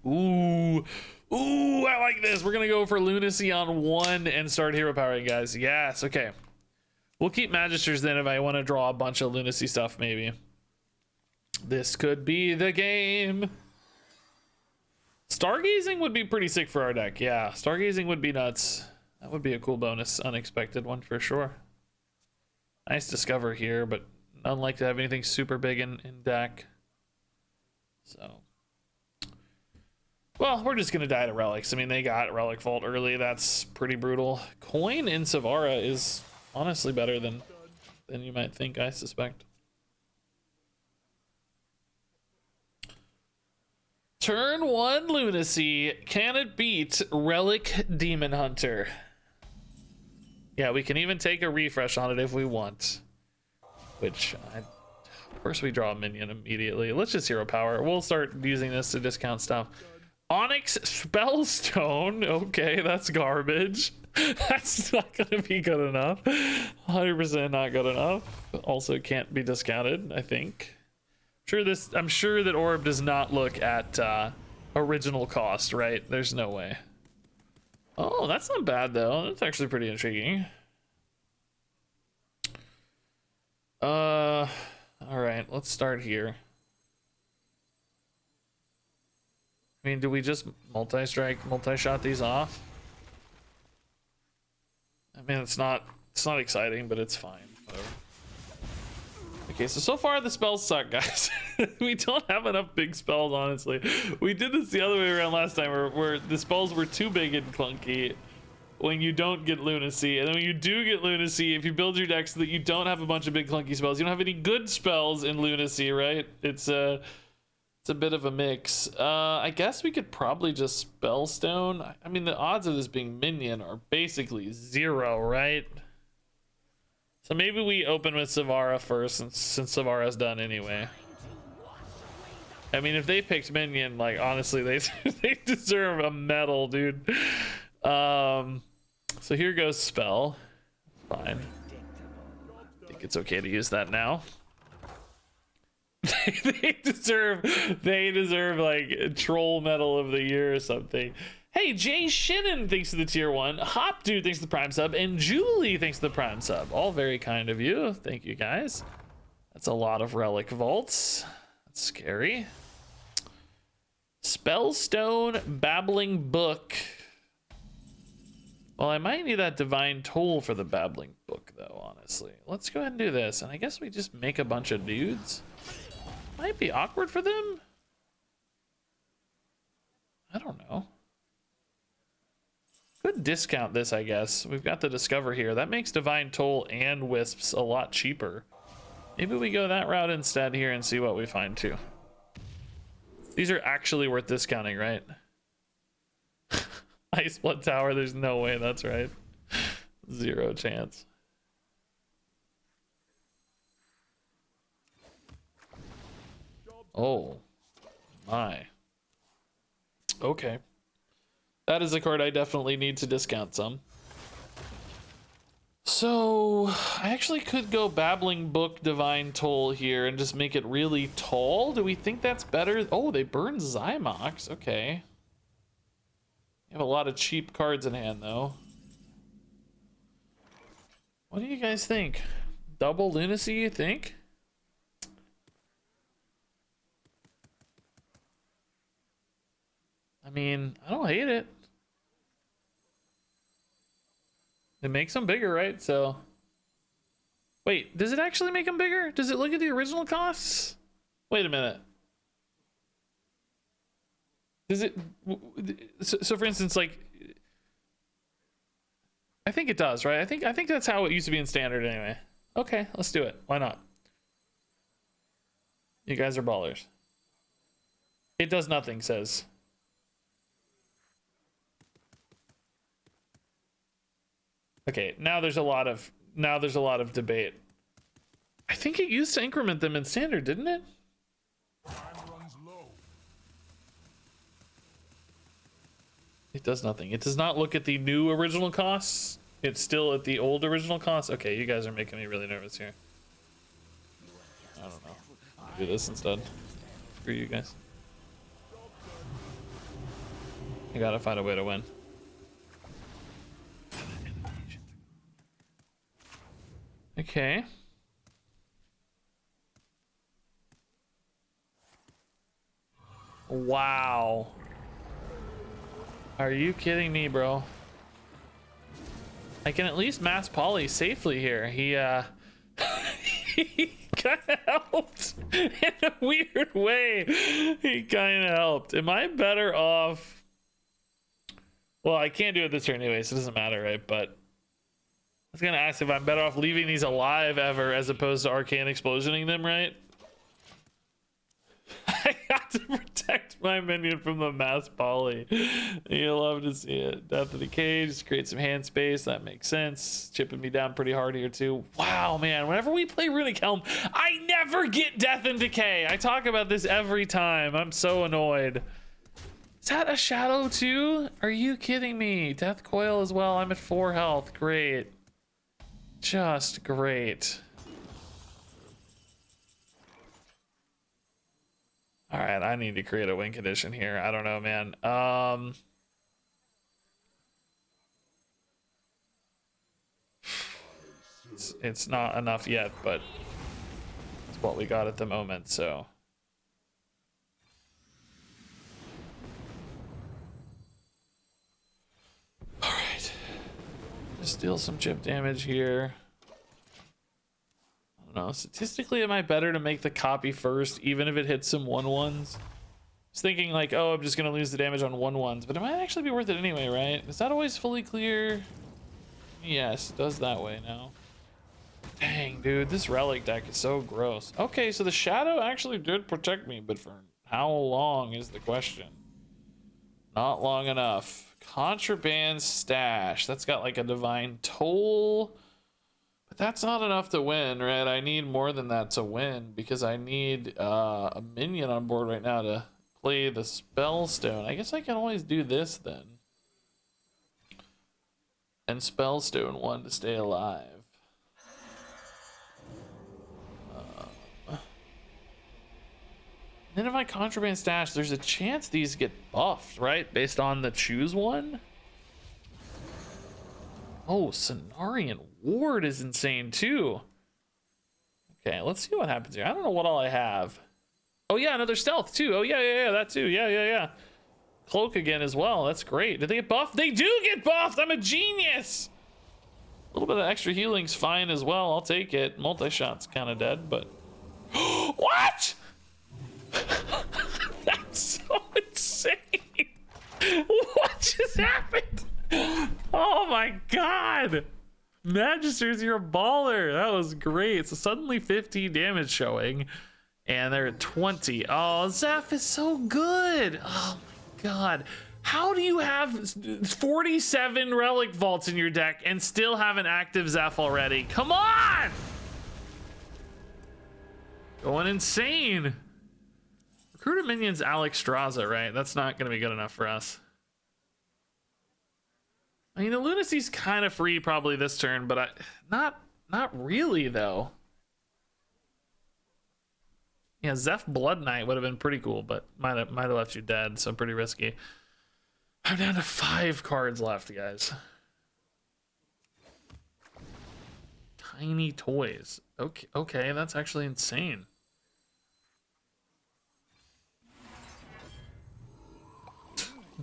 Ooh, I like this. We're gonna go for Lunacy on 1 and start hero powering, guys. Yes, okay. We'll keep Magisters then if I want to draw a bunch of Lunacy stuff, maybe. This could be the game. Stargazing would be pretty sick for our deck. Yeah, Stargazing would be nuts. That would be a cool bonus, unexpected one for sure. Nice Discover here, but unlikely to have anything super big in deck. So, well, we're just gonna die to relics. I mean, they got Relic Vault early. That's pretty brutal. Coin in Savara is honestly better than you might think, I suspect. Turn 1 Lunacy. Can it beat Relic Demon Hunter? Yeah, we can even take a refresh on it if we want. Of course we draw a minion immediately. Let's just hero power. We'll start using this to discount stuff. Onyx Spellstone. Okay, that's garbage. That's not gonna be good enough. 100% not good enough. Also can't be discounted, I think. I'm sure that Orb does not look at original cost, right? There's no way. Oh, that's not bad though. That's actually pretty intriguing. All right, let's start here. I mean, do we just multi-strike, multi-shot these off? I mean, it's not exciting, but it's fine. Whatever. Okay, so far the spells suck, guys. We don't have enough big spells, honestly. We did this the other way around last time, where the spells were too big and clunky when you don't get Lunacy, and then when you do get Lunacy, if you build your deck so that you don't have a bunch of big clunky spells, you don't have any good spells in Lunacy, right? It's a bit of a mix. I guess we could probably just Spellstone. I mean, the odds of this being minion are basically 0, right? So maybe we open with Savara first, since Savara's done anyway. I mean, if they picked minion, like, honestly, they deserve a medal, dude. So here goes Spell. Fine. I think it's okay to use that now. they deserve like Troll Medal of the Year or something. Hey, Jay Shinnon thanks to the tier 1. Hop Dude thanks to the Prime sub. And Julie thanks to the Prime sub. All very kind of you. Thank you, guys. That's a lot of Relic Vaults. That's scary. Spellstone Babbling Book. Well, I might need that Divine Toll for the Babbling Book, though, honestly. Let's go ahead and do this. And I guess we just make a bunch of dudes. Might be awkward for them. don't know. Could discount this, I guess. We've got the Discover here. That makes Divine Toll and Wisps a lot cheaper. Maybe we go that route instead here and see what we find too. These are actually worth discounting, right? Ice Blood Tower, there's no way that's right. Zero chance. Oh my. Okay. That is a card I definitely need to discount some. So I actually could go Babbling Book Divine Toll here and just make it really tall. Do we think that's better? Oh, they burn Zymox. Okay. You have a lot of cheap cards in hand though. What do you guys think? Double Lunacy, you think? I mean, I don't hate it. It makes them bigger, right? So, wait, does it actually make them bigger? Does it look at the original costs? Wait a minute. Does it? So for instance, like, I think it does, right? I think that's how it used to be in standard anyway. Okay, let's do it. Why not? You guys are ballers. It does nothing, says. Okay, now there's a lot of debate. I think it used to increment them in standard, didn't it? Time runs low. It does nothing. It does not look at the new original costs. It's still at the old original costs. Okay, you guys are making me really nervous here. I don't know. I'll do this instead. Screw you guys. I gotta find a way to win. Okay. Wow. Are you kidding me, bro? I can at least mass poly safely here. He he kind of helped in a weird way. He kind of helped. Am I better off? Well, I can't do it this turn anyway, so it doesn't matter, right? But I was gonna ask if I'm better off leaving these alive ever as opposed to Arcane Explosioning them, right? I got to protect my minion from the mass poly. You'll love to see it. Death of the Cage, just create some hand space. That makes sense. Chipping me down pretty hard here too. Wow, man. Whenever we play Runic Helm, I never get Death and Decay. I talk about this every time. I'm so annoyed. Is that a shadow too? Are you kidding me? Death Coil as well. I'm at 4 health. Great. Just great. All right, I need to create a win condition here. I don't know, man. It's not enough yet, but it's what we got at the moment, so. All right. Just deal some chip damage here. No, statistically, am I better to make the copy first, even if it hits some 1/1s? I was thinking like, oh, I'm just gonna lose the damage on 1/1s, but it might actually be worth it anyway, right? Is that always fully clear? Yes, it does that way now. Dang, dude, this relic deck is so gross. Okay, so the shadow actually did protect me, but for how long is the question? Not long enough. Contraband Stash. That's got like a Divine Toll. But that's not enough to win, right? I need more than that to win because I need a minion on board right now to play the Spellstone. I guess I can always do this then. And Spellstone 1 to stay alive. Then if I Contraband Stash, there's a chance these get buffed, right? Based on the choose one. Oh, Cenarian Ward is insane too. Okay, let's see what happens here. I don't know what all I have. Oh yeah, another stealth too. Oh yeah, that too. Yeah. Cloak again as well. That's great. Did they get buffed? They do get buffed. I'm a genius. A little bit of extra healing's fine as well. I'll take it. Multi-shot's kind of dead, but what? That's so insane. just happened? Oh my god. Magisters, you're a baller. That was great. So suddenly 15 damage showing. And they're at 20. Oh, Zeph is so good. Oh my god. How do you have 47 relic vaults in your deck and still have an active Zeph already? Come on! Going insane. Recruit a minion's Alex Straza, right? That's not going to be good enough for us. I mean, the Lunacy's kind of free probably this turn, but not really though. Yeah, Zeph Blood Knight would have been pretty cool, but might have left you dead, so pretty risky. I'm down to 5 cards left, guys. Tiny toys. Okay, that's actually insane.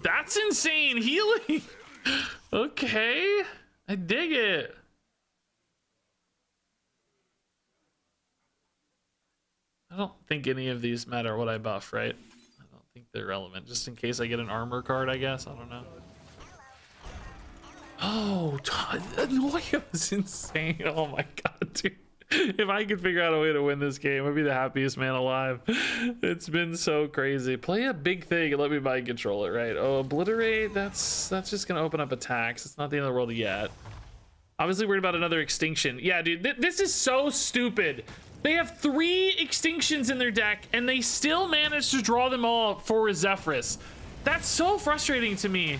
That's insane healing. Okay, I dig it. I don't think any of these matter what I buff, right? I don't think they're relevant. Just in case I get an armor card, I guess. I don't know. Oh, Anoia was insane. Oh my god, dude. If I could figure out a way to win this game, I'd be the happiest man alive. It's been so crazy. Play a big thing and let me mind control it, right? Oh, obliterate. That's just gonna open up attacks. It's not the end of the world yet. Obviously worried about another extinction. Yeah, dude, this is so stupid. They have 3 extinctions in their deck and they still manage to draw them all for a Zephyrus. That's so frustrating to me.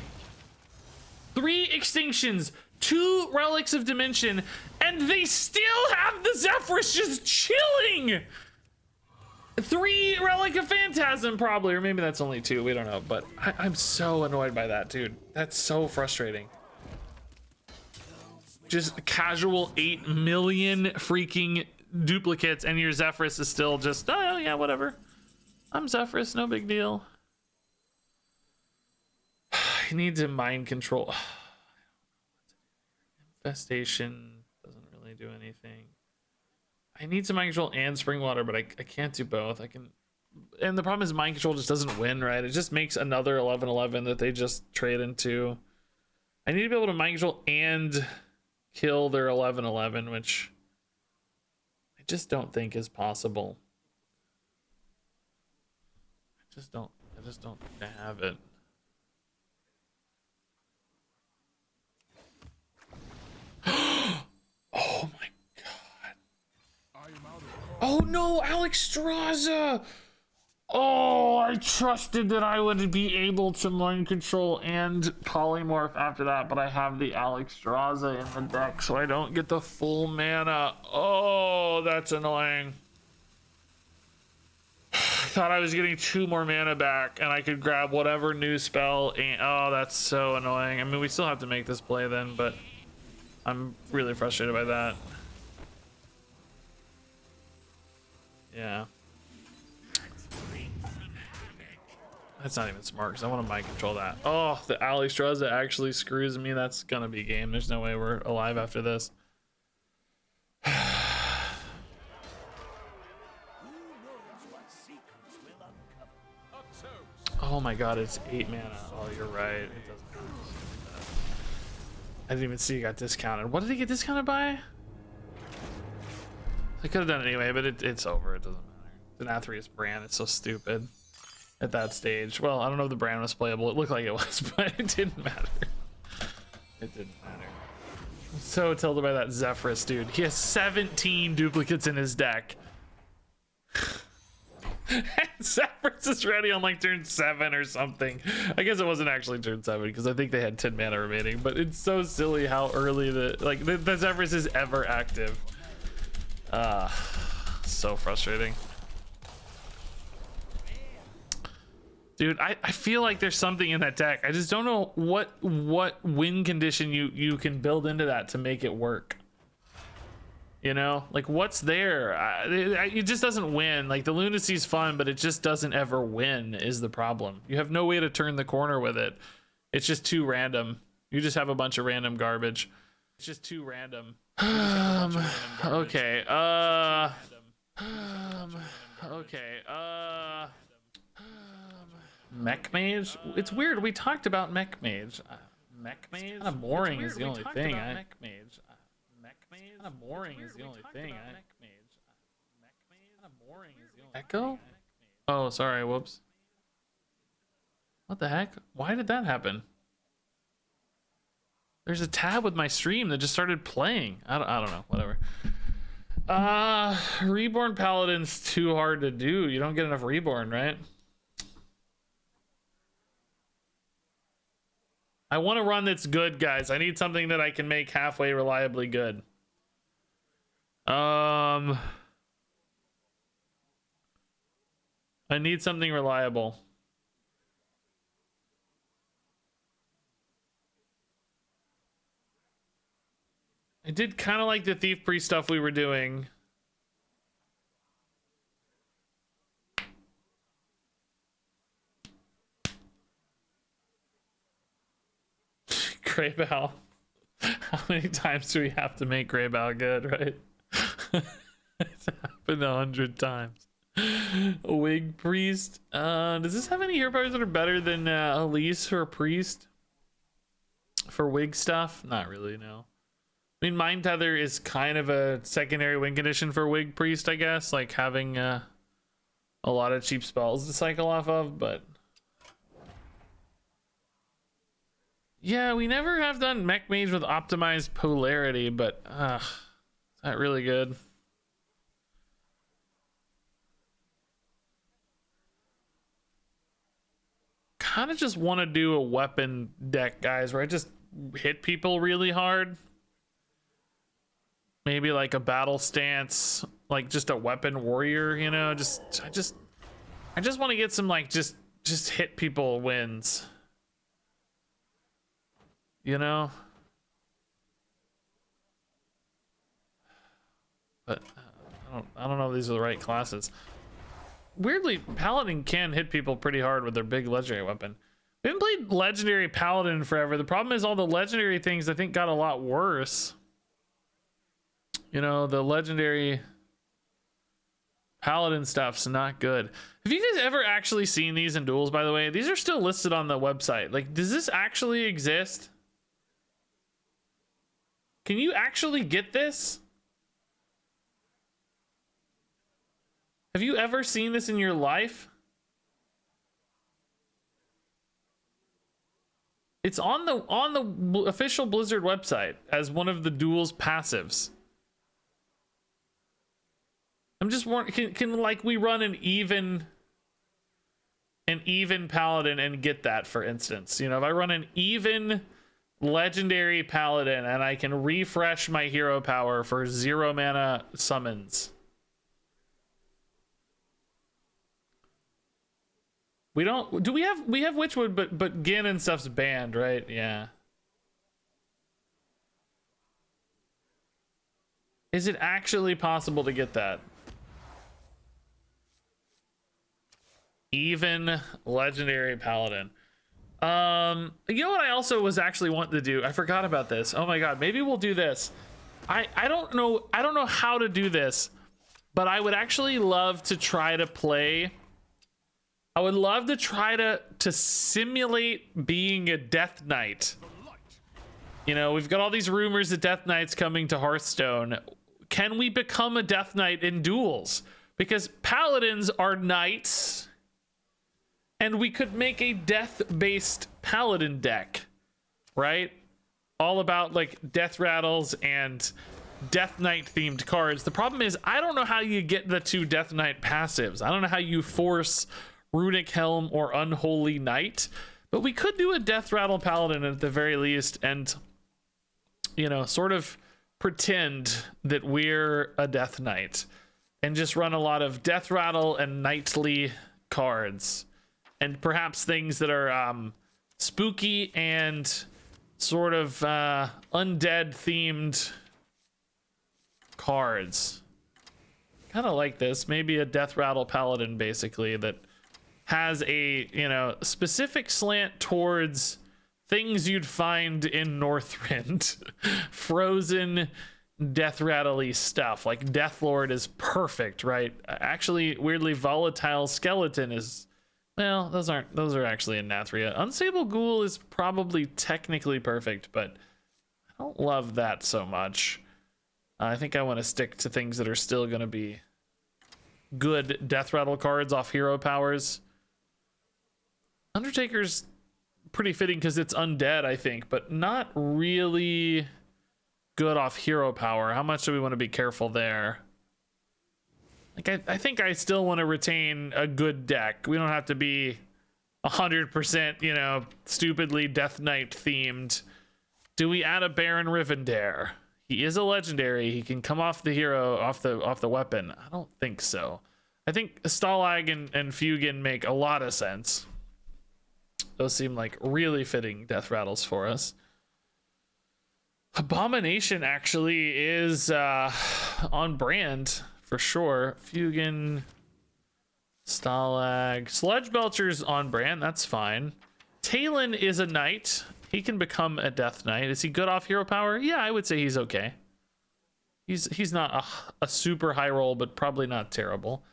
3 extinctions, 2 relics of dimension, and they still have the Zephyrus just chilling. 3 relic of phantasm probably, or maybe that's only 2, we don't know, but I'm so annoyed by that, dude. That's so frustrating. Just casual 8 million freaking duplicates and your Zephyrus is still just, oh yeah, whatever. I'm Zephyrus, no big deal. I need to mind control. Infestation doesn't really do anything. I need to mind control and spring water, but I can't do both. I can, and the problem is mind control just doesn't win, right? It just makes another 11/11 that they just trade into. I need to be able to mind control and kill their 11/11, which I just don't think is possible. I just don't think I have it. Oh my god. Oh no, Alex Straza! Oh, I trusted that I would be able to mind control and polymorph after that, but I have the Alex Straza in the deck, so I don't get the full mana. Oh, that's annoying. I thought I was getting 2 more mana back and I could grab whatever new spell and oh, that's so annoying. I mean, we still have to make this play then, but I'm really frustrated by that. Yeah. That's not even smart because I want to mind control that. Oh, the Alex Straza actually screws me. That's gonna be game. There's no way we're alive after this. Oh my god, it's 8 mana. Oh, you're right. It doesn't matter. I didn't even see it got discounted. What did it get discounted by? I could have done it anyway, but it's over. It doesn't matter. The Nathria's brand, it's so stupid at that stage. Well, I don't know if the brand was playable. It looked like it was, but it didn't matter. It didn't matter. I'm so tilted by that Zephyrus, dude. He has 17 duplicates in his deck. Zephyrus is ready on like turn 7 or something. I guess it wasn't actually turn 7 because I think they had 10 mana remaining, but it's so silly how early the Zephyrus is ever active. So frustrating. Dude, I feel like there's something in that deck. I just don't know what win condition you can build into that to make it work. You know, like what's there? It just doesn't win. Like the Lunacy's fun, but it just doesn't ever win is the problem. You have no way to turn the corner with it. It's just too random. You just have a bunch of random garbage. It's just too random. Okay. Mech Mage? It's weird. We talked about Mech Mage. Mech Mage? Kind of boring is the only thing. Mech Mage. Mech Mage? Kind of boring is the only thing. Mech Mage. Mech Mage? Kind of boring is the only Echo? Oh, sorry. Whoops. What the heck? Why did that happen? There's a tab with my stream that just started playing. I don't know. Whatever. Reborn Paladin's too hard to do. You don't get enough Reborn, right? I want a run that's good, guys. I need something that I can make halfway reliably good. I need something reliable. I did kind of like the Thief Priest stuff we were doing. Greybow. How many times do we have to make Greybow good, right? It's happened 100 times. Wig Priest. Does this have any hero powers that are better than Elise for a Priest? For wig stuff? Not really, no. I mean, Mind Tether is kind of a secondary win condition for Wig Priest, I guess. Like having a lot of cheap spells to cycle off of, but... Yeah, we never have done Mech Mage with optimized polarity, but... is that really good? Kind of just want to do a weapon deck, guys, where I just hit people really hard. Maybe like a battle stance, like just a weapon warrior, you know, I just want to get some like just hit people wins, you know. But I don't know if these are the right classes. Weirdly, Paladin can hit people pretty hard with their big legendary weapon. We haven't played legendary Paladin in forever. The problem is all the legendary things I think got a lot worse. You know, the legendary Paladin stuff's not good. Have you guys ever actually seen these in Duels, by the way? These are still listed on the website. Like, does this actually exist? Can you actually get this? Have you ever seen this in your life? It's on the official Blizzard website as one of the Duels passives. I'm just wondering, can like we run an even Paladin and get that, for instance? You know, if I run an even legendary Paladin and I can refresh my hero power for 0 mana summons. We don't, we have Witchwood, but Gin and stuff's banned, right? Yeah. Is it actually possible to get that? Even legendary Paladin. You know what I also was actually wanting to do? I forgot about this. Oh my god, maybe we'll do this. I don't know how to do this, but I would actually love to try to play. I would love to try to simulate being a Death Knight. You know, we've got all these rumors that Death Knight's coming to Hearthstone. Can we become a Death Knight in Duels? Because Paladins are knights, and we could make a death-based Paladin deck, right? All about like death rattles and Death Knight themed cards. The problem is I don't know how you get the 2 Death Knight passives. I don't know how you force Runic Helm or Unholy Knight, but we could do a Death Rattle Paladin at the very least, and you know, sort of pretend that we're a Death Knight and just run a lot of Death Rattle and knightly cards, and perhaps things that are spooky and sort of undead themed cards. Kind of like this. Maybe a Death Rattle Paladin, basically, that has a, you know, specific slant towards things you'd find in Northrend. Frozen Death Rattle-y stuff. Like Deathlord is perfect, right? Actually, weirdly, Volatile Skeleton is Well, those are actually in Nathria. Unstable Ghoul is probably technically perfect, but I don't love that so much. I think I want to stick to things that are still going to be good death rattle cards off hero powers. Undertaker's pretty fitting because it's undead, I think, but not really good off hero power. How much do we want to be careful there? Like, I think I still want to retain a good deck. We don't have to be 100%, you know, stupidly Death Knight themed. Do we add a Baron Rivendare? He is a legendary. He can come off the hero, off the weapon. I don't think so. I think Stalag and Fugin make a lot of sense. Those seem like really fitting death rattles for us. Abomination actually is on brand for sure. Fugin, Stalag, Sludge Belcher's on brand. That's fine. Talon is a knight. He can become a death knight. Is he good off hero power? Yeah, I would say he's okay. He's not a super high roll, but probably not terrible.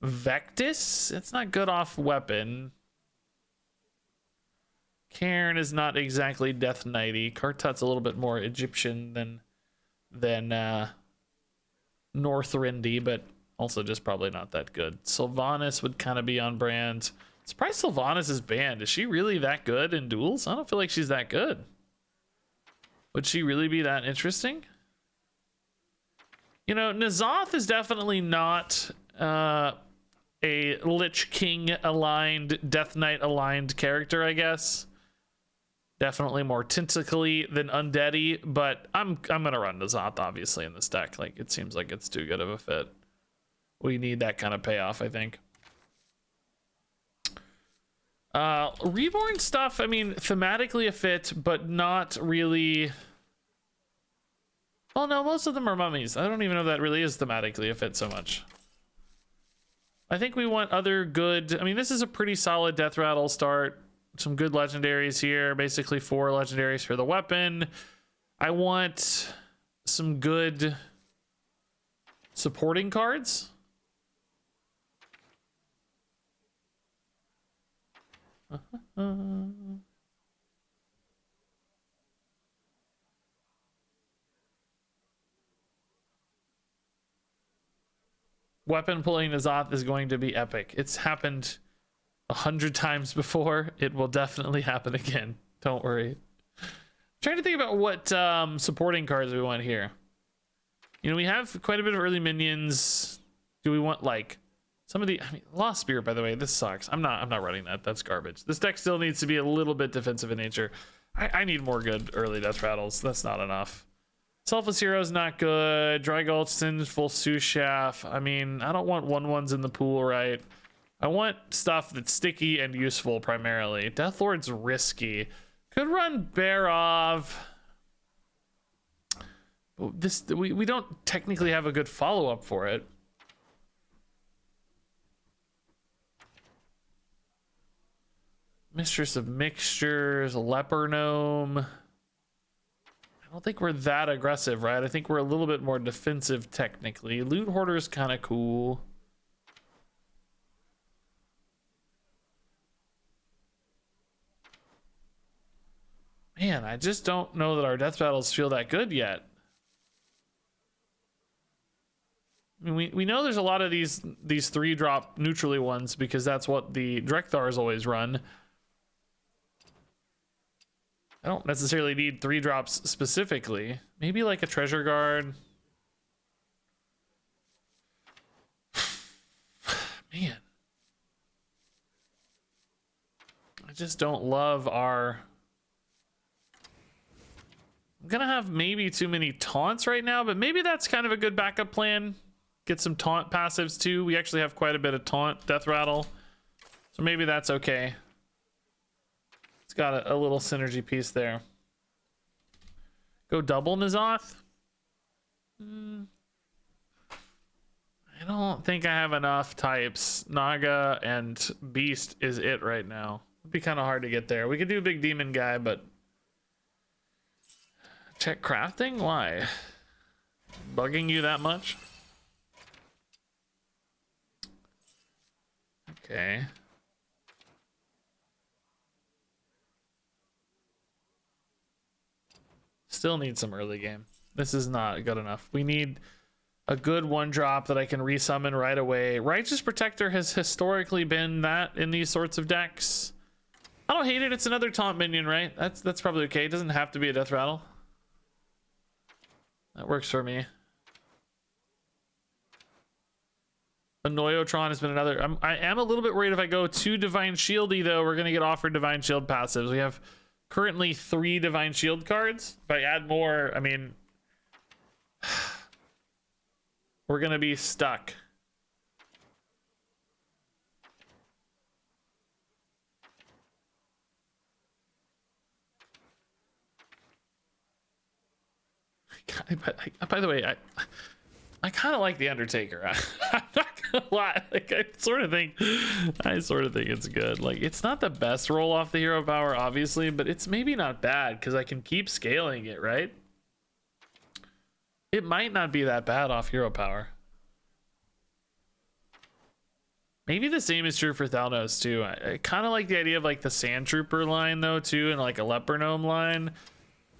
Vectis, it's not good off weapon. Cairn is not exactly death knighty. Kartut's a little bit more Egyptian than Northrindy, but also just probably not that good. Sylvanas would kind of be on brand. Surprised Sylvanas is banned. Is she really that good in duels? I don't feel like she's that good. Would she really be that interesting? You know, N'Zoth is definitely not a Lich King aligned, Death Knight aligned character, I guess. Definitely more tentacly than undeady, but I'm gonna run N'Zoth obviously in this deck. Like, it seems like it's too good of a fit. We need that kind of payoff, I think. Reborn stuff, I mean, thematically a fit, but not really. Well, no, most of them are mummies. I don't even know if that really is thematically a fit so much. I think we want other good. I mean, this is a pretty solid death rattle start. Some good legendaries here, basically 4 legendaries for the weapon. I want some good supporting cards. Weapon pulling N'Zoth is going to be epic. It's happened 100 times before. It will definitely happen again. Don't worry. I'm trying to think about what supporting cards we want here. You know, we have quite a bit of early minions. Do we want like some of the? I mean, Lost Spirit, by the way, this sucks. I'm not running that. That's garbage. This deck still needs to be a little bit defensive in nature. I need more good early death rattles. That's not enough. Selfless Hero's not good. Drygold, Sinful Sushaf. I mean, I don't want 1/1s in the pool, right? I want stuff that's sticky and useful primarily. Deathlord's risky. Could run Barov. This we don't technically have a good follow-up for it. Mistress of Mixtures, Leper Gnome. I don't think we're that aggressive, right? I think we're a little bit more defensive technically. Loot Hoarder is kind of cool. Man, I just don't know that our death battles feel that good yet. I mean, we know there's a lot of these 3-drop neutrally ones because that's what the Drekthars always run. I don't necessarily need 3-drops specifically. Maybe like a Treasure Guard. Man. I just don't love our... I'm gonna have maybe too many taunts right now, but maybe that's kind of a good backup plan. Get some taunt passives too. We actually have quite a bit of taunt death rattle, so maybe that's okay. It's got a little synergy piece there. Go double N'Zoth. I don't think I have enough types. Naga and Beast is it right now. It'd be kind of hard to get there. We could do Big Demon guy, but check crafting? Why? Bugging you that much? Okay. Still need some early game. This is not good enough. We need a good one drop that I can resummon right away. Righteous Protector has historically been that in these sorts of decks. I don't hate it. It's another taunt minion, right? That's probably okay. It doesn't have to be a death rattle. That works for me. A Noyotron has been another. I am a little bit worried if I go too Divine Shieldy, though, we're going to get offered Divine Shield passives. We have currently 3 Divine Shield cards. If I add more, I mean, we're going to be stuck. By the way, I kind of like the Undertaker. I'm not gonna lie. Like, I sort of think it's good. Like, it's not the best roll off the hero power, obviously, but it's maybe not bad because I can keep scaling it, right? It might not be that bad off hero power. Maybe the same is true for Thalnos too. I kind of like the idea of like the Sand Trooper line though too, and like a Leper Gnome line.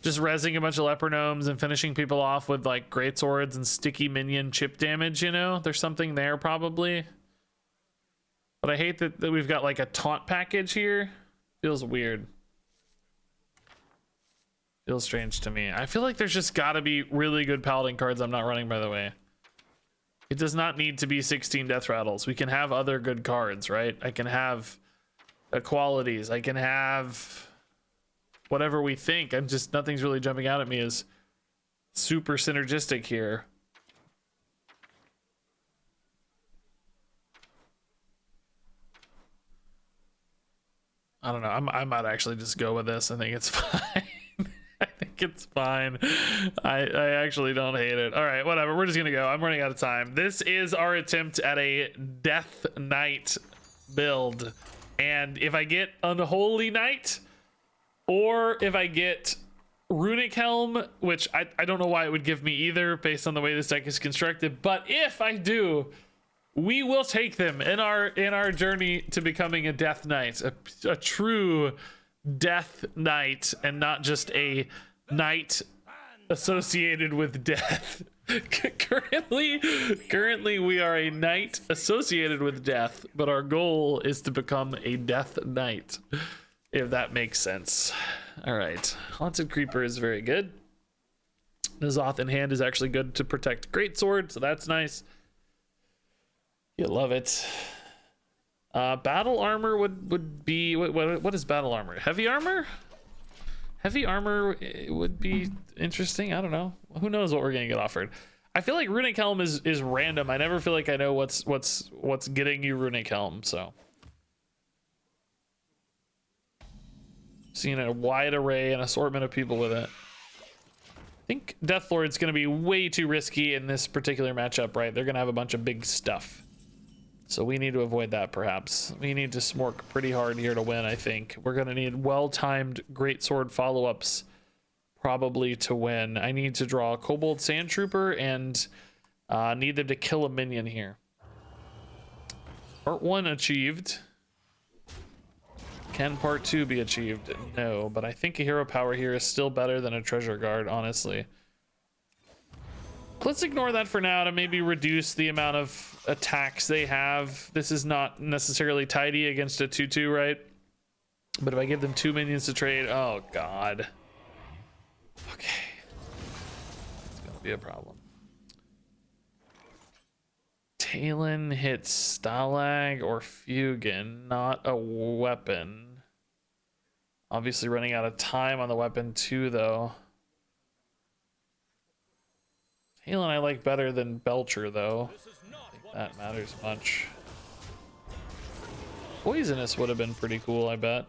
Just rezzing a bunch of Leper Gnomes and finishing people off with like great swords and sticky minion chip damage, you know? There's something there probably. But I hate that we've got like a taunt package here. Feels weird. Feels strange to me. I feel like there's just gotta be really good Paladin cards I'm not running, by the way. It does not need to be 16 death rattles. We can have other good cards, right? I can have qualities. I can have whatever we think. Nothing's really jumping out at me as super synergistic here. I don't know. I might actually just go with this. I think it's fine. I think it's fine. I actually don't hate it. All right, whatever. We're just gonna go. I'm running out of time. This is our attempt at a Death Knight build, and if I get Unholy Knight, or if I get Runic Helm, which I don't know why it would give me either based on the way this deck is constructed, but if I do, we will take them in our journey to becoming a Death Knight, a true Death Knight, and not just a knight associated with death. Currently we are a knight associated with death, but our goal is to become a Death Knight. If that makes sense. All right. Haunted Creeper is very good. N'Zoth in hand is actually good to protect Greatsword, so that's nice. You love it. Battle armor would be... What is battle armor? Heavy armor? Heavy armor would be interesting. I don't know. Who knows what we're going to get offered. I feel like Runic Helm is random. I never feel like I know what's getting you Runic Helm, so... Seeing a wide array and assortment of people with it. I think Deathlord's going to be way too risky in this particular matchup, right? They're going to have a bunch of big stuff. So we need to avoid that, perhaps. We need to smork pretty hard here to win, I think. We're going to need well-timed Greatsword follow-ups probably to win. I need to draw a Kobold Sand Trooper and need them to kill a minion here. Part 1 achieved. Can part 2 be achieved? No, but I think a hero power here is still better than a treasure guard, honestly. Let's ignore that for now to maybe reduce the amount of attacks they have. This is not necessarily tidy against a 2/2, right? But if I give them 2 minions to trade, oh god. Okay. It's gonna be a problem. Talon hits Stalag or Fugin, not a weapon. Obviously running out of time on the weapon too, though. Talon I like better than Belcher, though. I think that matters much. Poisonous would have been pretty cool, I bet.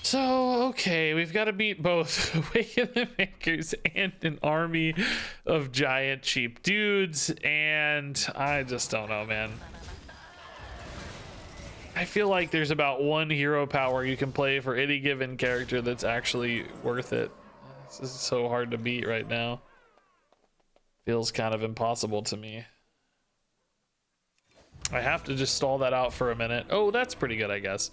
So, okay, we've got to beat both Awaken the Makers and an army of giant cheap dudes, and I just don't know, man. I feel like there's about 1 hero power you can play for any given character that's actually worth it. This is so hard to beat right now. Feels kind of impossible to me. I have to just stall that out for a minute. Oh, that's pretty good, I guess.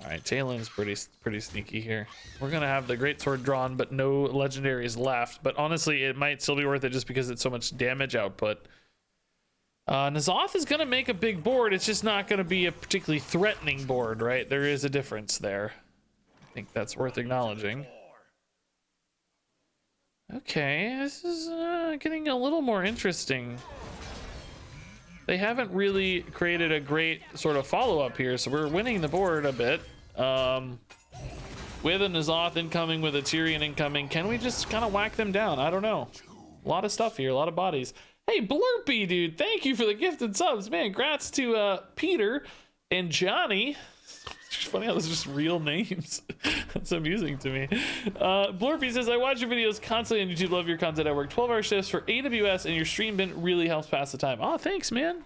All right, Talen's pretty sneaky here. We're gonna have the greatsword drawn, but no legendaries left. But honestly, it might still be worth it just because it's so much damage output. N'Zoth is gonna make a big board. It's just not gonna be a particularly threatening board, right? There is a difference there. I think that's worth acknowledging. Okay, this is getting a little more interesting. They haven't really created a great sort of follow-up here, so we're winning the board a bit. With a N'Zoth incoming, with a Tyrion incoming, can we just kind of whack them down? I don't know. A lot of stuff here, a lot of bodies. Hey, Blurpy, dude, thank you for the gifted subs. Man, congrats to Peter and Johnny. It's funny how those are just real names. That's amusing to me. Blurpy says, I watch your videos constantly on YouTube. Love your content. I work 12-hour shifts for AWS, and your stream bin really helps pass the time. Oh, thanks, man.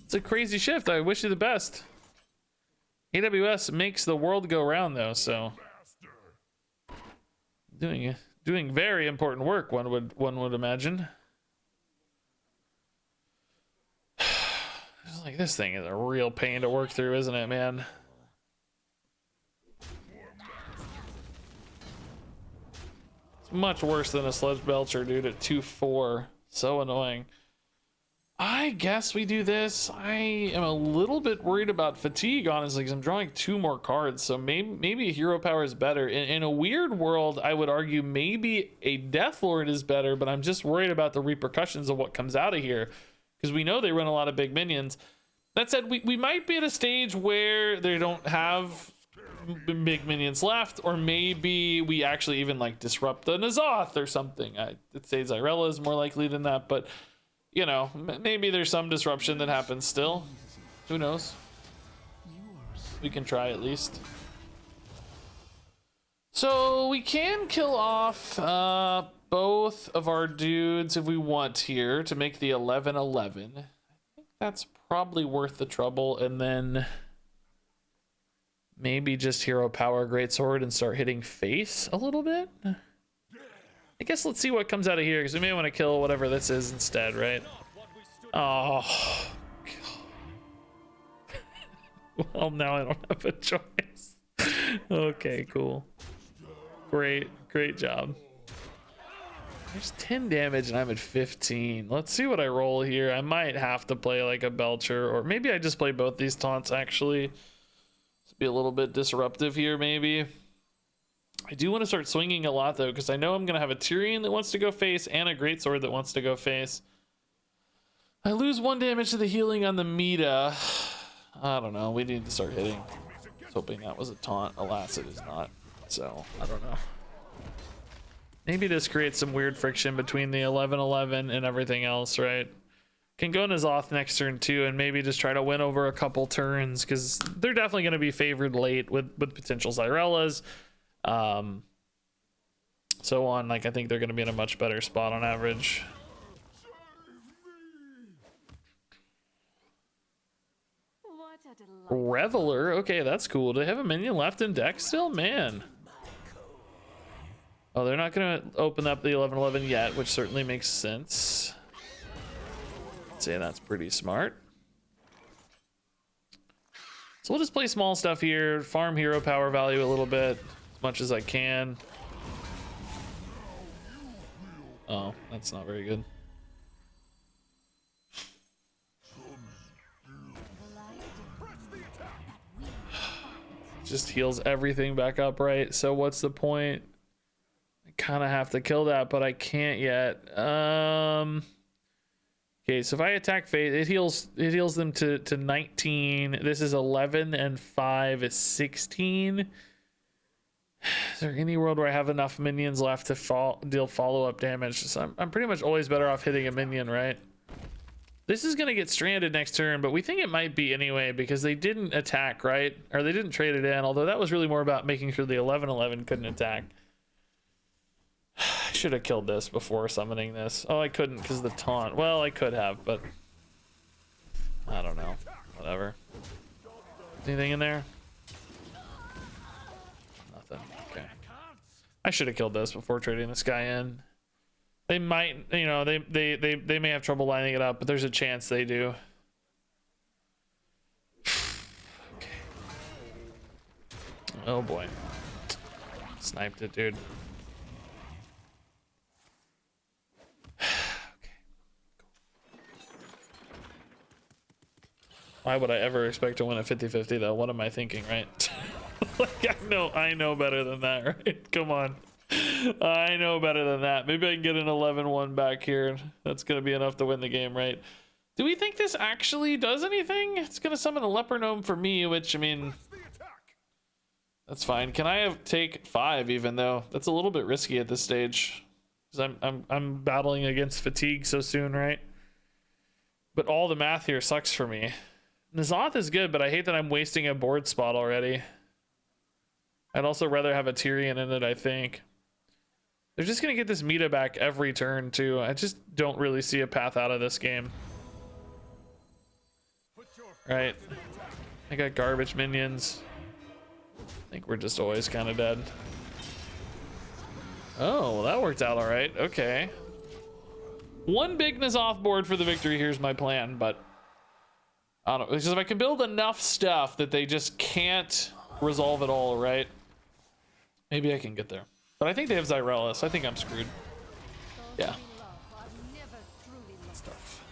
It's a crazy shift. I wish you the best. AWS makes the world go round, though, so doing very important work. One would imagine. Like, this thing is a real pain to work through, isn't it, man? It's much worse than a Sledge Belcher, dude, at 2-4. So annoying. I guess we do this. I am a little bit worried about fatigue, honestly, because I'm drawing 2 more cards. So maybe hero power is better. In a weird world, I would argue maybe a Deathlord is better, but I'm just worried about the repercussions of what comes out of here, because we know they run a lot of big minions. That said, we might be at a stage where they don't have big minions left, or maybe we actually even like disrupt the N'Zoth or something. I'd say Zyrella is more likely than that, but you know, maybe there's some disruption that happens still. Who knows? We can try at least. So we can kill off both of our dudes if we want here to make the 11-11. I think that's probably worth the trouble, and then maybe just hero power greatsword and start hitting face a little bit. I guess let's see what comes out of here, because we may want to kill whatever this is instead, right? Oh, well, now I don't have a choice. Okay, cool. Great job. There's 10 damage and I'm at 15. Let's see what I roll here. I might have to play like a Belcher, or maybe I just play both these taunts actually. Be a little bit disruptive here, maybe. I do want to start swinging a lot though, because I know I'm gonna have a Tyrion that wants to go face and a greatsword that wants to go face. I lose 1 damage to the healing on the Meta. I don't know. We need to start hitting. I was hoping that was a taunt. Alas, it is not. So I don't know. Maybe this creates some weird friction between the 11-11 and everything else, right? Can go N'Zoth next turn too, and maybe just try to win over a couple turns, because they're definitely going to be favored late with potential Zyrellas. So on, like, I think they're going to be in a much better spot on average. Reveler, okay, that's cool. Do they have a minion left in deck still? Man. Oh, they're not going to open up the 11-11 yet, which certainly makes sense. I'd say that's pretty smart. So we'll just play small stuff here, farm hero power value a little bit, as much as I can. Oh, that's not very good. Just heals everything back up, right? So what's the point? I kind of have to kill that, but I can't yet. Okay, so if I attack Fate, it heals them to 19. This is 11 and 5 is 16. Is there any world where I have enough minions left to deal follow-up damage? So I'm pretty much always better off hitting a minion, right? This is going to get stranded next turn, but we think it might be anyway, because they didn't attack, right? Or they didn't trade it in, although that was really more about making sure the 11-11 couldn't attack. I should have killed this before summoning this. Oh, I couldn't because of the taunt. Well, I could have, but I don't know. Whatever. Anything in there? Nothing. Okay. I should have killed this before trading this guy in. They might, you know, they may have trouble lining it up, but there's a chance they do. Okay. Oh boy. Sniped it, dude. Okay. Cool. Why would I ever expect to win a 50-50 though? What am I thinking, right? Like I know better than that, right? Come on. I know better than that. Maybe I can get an 11-1 back here. That's gonna be enough to win the game, right? Do we think this actually does anything? It's gonna summon a leper gnome for me, which I mean, that's fine. Can I take 5 even though? That's a little bit risky at this stage. Because I'm battling against fatigue so soon, right? But all the math here sucks for me. N'Zoth is good, but I hate that I'm wasting a board spot already. I'd also rather have a Tyrion in it, I think. They're just gonna get this meta back every turn too. I just don't really see a path out of this game. Right. I got garbage minions. I think we're just always kind of dead. Oh, well, that worked out all right. Okay. One big N'Zoth board for the victory. Here's my plan, but I don't know. Because if I can build enough stuff that they just can't resolve it all, right? Maybe I can get there. But I think they have Xyrellus. I think I'm screwed. Yeah. Stuff.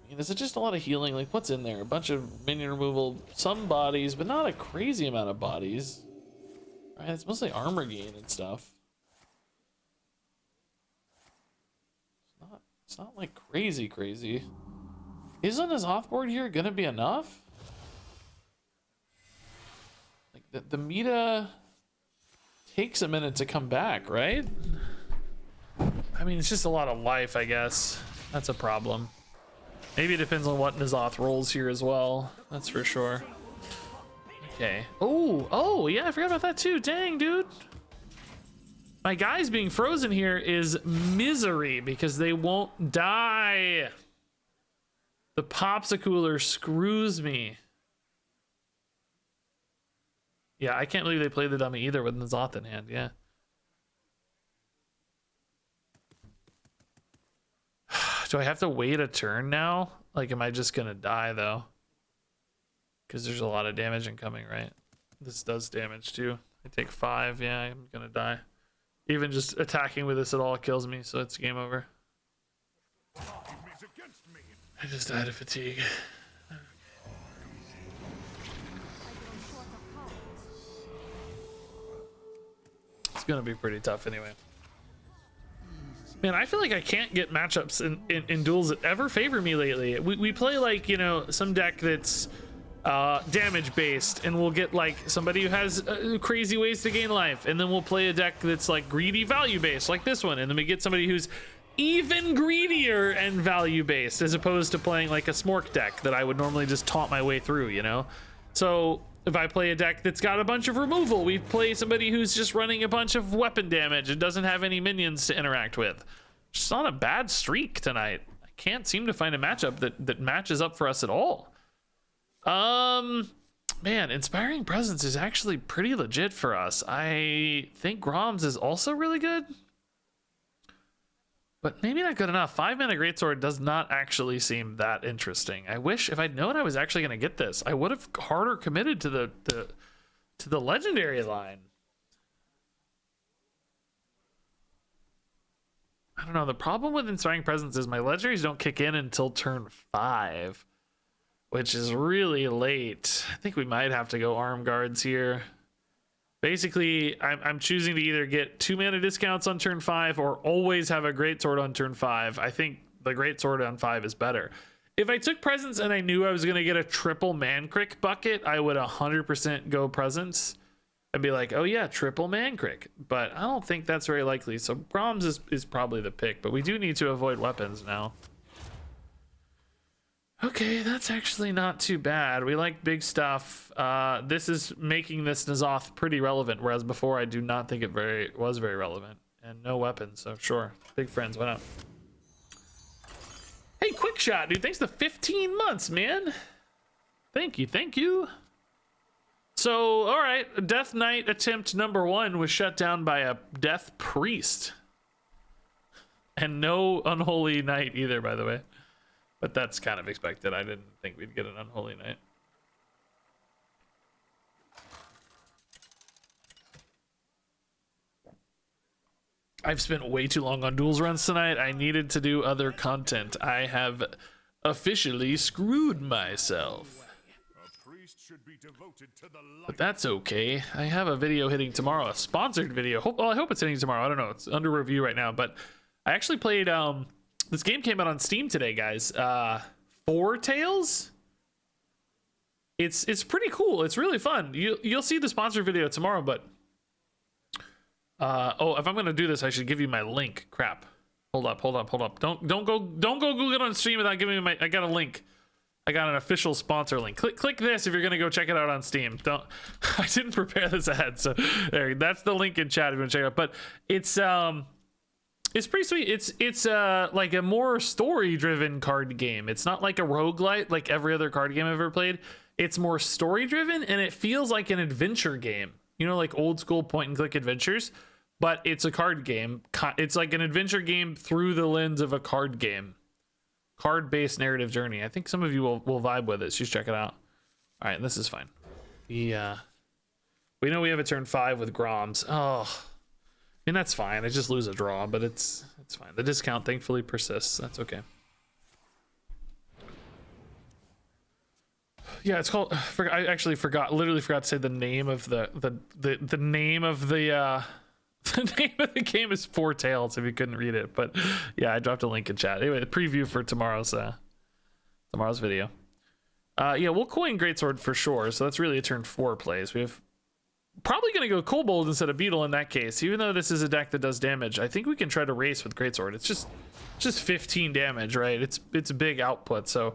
I mean, is it just a lot of healing? Like, what's in there? A bunch of minion removal, some bodies, but not a crazy amount of bodies. Right? It's mostly armor gain and stuff. It's not like crazy. Isn't his offboard here gonna be enough? Like the meta takes a minute to come back, right? I mean, it's just a lot of life, I guess. That's a problem. Maybe it depends on what N'Zoth rolls here as well. That's for sure. Okay. Oh, yeah, I forgot about that too. Dang, dude. My guys being frozen here is misery because they won't die. The popsicooler screws me. Yeah, I can't believe they played the dummy either with N'Zoth in hand. Yeah. Do I have to wait a turn now? Like, am I just gonna die though? Because there's a lot of damage incoming, right? This does damage too. I take 5. Yeah, I'm gonna die. Even just attacking with this at all kills me, so it's game over. I just died of fatigue. It's gonna be pretty tough anyway. Man, I feel like I can't get matchups in duels that ever favor me lately. We play like, you know, some deck that's damage based, and we'll get like somebody who has crazy ways to gain life, and then we'll play a deck that's like greedy value based like this one, and then we get somebody who's even greedier and value based, as opposed to playing like a smork deck that I would normally just taunt my way through, you know? So if I play a deck that's got a bunch of removal, we play somebody who's just running a bunch of weapon damage and doesn't have any minions to interact with. It's not a bad streak tonight. I can't seem to find a matchup that matches up for us at all. Man, Inspiring Presence is actually pretty legit for us. I think Grom's is also really good, but maybe not good enough. 5-mana Greatsword does not actually seem that interesting. I wish if I'd known I was actually going to get this, I would have harder committed to the legendary line. I don't know. The problem with Inspiring Presence is my legendaries don't kick in until turn 5. Which is really late. I think we might have to go arm guards here. Basically, I'm choosing to either get 2-mana discounts on turn 5 or always have a Greatsword on turn 5. I think the Greatsword on 5 is better. If I took Presence and I knew I was going to get a triple Mancrick bucket, I would 100% go Presence. I'd be like, oh yeah, triple Mancrick. But I don't think that's very likely. So Brahms is probably the pick, but we do need to avoid weapons now. Okay, that's actually not too bad. We like big stuff. This is making this N'Zoth pretty relevant, whereas before I do not think it was very relevant. And no weapons, so sure. Big friends, why not? Hey, Quick Shot, dude. Thanks to 15 months, man. Thank you. So, all right. Death Knight attempt number 1 was shut down by a Death Priest. And no Unholy Knight either, by the way. But that's kind of expected. I didn't think we'd get an Unholy Knight. I've spent way too long on duels runs tonight. I needed to do other content. I have officially screwed myself. A priest should be devoted to the light. But that's okay. I have a video hitting tomorrow, a sponsored video. Well, I hope it's hitting tomorrow. I don't know. It's under review right now, but I actually played this game came out on Steam today, guys. Four Tales. It's pretty cool. It's really fun. You'll see the sponsored video tomorrow, but oh, if I'm gonna do this, I should give you my link. Crap. Hold up. Don't go Google it on Steam without giving me I got a link. I got an official sponsor link. Click this if you're gonna go check it out on Steam. I didn't prepare this ahead, so there. That's the link in chat if you want to check it out. But it's pretty sweet. It's like a more story-driven card game. It's not like a roguelite like every other card game I've ever played. It's more story-driven, and it feels like an adventure game. You know, like old school point-and-click adventures, but it's a card game. It's like an adventure game through the lens of a card game. Card-based narrative journey. I think some of you will vibe with it, so just check it out. All right, this is fine. We know we have a turn 5 with Groms. Oh, I mean, that's fine. I just lose a draw, but it's fine. The discount thankfully persists. That's okay. Yeah, it's called. I actually literally forgot to say the name of the name of the the name of the game is Four Tales. If you couldn't read it, but yeah, I dropped a link in chat. Anyway, the preview for tomorrow's video. Yeah, we'll coin Greatsword for sure. So that's really a turn 4 plays. We have probably going to go Kobold instead of Beetle in that case. Even though this is a deck that does damage, I think we can try to race with Greatsword. It's just 15 damage, right? It's a big output. So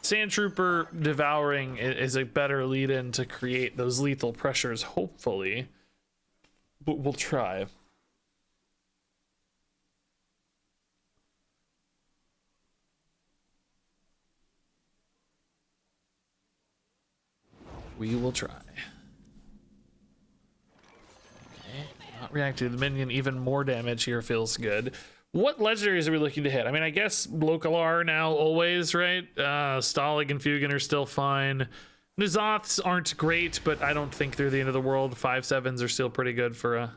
Sand Trooper Devouring is a better lead-in to create those lethal pressures, hopefully. But we'll try. We will try. Okay, not react to the minion. Even more damage here feels good. What legendaries are we looking to hit? I mean, I guess Localar now always, right? Stalag and Fugan are still fine. N'Zoths aren't great, but I don't think they're the end of the world. 5/7s are still pretty good for a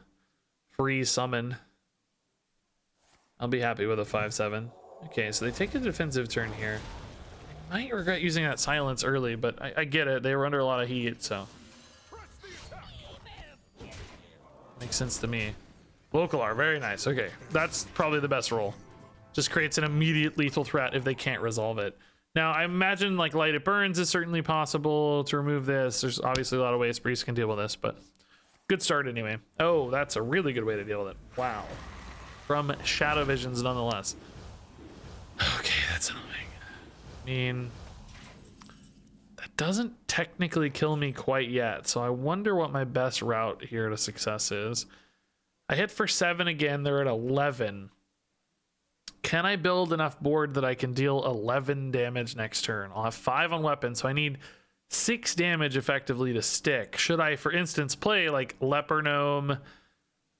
free summon. I'll be happy with a 5/7. Okay, so they take a defensive turn here. I might regret using that silence early, but I get it. They were under a lot of heat, so makes sense to me. Localar, very nice. Okay, that's probably the best roll. Just creates an immediate lethal threat if they can't resolve it. Now, I imagine like Light It Burns is certainly possible to remove this. There's obviously a lot of ways Priest can deal with this, but good start anyway. Oh, that's a really good way to deal with it. Wow. From Shadow Visions, nonetheless. Okay, that's annoying. I mean, that doesn't technically kill me quite yet, so I wonder what my best route here to success is. I hit for 7 again. They're at 11. Can I build enough board that I can deal 11 damage next turn? I'll have 5 on weapons, so I need 6 damage effectively to stick. Should I, for instance, play like Leper Gnome?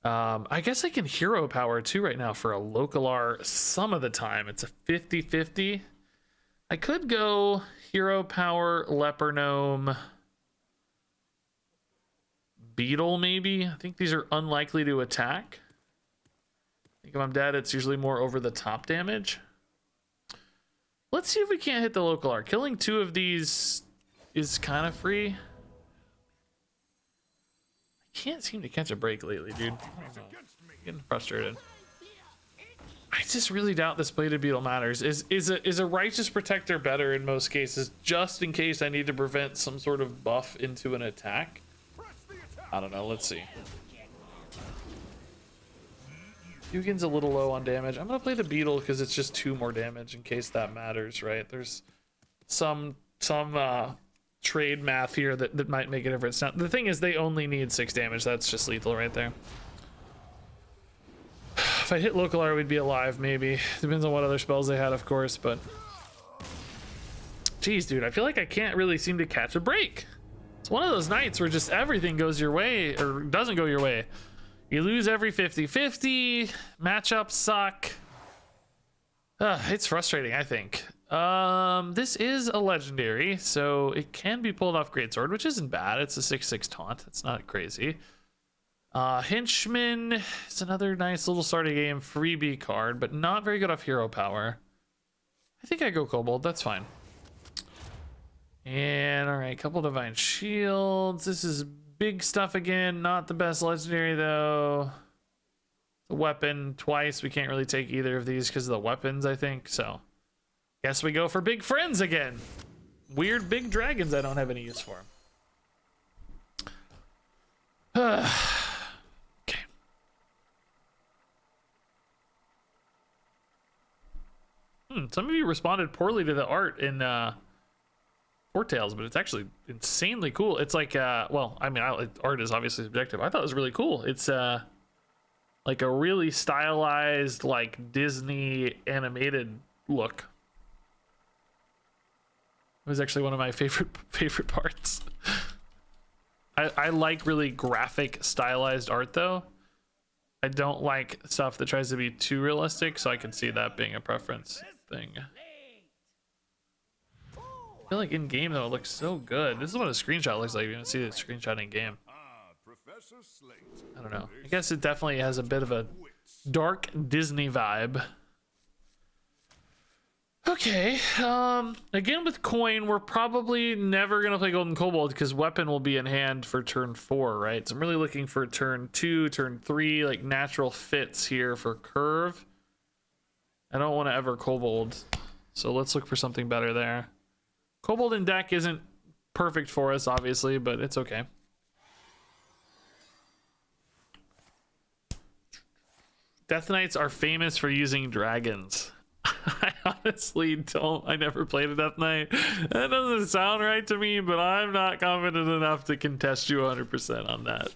I guess I can hero power too right now for a Localar some of the time. It's a 50-50. I could go hero power, Leper Gnome, Beetle maybe. I think these are unlikely to attack. I think if I'm dead, it's usually more over the top damage. Let's see if we can't hit the Localar. Killing 2 of these is kind of free. I can't seem to catch a break lately, dude. I'm getting frustrated. I just really doubt this Bladed Beetle matters. Is a Righteous Protector better in most cases, just in case I need to prevent some sort of buff into an attack? I don't know. Let's see. Fugan's a little low on damage. I'm gonna play the Beetle because it's just 2 more damage in case that matters, right? There's some trade math here that might make a difference. Now, the thing is, they only need 6 damage. That's just lethal right there. If I hit Localar, we'd be alive, maybe. Depends on what other spells they had, of course, but... Jeez, dude, I feel like I can't really seem to catch a break. It's one of those nights where just everything goes your way, or doesn't go your way. You lose every 50-50, matchups suck. It's frustrating, I think. This is a legendary, so it can be pulled off Greatsword, which isn't bad. It's a 6/6 taunt. It's not crazy. Henchman is another nice little starting game freebie card, but not very good off hero power. I think I go Kobold, that's fine. And all right, couple Divine Shields. This is big stuff again, not the best legendary though. The weapon twice, we can't really take either of these because of the weapons, I think, so. Guess we go for big friends again. Weird big dragons I don't have any use for. Okay. Some of you responded poorly to the art in Four Tales, but it's actually insanely cool. It's like, well, I mean, art is obviously subjective. I thought it was really cool. It's like a really stylized, like Disney animated look. It was actually one of my favorite parts. I like really graphic, stylized art though. I don't like stuff that tries to be too realistic, so I can see that being a preference thing. I feel like in game though it looks so good. This is what a screenshot looks like. You're gonna see the screenshot in game. I don't know. I guess it definitely has a bit of a dark Disney vibe. Okay, again with coin, we're probably never gonna play Golden Kobold because weapon will be in hand for turn 4, right? So I'm really looking for turn 2, turn 3, like natural fits here for curve. I don't want to ever Kobold, so let's look for something better there. Kobold in deck isn't perfect for us, obviously, but it's okay. Death Knights are famous for using dragons. I honestly don't. I never played a Death Knight. That doesn't sound right to me, but I'm not confident enough to contest you 100% on that.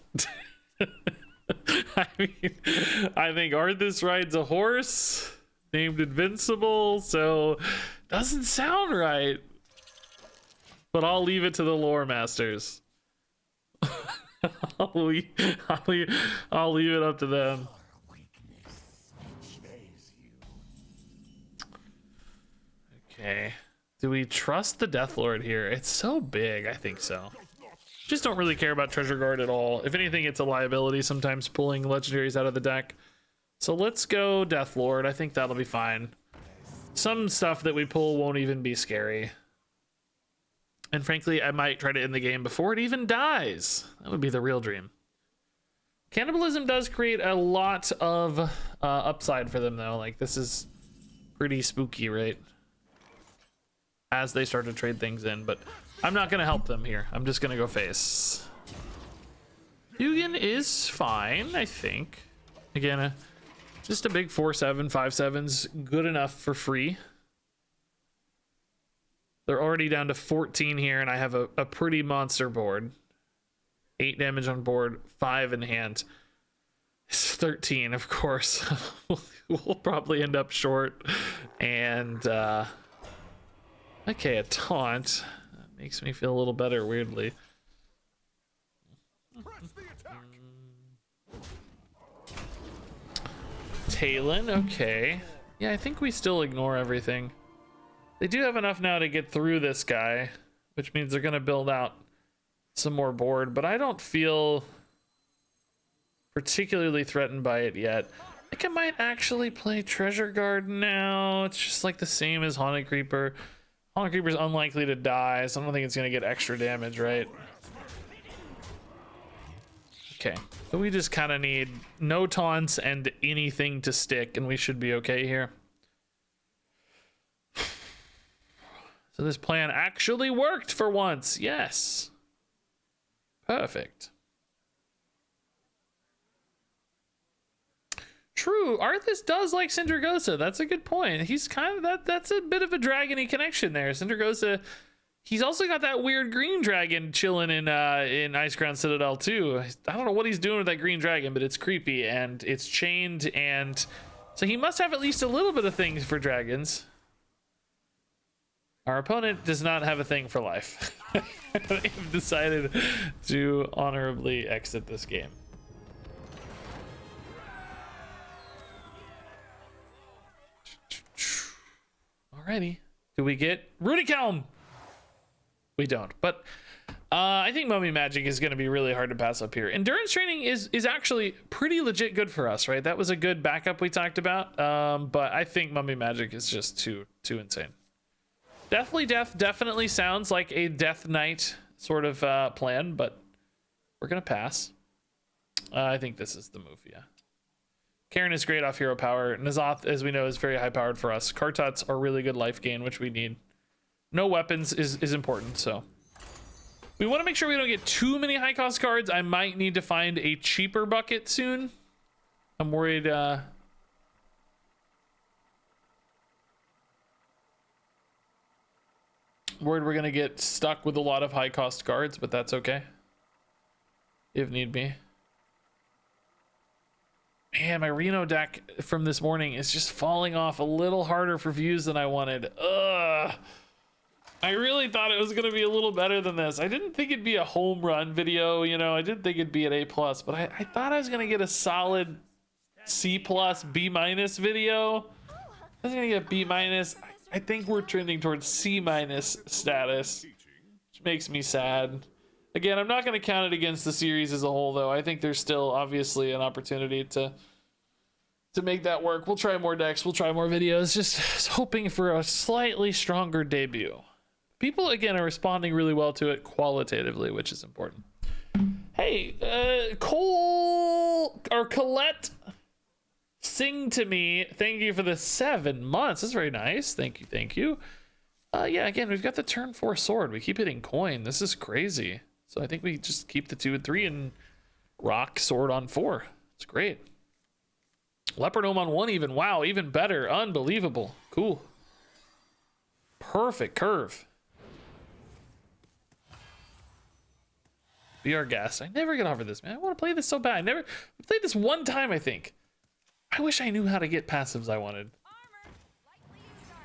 I mean, I think Arthas rides a horse named Invincible, so doesn't sound right. But I'll leave it to the lore masters. I'll leave it up to them. Okay. Do we trust the Death Lord here? It's so big. I think so. Just don't really care about Treasure Guard at all. If anything, it's a liability sometimes pulling legendaries out of the deck. So let's go Death Lord. I think that'll be fine. Some stuff that we pull won't even be scary. And frankly, I might try to end the game before it even dies. That would be the real dream. Cannibalism does create a lot of upside for them, though. Like, this is pretty spooky, right? As they start to trade things in, but I'm not going to help them here. I'm just going to go face. Hugin is fine, I think. Again, just a big 4/7, 5/7's good enough for free. They're already down to 14 here, and I have a pretty monster board. 8 damage on board, 5 in hand. It's 13, of course. We'll probably end up short. And, okay, a taunt. That makes me feel a little better, weirdly. Talon, okay. Yeah, I think we still ignore everything. They do have enough now to get through this guy, which means they're going to build out some more board, but I don't feel particularly threatened by it yet. I think I might actually play Treasure Guard now. It's just like the same as Haunted Creeper. Haunted Creeper's unlikely to die, so I don't think it's going to get extra damage, right? Okay, so we just kind of need no taunts and anything to stick, and we should be okay here. So this plan actually worked for once. Yes. Perfect. True. Arthas does like Syndragosa. That's a good point. He's kind of that's a bit of a dragony connection there. Syndragosa, he's also got that weird green dragon chilling in Icecrown Citadel too. I don't know what he's doing with that green dragon, but it's creepy and it's chained, and so he must have at least a little bit of things for dragons. Our opponent does not have a thing for life. They've decided to honorably exit this game. Alrighty. Do we get Rudikelm? We don't, but I think Mummy Magic is going to be really hard to pass up here. Endurance training is actually pretty legit good for us, right? That was a good backup we talked about. But I think Mummy Magic is just too insane. Deathly Death definitely sounds like a Death Knight sort of plan, but we're going to pass. I think this is the move, yeah. Karen is great off hero power. N'Zoth, as we know, is very high powered for us. Kartuts are really good life gain, which we need. No weapons is important, so. We want to make sure we don't get too many high cost cards. I might need to find a cheaper bucket soon. I'm worried. Worried we're going to get stuck with a lot of high cost cards, but that's okay. If need be. Man, my Reno deck from this morning is just falling off a little harder for views than I wanted. Ugh. I really thought it was going to be a little better than this. I didn't think it'd be a home run video, you know. I didn't think it'd be an A+, but I thought I was going to get a solid C+, B- video. I was going to get B-. I think we're trending towards C- status, which makes me sad. Again, I'm not going to count it against the series as a whole, though. I think there's still obviously an opportunity to make that work. We'll try more decks. We'll try more videos. Just hoping for a slightly stronger debut. People, again, are responding really well to it qualitatively, which is important. Hey, Colette, sing to me. Thank you for the 7 months. That's very nice. Thank you. Yeah, again, we've got the turn 4 sword. We keep hitting coin. This is crazy. So I think we just keep the 2 and 3 and rock sword on 4. It's great. Leopard Gnome on 1 even. Wow, even better. Unbelievable. Cool. Perfect curve. Be our guest. I never get over this, man. I want to play this so bad. I played this one time, I think. I wish I knew how to get passives I wanted.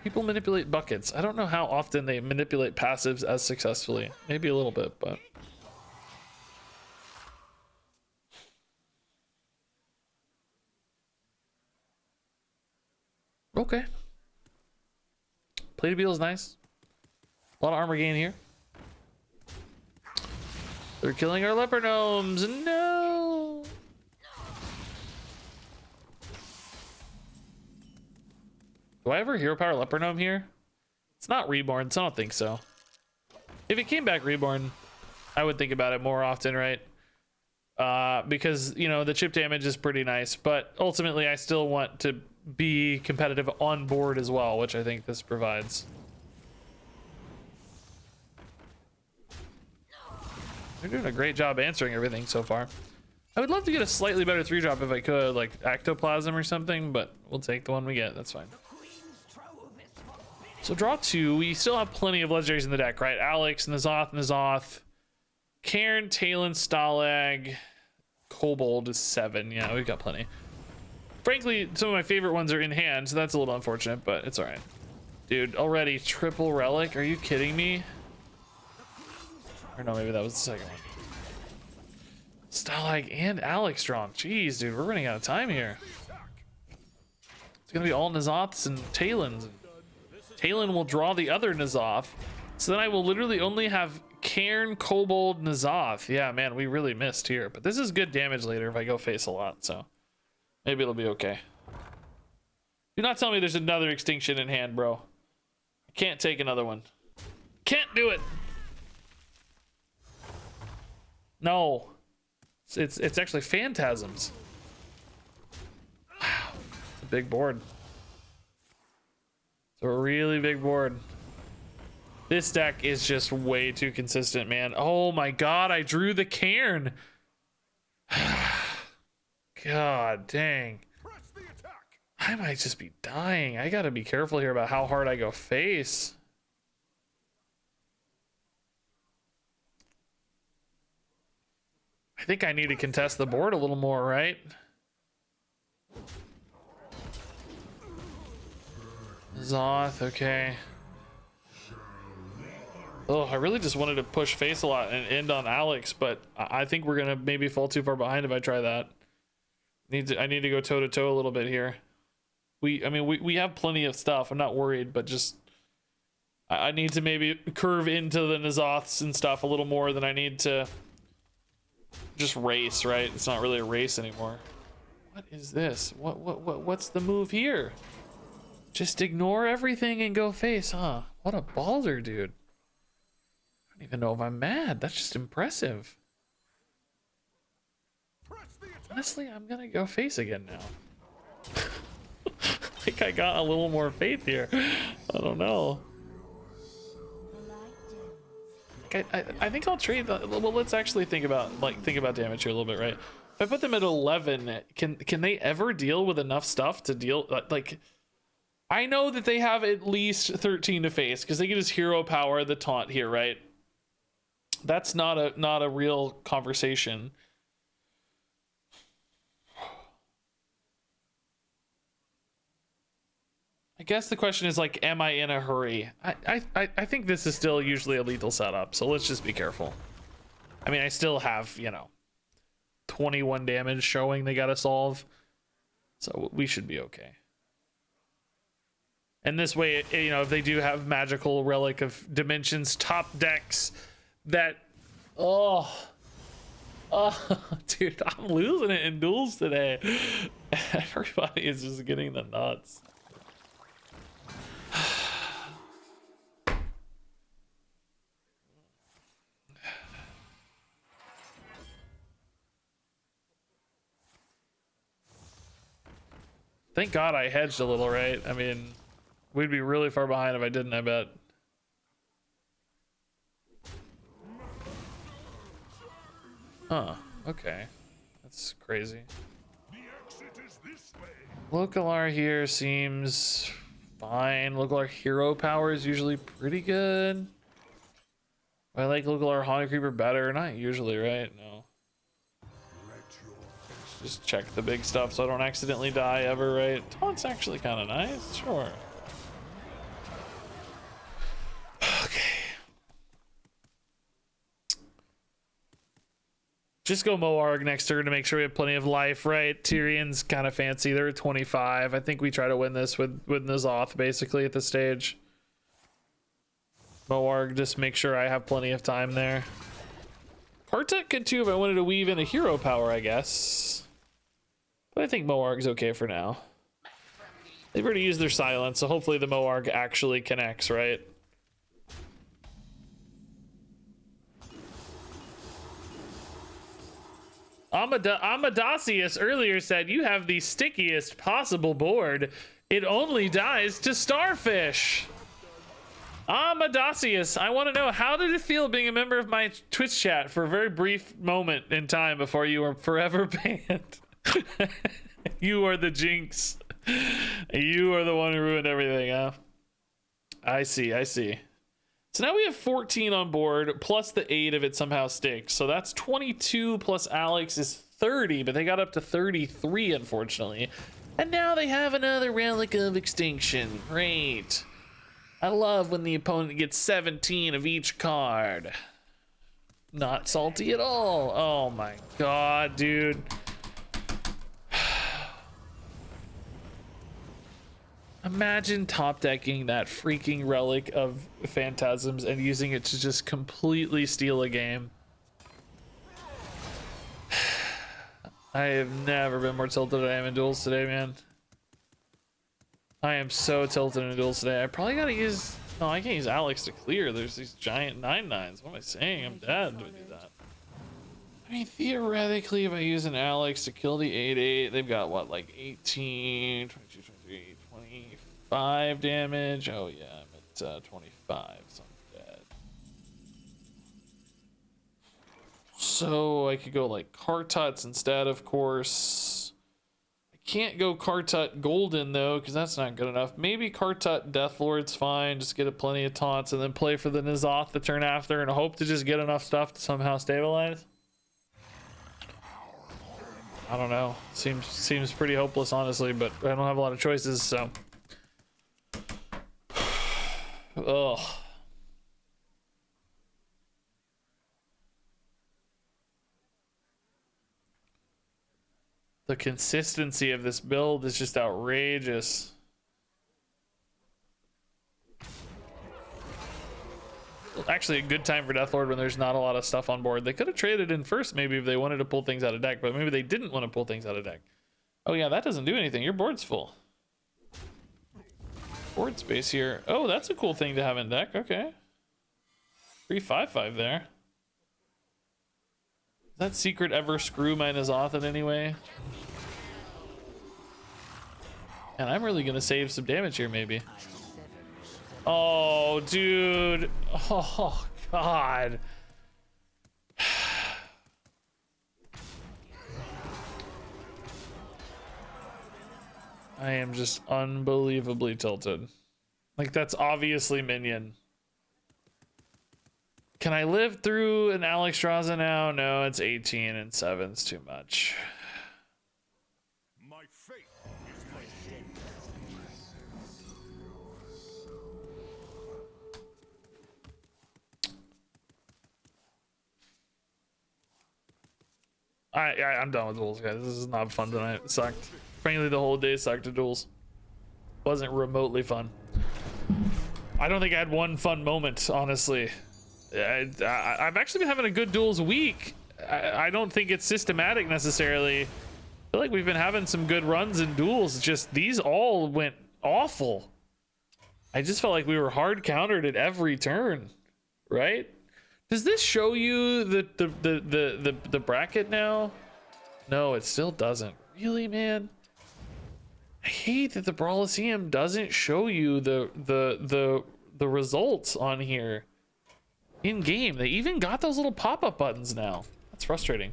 People manipulate buckets. I don't know how often they manipulate passives as successfully. Maybe a little bit, but. Okay. Play to Beal is nice. A lot of armor gain here. They're killing our leopard gnomes. No. Do I ever hero power leopard gnome here? It's not reborn, so I don't think so. If it came back reborn, I would think about it more often, right? Because, you know, the chip damage is pretty nice, but ultimately I still want to be competitive on board as well, which I think this provides. They're doing a great job answering everything so far. I would love to get a slightly better 3-drop if I could, like Ectoplasm or something, but we'll take the one we get. That's fine. So draw 2. We still have plenty of legendaries in the deck, right? Alex, N'Zoth, Cairn, Talon, Stalag, Kobold is 7. Yeah, we've got plenty. Frankly, some of my favorite ones are in hand, so that's a little unfortunate, but it's all right. Dude, already triple relic? Are you kidding me? Or no, maybe that was the second one. Stalag and Alex drawn. Jeez, dude, we're running out of time here. It's gonna be all N'Zoths and Talons. Talon will draw the other N'Zoth, so then I will literally only have Cairn, Kobold, N'Zoth. Yeah, man, we really missed here, but this is good damage later if I go face a lot, so maybe it'll be okay. Do not tell me there's another extinction in hand, bro. I can't take another one. Can't do it. No, it's actually phantasms. Wow, it's a big board. It's a really big board. This deck is just way too consistent, man. Oh my god, I drew the Cairn. God dang. I might just be dying. I gotta be careful here about how hard I go face. I think I need to contest the board a little more, right? Zoth, okay. Oh, I really just wanted to push face a lot and end on Alex, but I think we're gonna maybe fall too far behind if I try that. I need to go toe to toe a little bit here. I mean, we have plenty of stuff. I'm not worried, but just I need to maybe curve into the N'Zoths and stuff a little more than I need to just race, right? It's not really a race anymore. What is this? What's the move here? Just ignore everything and go face, huh? What a baller, dude. I don't even know if I'm mad. That's just impressive. Honestly, I'm gonna go face again now. I think I got a little more faith here. I don't know. I think I'll trade. Well, let's actually think about damage here a little bit, right? If I put them at 11, can they ever deal with enough stuff to deal like? I know that they have at least 13 to face because they can just hero power the taunt here, right? That's not a real conversation. I guess the question is like, am I in a hurry? I think this is still usually a lethal setup, so let's just be careful. I mean, I still have, 21 damage showing they gotta solve, so we should be okay. And this way, if they do have magical relic of dimensions top decks that, dude, I'm losing it in duels today. Everybody is just getting the nuts. Thank God I hedged a little, right? I mean, we'd be really far behind if I didn't, I bet. Huh, okay. That's crazy. Localar here seems fine. Localar hero power is usually pretty good. I like Localar Haunted Creeper better. Not usually, right? No. Just check the big stuff so I don't accidentally die ever, right? Taunt's actually kind of nice, sure. Okay. Just go Moarg next turn to make sure we have plenty of life, right? Tyrion's kind of fancy. They're at 25. I think we try to win this with N'Zoth basically at this stage. Moarg, just make sure I have plenty of time there. Kartuk could too if I wanted to weave in a hero power, I guess. But I think Moarg's okay for now. They've already used their silence, so hopefully the Moarg actually connects, right? Amadasius earlier said you have the stickiest possible board. It only dies to starfish. Amadasius, I want to know, how did it feel being a member of my Twitch chat for a very brief moment in time before you were forever banned? You are the jinx. You are the one who ruined everything, huh? I see. So now we have 14 on board, plus the 8 if it somehow sticks. So that's 22 plus Alex is 30, but they got up to 33, unfortunately. And now they have another Relic of Extinction. Great. I love when the opponent gets 17 of each card. Not salty at all. Oh my god, dude. Imagine top decking that freaking Relic of Phantasms and using it to just completely steal a game. I have never been more tilted than I am in duels today, man. I am so tilted in duels today. I probably gotta use... No, I can't use Alex to clear. There's these giant 9/9s. What am I saying? I'm dead to do that. I mean, theoretically, if I use an Alex to kill the 8/8, they've got what, like 18, 22, 23, 25 damage. Oh yeah, I'm at 25, so I'm dead. So I could go like Kartuts instead, of course. I can't go Kartut Golden though, because that's not good enough. Maybe Kartut Deathlord's fine. Just get plenty of taunts and then play for the N'Zoth the turn after and hope to just get enough stuff to somehow stabilize. I don't know. Seems pretty hopeless, honestly, but I don't have a lot of choices, so. Ugh. The consistency of this build is just outrageous. actually a good time for Deathlord when there's not a lot of stuff on board. They could have traded in first maybe if they wanted to pull things out of deck, but maybe they didn't want to pull things out of deck. Oh yeah, that doesn't do anything. Your board's full. Board space here. Oh, that's a cool thing to have in deck. Okay. 3/5/5 there. Is that secret ever screw my N'Zoth in any way? And I'm really gonna save some damage here, maybe. Oh, dude. Oh, God. I am just unbelievably tilted. Like, that's obviously minion. Can I live through an Alexstrasza now? No, it's 18 and 7's too much. My fate is my shame. I'm done with duels, guys. This is not fun tonight. It sucked. Frankly, the whole day sucked at duels. Wasn't remotely fun. I don't think I had one fun moment, honestly. I've actually been having a good duels week. I don't think it's systematic necessarily. I feel like we've been having some good runs in duels. Just these all went awful. I just felt like we were hard countered at every turn, right? Does this show you the bracket now? No, it still doesn't. Really, man? I hate that the Brawliseum doesn't show you the results on here in game. They even got those little pop-up buttons now. That's frustrating.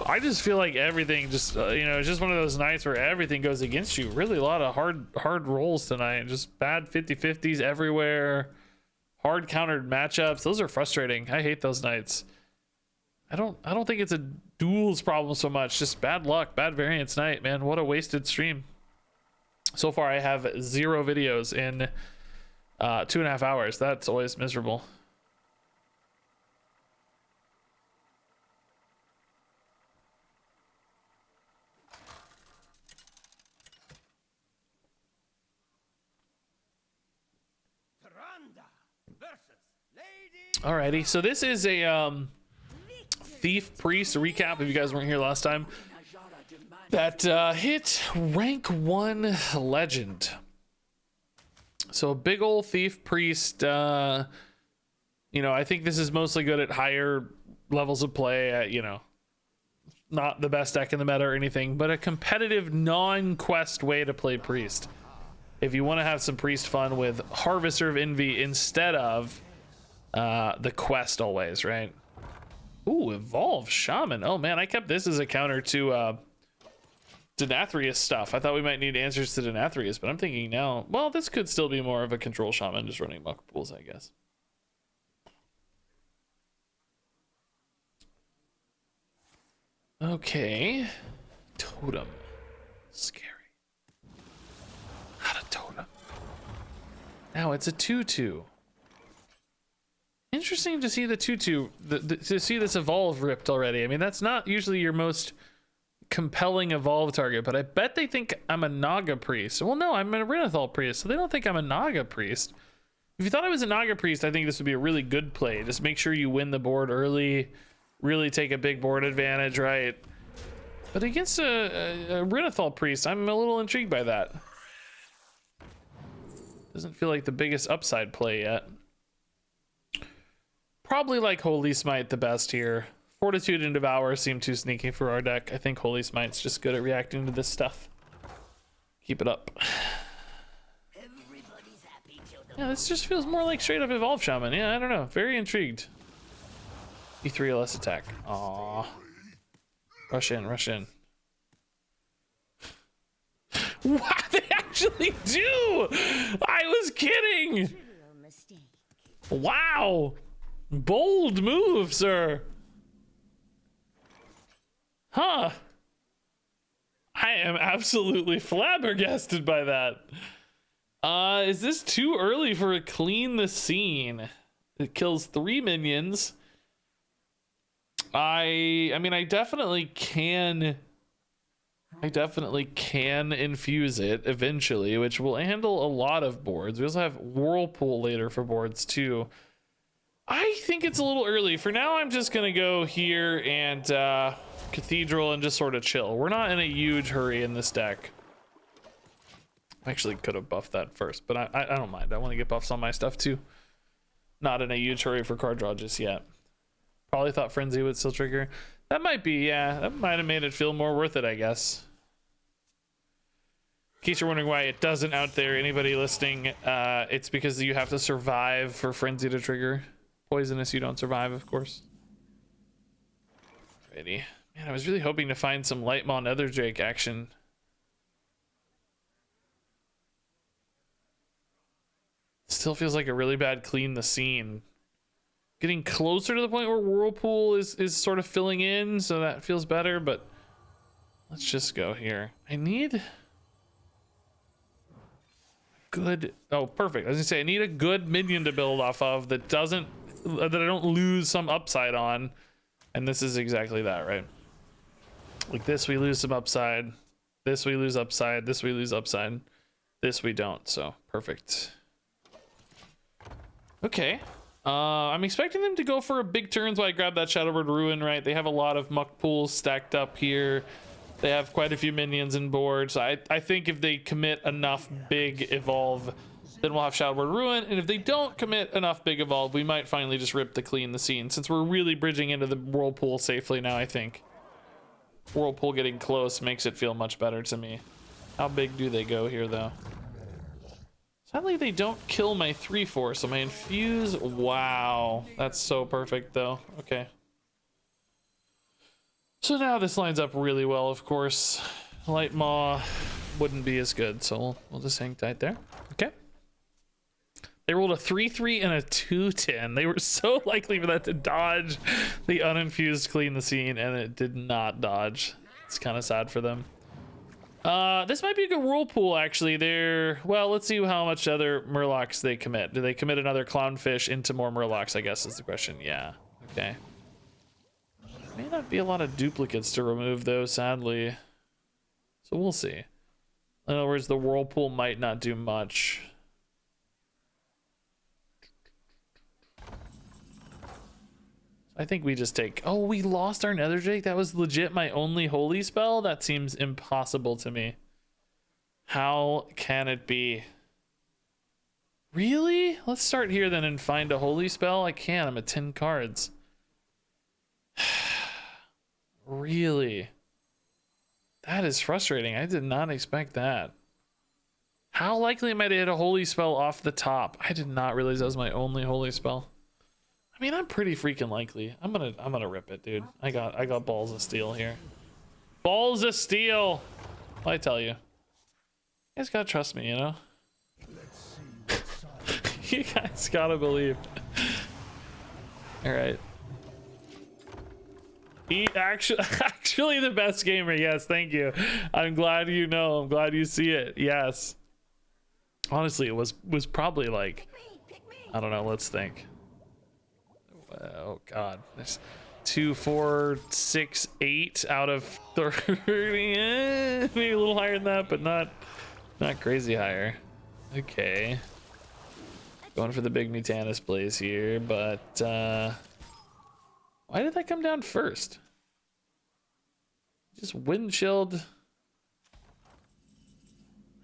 I just feel like everything just you know, it's just one of those nights where everything goes against you. Really a lot of hard rolls tonight. Just bad 50-50s everywhere. Hard countered matchups. Those are frustrating. I hate those nights. I don't think it's a duels problem so much. Just bad luck, bad variance night, man. What a wasted stream. So far I have 0 videos in 2.5 hours. That's always miserable. Alrighty, so this is a Thief Priest recap if you guys weren't here last time. That hit rank 1 legend. So a big old Thief Priest. You know, I think this is mostly good at higher levels of play. You know, not the best deck in the meta or anything, but a competitive non-quest way to play Priest. If you want to have some Priest fun with Harvester of Envy instead of the quest always, right? Ooh, Evolve Shaman. Oh man, I kept this as a counter to Nathria's stuff. I thought we might need answers to Nathria's, but I'm thinking now, well, this could still be more of a control shaman just running muck pools, I guess. Okay. Totem. Scary. Not a totem. Now it's a 2/2. Interesting to see the 2/2, to see this evolve ripped already. I mean, that's not usually your most compelling evolve target, but I bet they think I'm a Naga priest. Well, no, I'm a Renathal priest, so they don't think I'm a Naga priest. If you thought I was a Naga priest, I think this would be a really good play. Just make sure you win the board early, really take a big board advantage, right? But against a Renathal priest, I'm a little intrigued by that. Doesn't feel like the biggest upside play yet. Probably like Holy Smite the best here. Fortitude and Devour seem too sneaky for our deck. I think Holy Smite's just good at reacting to this stuff. Keep it up. Yeah, this just feels more like straight up Evolve Shaman. Yeah, I don't know. Very intrigued. E3 less attack. Aww. Rush in, rush in. Wow, they actually do! I was kidding! Wow! Bold move, sir. Huh. I am absolutely flabbergasted by that. Is this too early for a clean the scene? It kills 3 minions. I mean, I definitely can I definitely can infuse it eventually, which will handle a lot of boards. We also have Whirlpool later for boards too. I think it's a little early. For now, I'm just going to go here and Cathedral and just sort of chill. We're not in a huge hurry in this deck. I actually could have buffed that first, but I don't mind. I want to get buffs on my stuff too. Not in a huge hurry for card draw just yet. Probably thought Frenzy would still trigger. That might be, yeah. That might have made it feel more worth it, I guess. In case you're wondering why it doesn't out there, anybody listening, it's because you have to survive for Frenzy to trigger. Poisonous, you don't survive, of course. Alrighty. Man, I was really hoping to find some Lightmaw Netherdrake action. Still feels like a really bad clean the scene. Getting closer to the point where Whirlpool is sort of filling in, so that feels better, but let's just go here. I need good, oh perfect. I was gonna say I need a good minion to build off of that doesn't, that I don't lose some upside on, and this is exactly that, right? Like this we lose some upside, this we lose upside, this we lose upside, this we don't, so perfect. Okay. I'm expecting them to go for a big turn, so I grab that Shadowbird Ruin, right? They have a lot of muck pools stacked up here. They have quite a few minions in board, so I think if they commit enough big evolve, then we'll have Shadowbird Ruin, and if they don't commit enough big evolve, we might finally just rip the clean the scene, since we're really bridging into the Whirlpool safely now, I think. Whirlpool getting close makes it feel much better to me. How big do they go here, though? Sadly, they don't kill my 3/4, so my infuse, wow. That's so perfect, though. Okay. So now this lines up really well, of course. Lightmaw wouldn't be as good, so we'll just hang tight there. Okay. They rolled a 3/3 and a 2/10. They were so likely for that to dodge the uninfused clean the scene, and it did not dodge. It's kind of sad for them. This might be a good Whirlpool, actually. Well, let's see how much other Murlocs they commit. Do they commit another Clownfish into more Murlocs, I guess is the question. Yeah, okay. May not be a lot of duplicates to remove, though, sadly. So we'll see. In other words, the Whirlpool might not do much. I think we just take... Oh, we lost our Netherdrake? That was legit my only holy spell? That seems impossible to me. How can it be? Really? Let's start here then and find a holy spell. I can't. I'm at 10 cards. Really? That is frustrating. I did not expect that. How likely am I to hit a holy spell off the top? I did not realize that was my only holy spell. I mean, I'm pretty freaking likely. I'm gonna rip it, dude. I got balls of steel here. Balls of steel. I tell you. You guys gotta trust me, you know? You guys gotta believe. Alright. He actually the best gamer, yes, thank you. I'm glad you know. I'm glad you see it. Yes. Honestly, it was probably like, I don't know, let's think. Oh god, there's 2, 4, 6, 8 out of 30. Maybe a little higher than that, but not crazy higher. Okay, going for the big Mutanus plays here, but why did that come down first? Just wind chilled.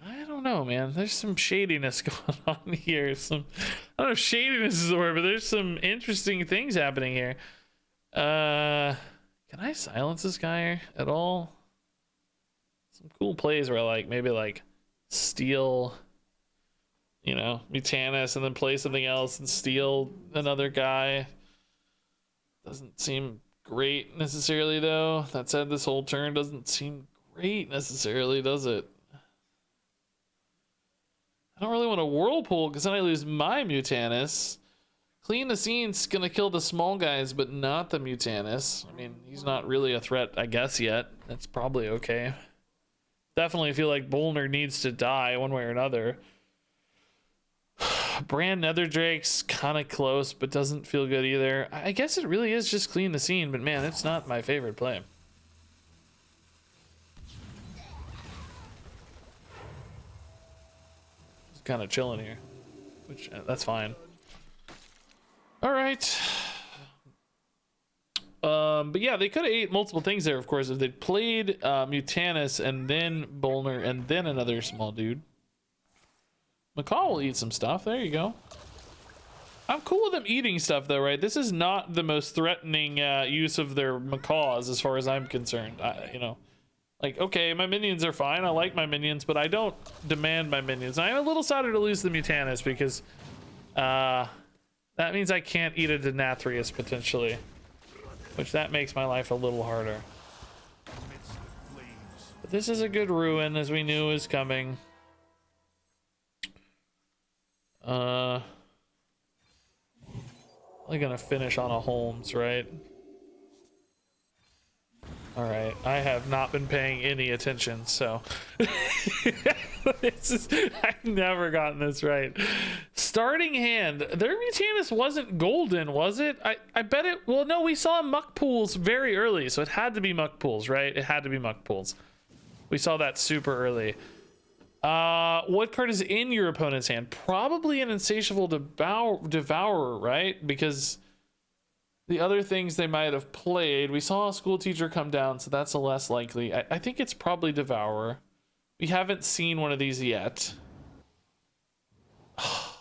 I don't know, man. There's some shadiness going on here. I don't know if shadiness is the word, but there's some interesting things happening here. Can I silence this guy at all? Some cool plays where I like maybe like steal, you know, Mutanus and then play something else and steal another guy. Doesn't seem great necessarily, though. That said, this whole turn doesn't seem great necessarily, does it? I don't really want a Whirlpool because then I lose my Mutanus. Clean the Scene's gonna kill the small guys, but not the Mutanus. I mean, he's not really a threat, I guess, yet. That's probably okay. Definitely feel like Bolner needs to die one way or another. Brand Netherdrake's kind of close, but doesn't feel good either. I guess it really is just Clean the Scene, but man, it's not my favorite play. kind of chilling here, which that's fine. All right. But yeah, they could have ate multiple things there, of course, if they'd played Mutanus and then Bolner and then another small dude. Macaw will eat some stuff. There you go. I'm cool with them eating stuff, though, right? This is not the most threatening use of their macaws, as far as I'm concerned. You know, like, okay, my minions are fine. I like my minions, but I don't demand my minions. I'm a little sadder to lose the Mutanus because that means I can't eat a Denathrius, potentially. Which that makes my life a little harder. But this is a good ruin, as we knew was coming. Probably gonna finish on a Holmes, right? All right, I have not been paying any attention, so I've never gotten this right. Starting hand, their Mutanus wasn't golden, was it? I bet it. Well, no, we saw muck pools very early, so it had to be muck pools, right? It had to be muck pools. We saw that super early. What card is in your opponent's hand? Probably an Insatiable Devourer, right? Because the other things they might have played, we saw a School Teacher come down, so that's a less likely. I think it's probably Devourer. We haven't seen one of these yet. Oh,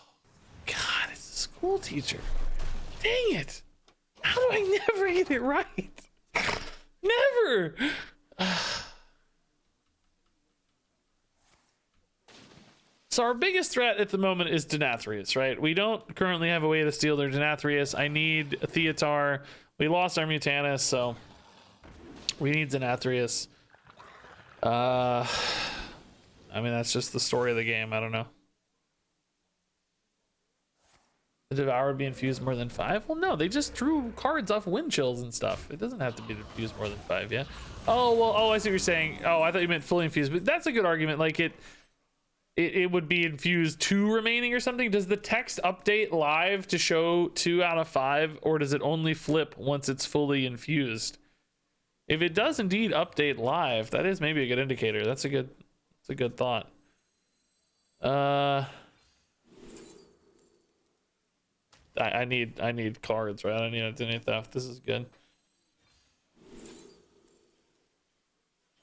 God, it's a School Teacher. Dang it. How do I never get it right? Never. So our biggest threat at the moment is Denathrius, right? We don't currently have a way to steal their Denathrius. I need a Theatar. We lost our Mutanus, so we need Denathrius. I mean, that's just the story of the game. I don't know. The Devour would be infused more than 5? Well, no, they just drew cards off wind chills and stuff. It doesn't have to be infused more than 5, yeah? Oh, well, oh, I see what you're saying. Oh, I thought you meant fully infused, but that's a good argument. Like, it would be infused 2 remaining or something. Does the text update live to show 2 out of 5, or does it only flip once it's fully infused? If it does indeed update live, that is maybe a good indicator. That's a good thought. I need cards, right? I need identity theft. This is good.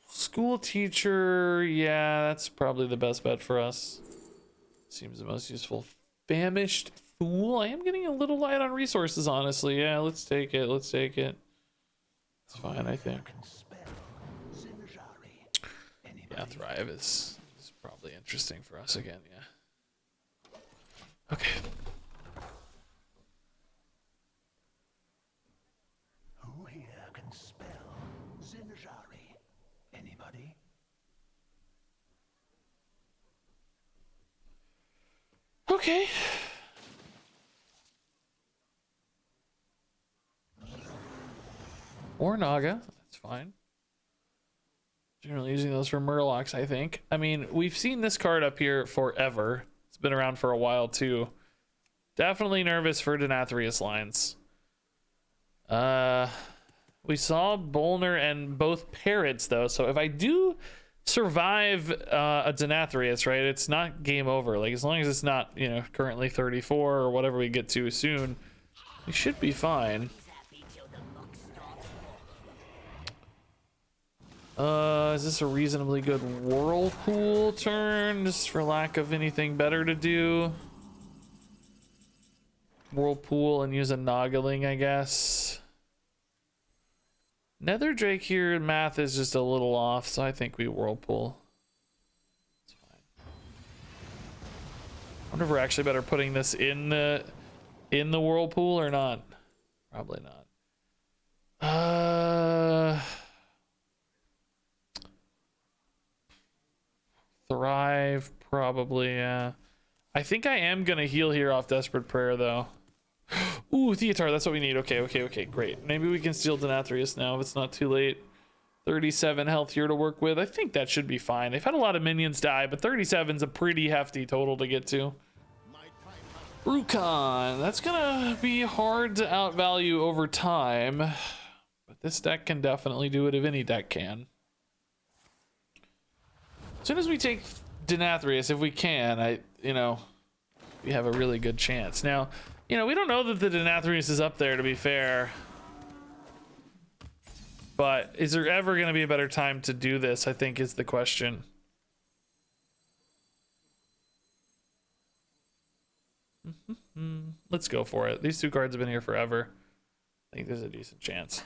School Teacher, yeah, that's probably the best bet for us. Seems the most useful. Famished Fool. I am getting a little light on resources, honestly. Yeah, let's take it. Let's take it. It's fine, I think. Yeah, Thrive is probably interesting for us again, yeah. Okay. Who here can spell Zinjari? Anybody? Okay. Or Naga, that's fine. Generally using those for Murlocs, I think. I mean, we've seen this card up here forever. It's been around for a while too. Definitely nervous for Denathrius lines. We saw Bolner and both Parrots though, so if I do survive a Denathrius, right, it's not game over. Like, as long as it's not, you know, currently 34 or whatever we get to soon, we should be fine. Is this a reasonably good Whirlpool turn, just for lack of anything better to do? Whirlpool and use a Noggling, I guess. Nether Drake here, math is just a little off, so I think we Whirlpool. It's fine. I wonder if we're actually better putting this in the Whirlpool or not. Probably not. Thrive, probably, yeah. I think I am gonna heal here off Desperate Prayer, though. Ooh, Theatar, that's what we need. Okay, great. Maybe we can steal Denathrius now if it's not too late. 37 health here to work with. I think that should be fine. They've had a lot of minions die, but 37's a pretty hefty total to get to. Rukon, that's gonna be hard to outvalue over time, but this deck can definitely do it if any deck can. As soon as we take Denathrius if we can. We have a really good chance. Now, we don't know that the Denathrius is up there, to be fair. But is there ever going to be a better time to do this, I think, is the question. Let's go for it. These two cards have been here forever. I think there's a decent chance.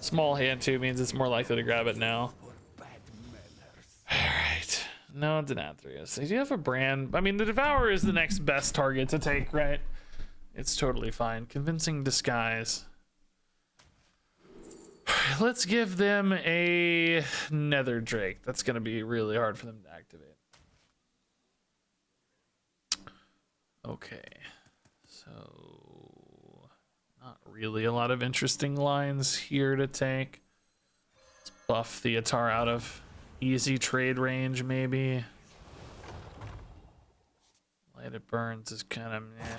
Small hand, too, means it's more likely to grab it now. Alright. No, Denathrius. They do have a brand. I mean, the Devourer is the next best target to take, right? It's totally fine. Convincing Disguise. Let's give them a Nether Drake. That's going to be really hard for them to activate. Okay. So, not really a lot of interesting lines here to take. Let's buff the Atar out of easy trade range, maybe. Light It Burns is kind of meh.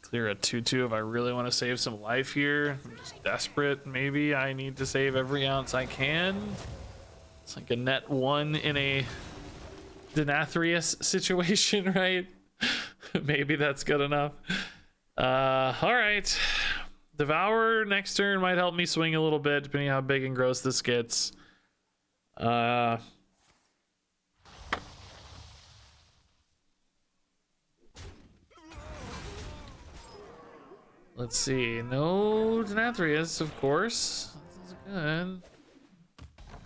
Clear a 2/2 if I really want to save some life here. I'm just desperate. Maybe I need to save every ounce I can. It's like a net 1 in a Denathrius situation, right? Maybe that's good enough. All right. Devourer next turn might help me swing a little bit, depending on how big and gross this gets. Let's see. No Denathrius, of course. This is good.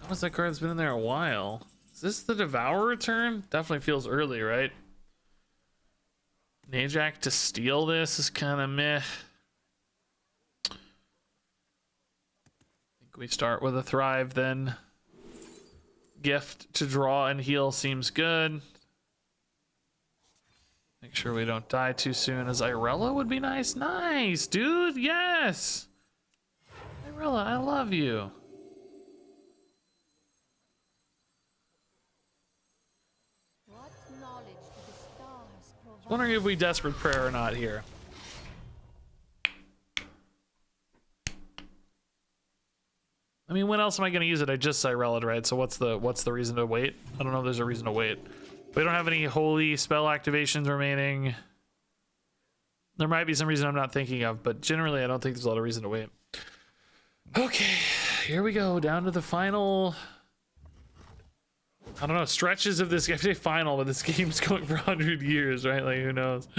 How was that card that's been in there a while? Is this the Devourer turn? Definitely feels early, right? Najak to steal this is kind of meh. I think we start with a Thrive then. Gift to draw and heal seems good. Make sure we don't die too soon. As Irella would be nice. Nice, dude. Yes. Irella, I love you. What knowledge do the stars provide? Wondering if we Desperate Prayer or not here. I mean, when else am I going to use it? I just Cyrelled, right? So what's the reason to wait? I don't know if there's a reason to wait. We don't have any holy spell activations remaining. There might be some reason I'm not thinking of, but generally I don't think there's a lot of reason to wait. Okay, here we go, down to the final, I don't know, stretches of this. I say final, but this game's going for 100 years, right? Like, who knows?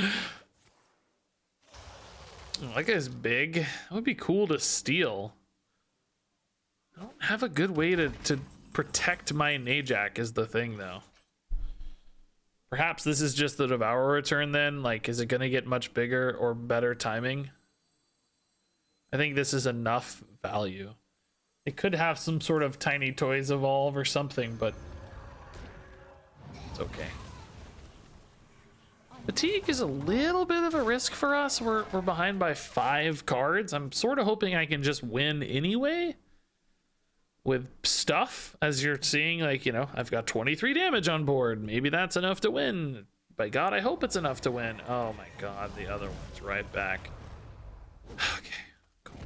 Oh, that guy's big. That would be cool to steal. I don't have a good way to protect my Najak is the thing, though. Perhaps this is just the Devourer turn then. Like, is it going to get much bigger or better timing? I think this is enough value. It could have some sort of Tiny Toys evolve or something, but it's okay. Fatigue is a little bit of a risk for us. We're behind by 5 cards. I'm sort of hoping I can just win anyway. With stuff, as you're seeing, like, I've got 23 damage on board. Maybe that's enough to win. By God, I hope it's enough to win. Oh my God, the other one's right back. Okay, cool.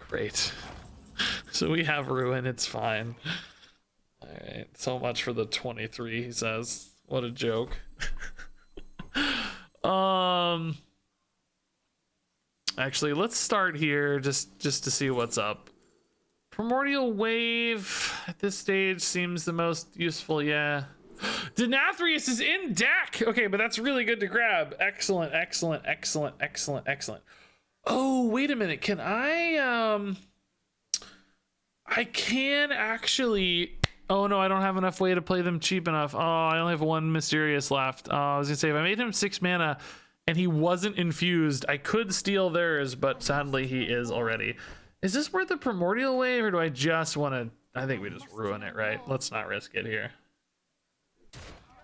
Great. So we have Ruin, it's fine. All right, so much for the 23, he says. What a joke. Actually, let's start here just to see what's up. Primordial Wave at this stage seems the most useful, yeah. Denathrius is in deck! Okay, but that's really good to grab. Excellent, excellent, excellent, excellent, excellent. Oh, wait a minute. Can I can actually... Oh, no, I don't have enough way to play them cheap enough. Oh, I only have 1 Mysterious left. I was gonna say, if I made him 6 mana and he wasn't infused, I could steal theirs, but sadly he is already. Is this worth the Primordial Wave, or do I just want to... I think we just ruin it, right? Let's not risk it here.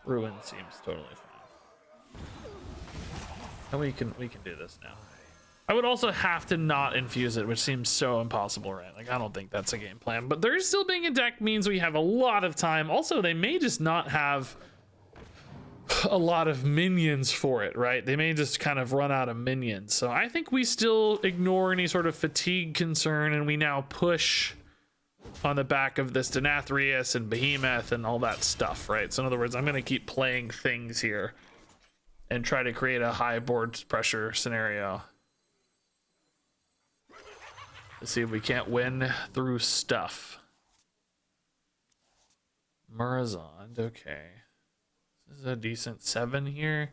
Ruin seems totally fine. And we can do this now. I would also have to not infuse it, which seems so impossible, right? Like, I don't think that's a game plan. But there's still being in deck means we have a lot of time. Also, they may just not have a lot of minions for it, right? They may just kind of run out of minions. So I think we still ignore any sort of fatigue concern, and we now push on the back of this Denathrius and Behemoth and all that stuff, right? So in other words, I'm going to keep playing things here and try to create a high board pressure scenario to see if we can't win through stuff. Murazond, okay. This is a decent 7 here.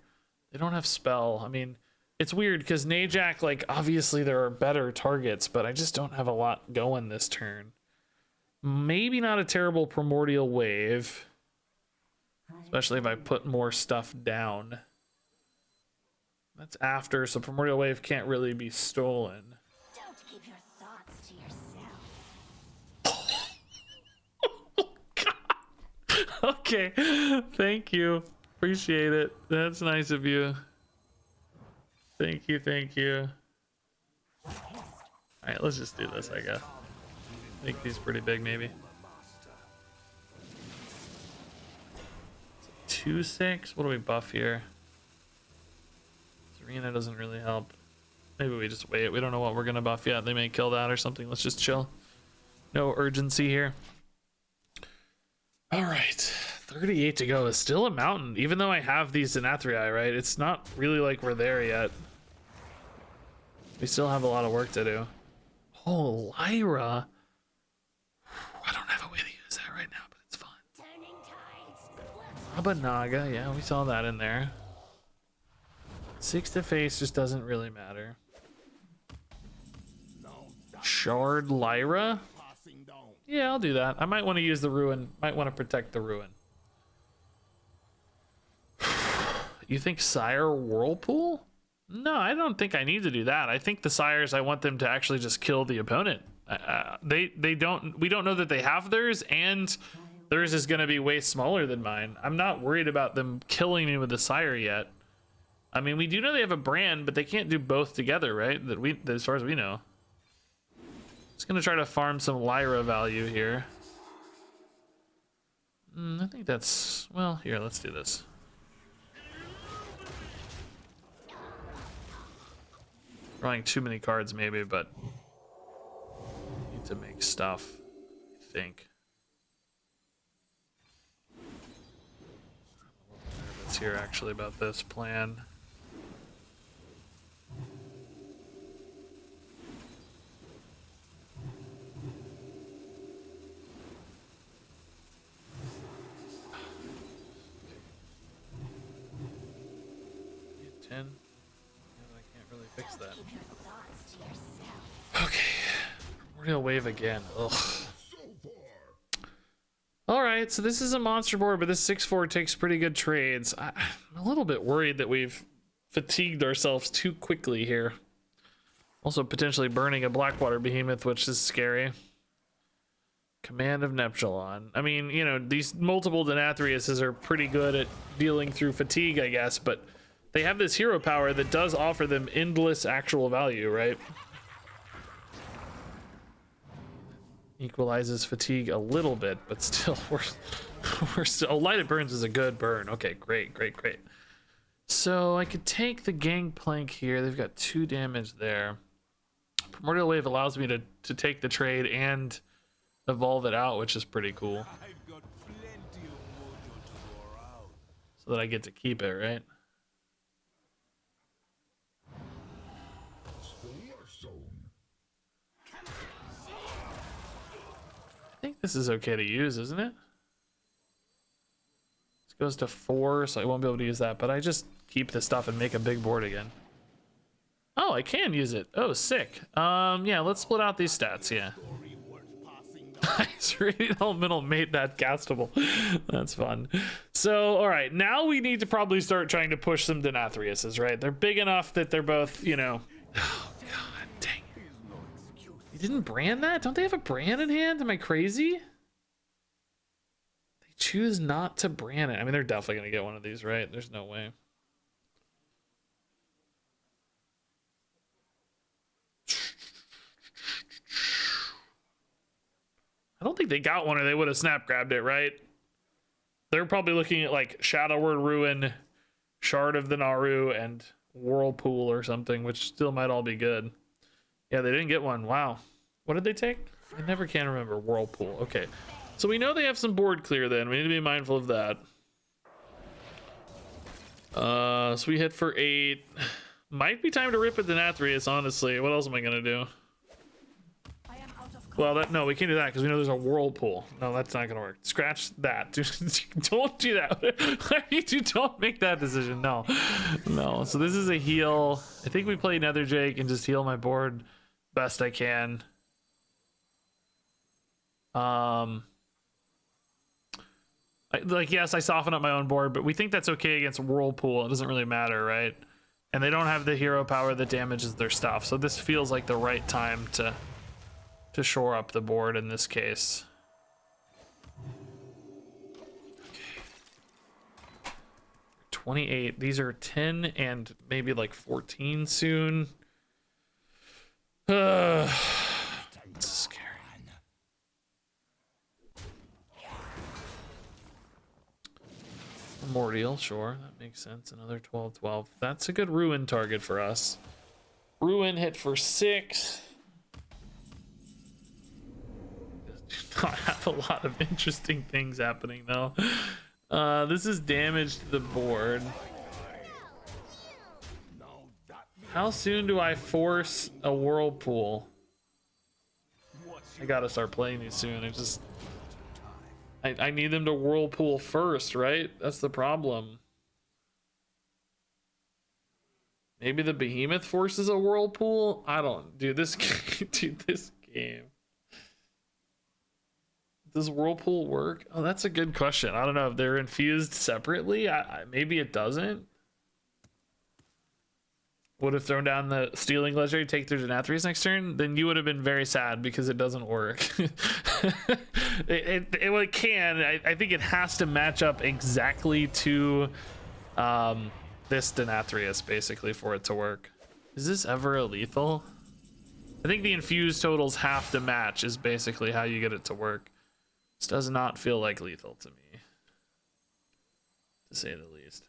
They don't have spell. I mean, it's weird because Najak, like, obviously there are better targets, but I just don't have a lot going this turn. Maybe not a terrible Primordial Wave, especially if I put more stuff down. That's after, so Primordial Wave can't really be stolen. Don't keep your thoughts to yourself. Okay, thank you. Appreciate it. That's nice of you. Thank you, thank you. Alright, let's just do this, I guess. Make these pretty big, maybe. 2-6? What do we buff here? Serena doesn't really help. Maybe we just wait. We don't know what we're gonna buff yet. They may kill that or something. Let's just chill. No urgency here. Alright. 38 to go is still a mountain, even though I have these Denathrii, right? It's not really like we're there yet. We still have a lot of work to do. Oh, Lyra. I don't have a way to use that right now, but it's fun. Abanaga, yeah, we saw that in there. 6 to face just doesn't really matter. Shard Lyra? Yeah, I'll do that. I might want to use the ruin. Might want to protect the ruin. You think Sire Whirlpool? No, I don't think I need to do that. I think the Sires, I want them to actually just kill the opponent. We don't know that they have theirs, and theirs is going to be way smaller than mine. I'm not worried about them killing me with the Sire yet. I mean, we do know they have a brand, but they can't do both together, right? As far as we know. Just gonna try to farm some Lyra value here. I think that's, well, here, let's do this. Drawing too many cards maybe, but need to make stuff, I think. Let's hear actually about this plan. Fix that. Okay. Primordial Wave again. Ugh. Alright, so this is a monster board, but this 6/4 takes pretty good trades. I'm a little bit worried that we've fatigued ourselves too quickly here. Also potentially burning a Blackwater Behemoth, which is scary. Command of Neptulon. I mean, you know, these multiple Denathriuses are pretty good at dealing through fatigue, I guess, but they have this hero power that does offer them endless actual value, right? Equalizes fatigue a little bit, but still, we're still. Oh, Lighted Burns is a good burn. Okay, great, great, great. So I could take the Gangplank here. They've got 2 damage there. Primordial Wave allows me to take the trade and evolve it out, which is pretty cool. So that I get to keep it, right? I think this is okay to use, isn't it? This goes to 4, so I won't be able to use that, but I just keep the stuff and make a big board again. Oh, I can use it. Oh, sick. Yeah, let's split out these stats, yeah. Nice, Radiant Elemental made that castable. That's fun. So, all right, now we need to probably start trying to push some Denathriuses, right? They're big enough that they're both, you know... Oh, God, dang. You didn't brand that? Don't they have a brand in hand? Am I crazy? They choose not to brand it. I mean, they're definitely going to get one of these, right? There's no way. I don't think they got one or they would have snap grabbed it, right? They're probably looking at like Shadowward Ruin, Shard of the Naru, and Whirlpool or something, which still might all be good. Yeah, they didn't get one. Wow. What did they take? I never can remember. Whirlpool. Okay. So we know they have some board clear then. We need to be mindful of that. So we hit for 8. Might be time to rip at the Nathrius, honestly. What else am I gonna do? Well, no, we can't do that because we know there's a whirlpool. No, that's not gonna work. Scratch that. Don't do that. You don't make that decision. No. So this is a heal. I think we play Netherjake and just heal my board best I can. Yes, I soften up my own board, but we think that's okay against whirlpool. It doesn't really matter, right? And they don't have the hero power that damages their stuff, so this feels like the right time to shore up the board in this case. Okay. 28. These are 10 and maybe like 14 soon. It's scary. Primordial, sure, that makes sense. Another 12. That's a good ruin target for us. Ruin hit for 6. Does not have a lot of interesting things happening though. This is damage to the board. How soon do I force a whirlpool? I gotta start playing these soon. I need them to whirlpool first, right? That's the problem. Maybe the behemoth forces a whirlpool? I don't. Dude, this game. Does whirlpool work? Oh, that's a good question. I don't know if they're infused separately. Maybe it doesn't. Would have thrown down the stealing legendary, take their Denathrius next turn, then you would have been very sad because it doesn't work. It can. I think it has to match up exactly to this Denathrius basically for it to work. Is this ever a lethal? I think the infused totals have to match is basically how you get it to work. This does not feel like lethal to me, to say the least.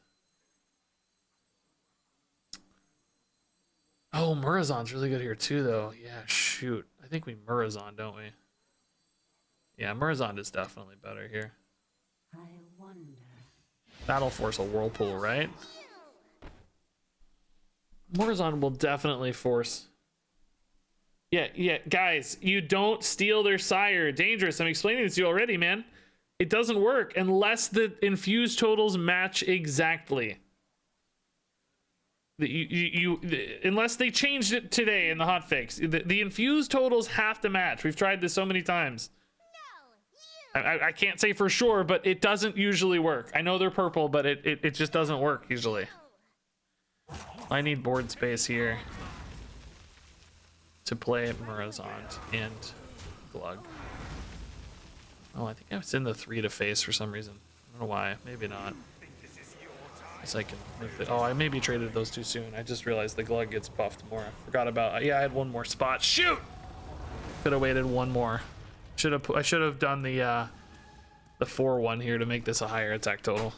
Oh, Murazon's really good here too, though. Yeah, shoot. I think we Murazon, don't we? Yeah, Murazon is definitely better here. I wonder. That'll force a whirlpool, right? Murazon will definitely force. Yeah, guys, you don't steal their sire. Dangerous. I'm explaining this to you already, man. It doesn't work unless the infused totals match exactly. Unless they changed it today in the hotfix, the infused totals have to match. We've tried this so many times. I can't say for sure, but it doesn't usually work. I know they're purple, but it just doesn't work usually. I need board space here to play Murazon and Glug. Oh, I think I was in the 3 to face for some reason. I don't know why. Maybe not. I can move it. Oh, I maybe traded those too soon. I just realized the Glug gets buffed more. I forgot about. Yeah, I had one more spot. Shoot! Could have waited one more. I should have done the 4-1 here to make this a higher attack total.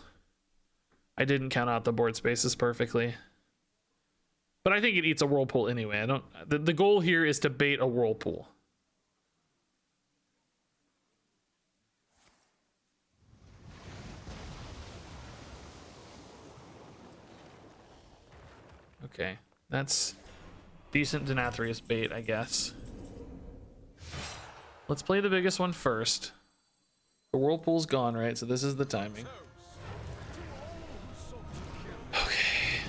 I didn't count out the board spaces perfectly, but I think it eats a whirlpool anyway. The goal here is to bait a whirlpool. Okay, that's decent Denathrius bait, I guess. Let's play the biggest one first. The whirlpool's gone, right? So this is the timing. Okay.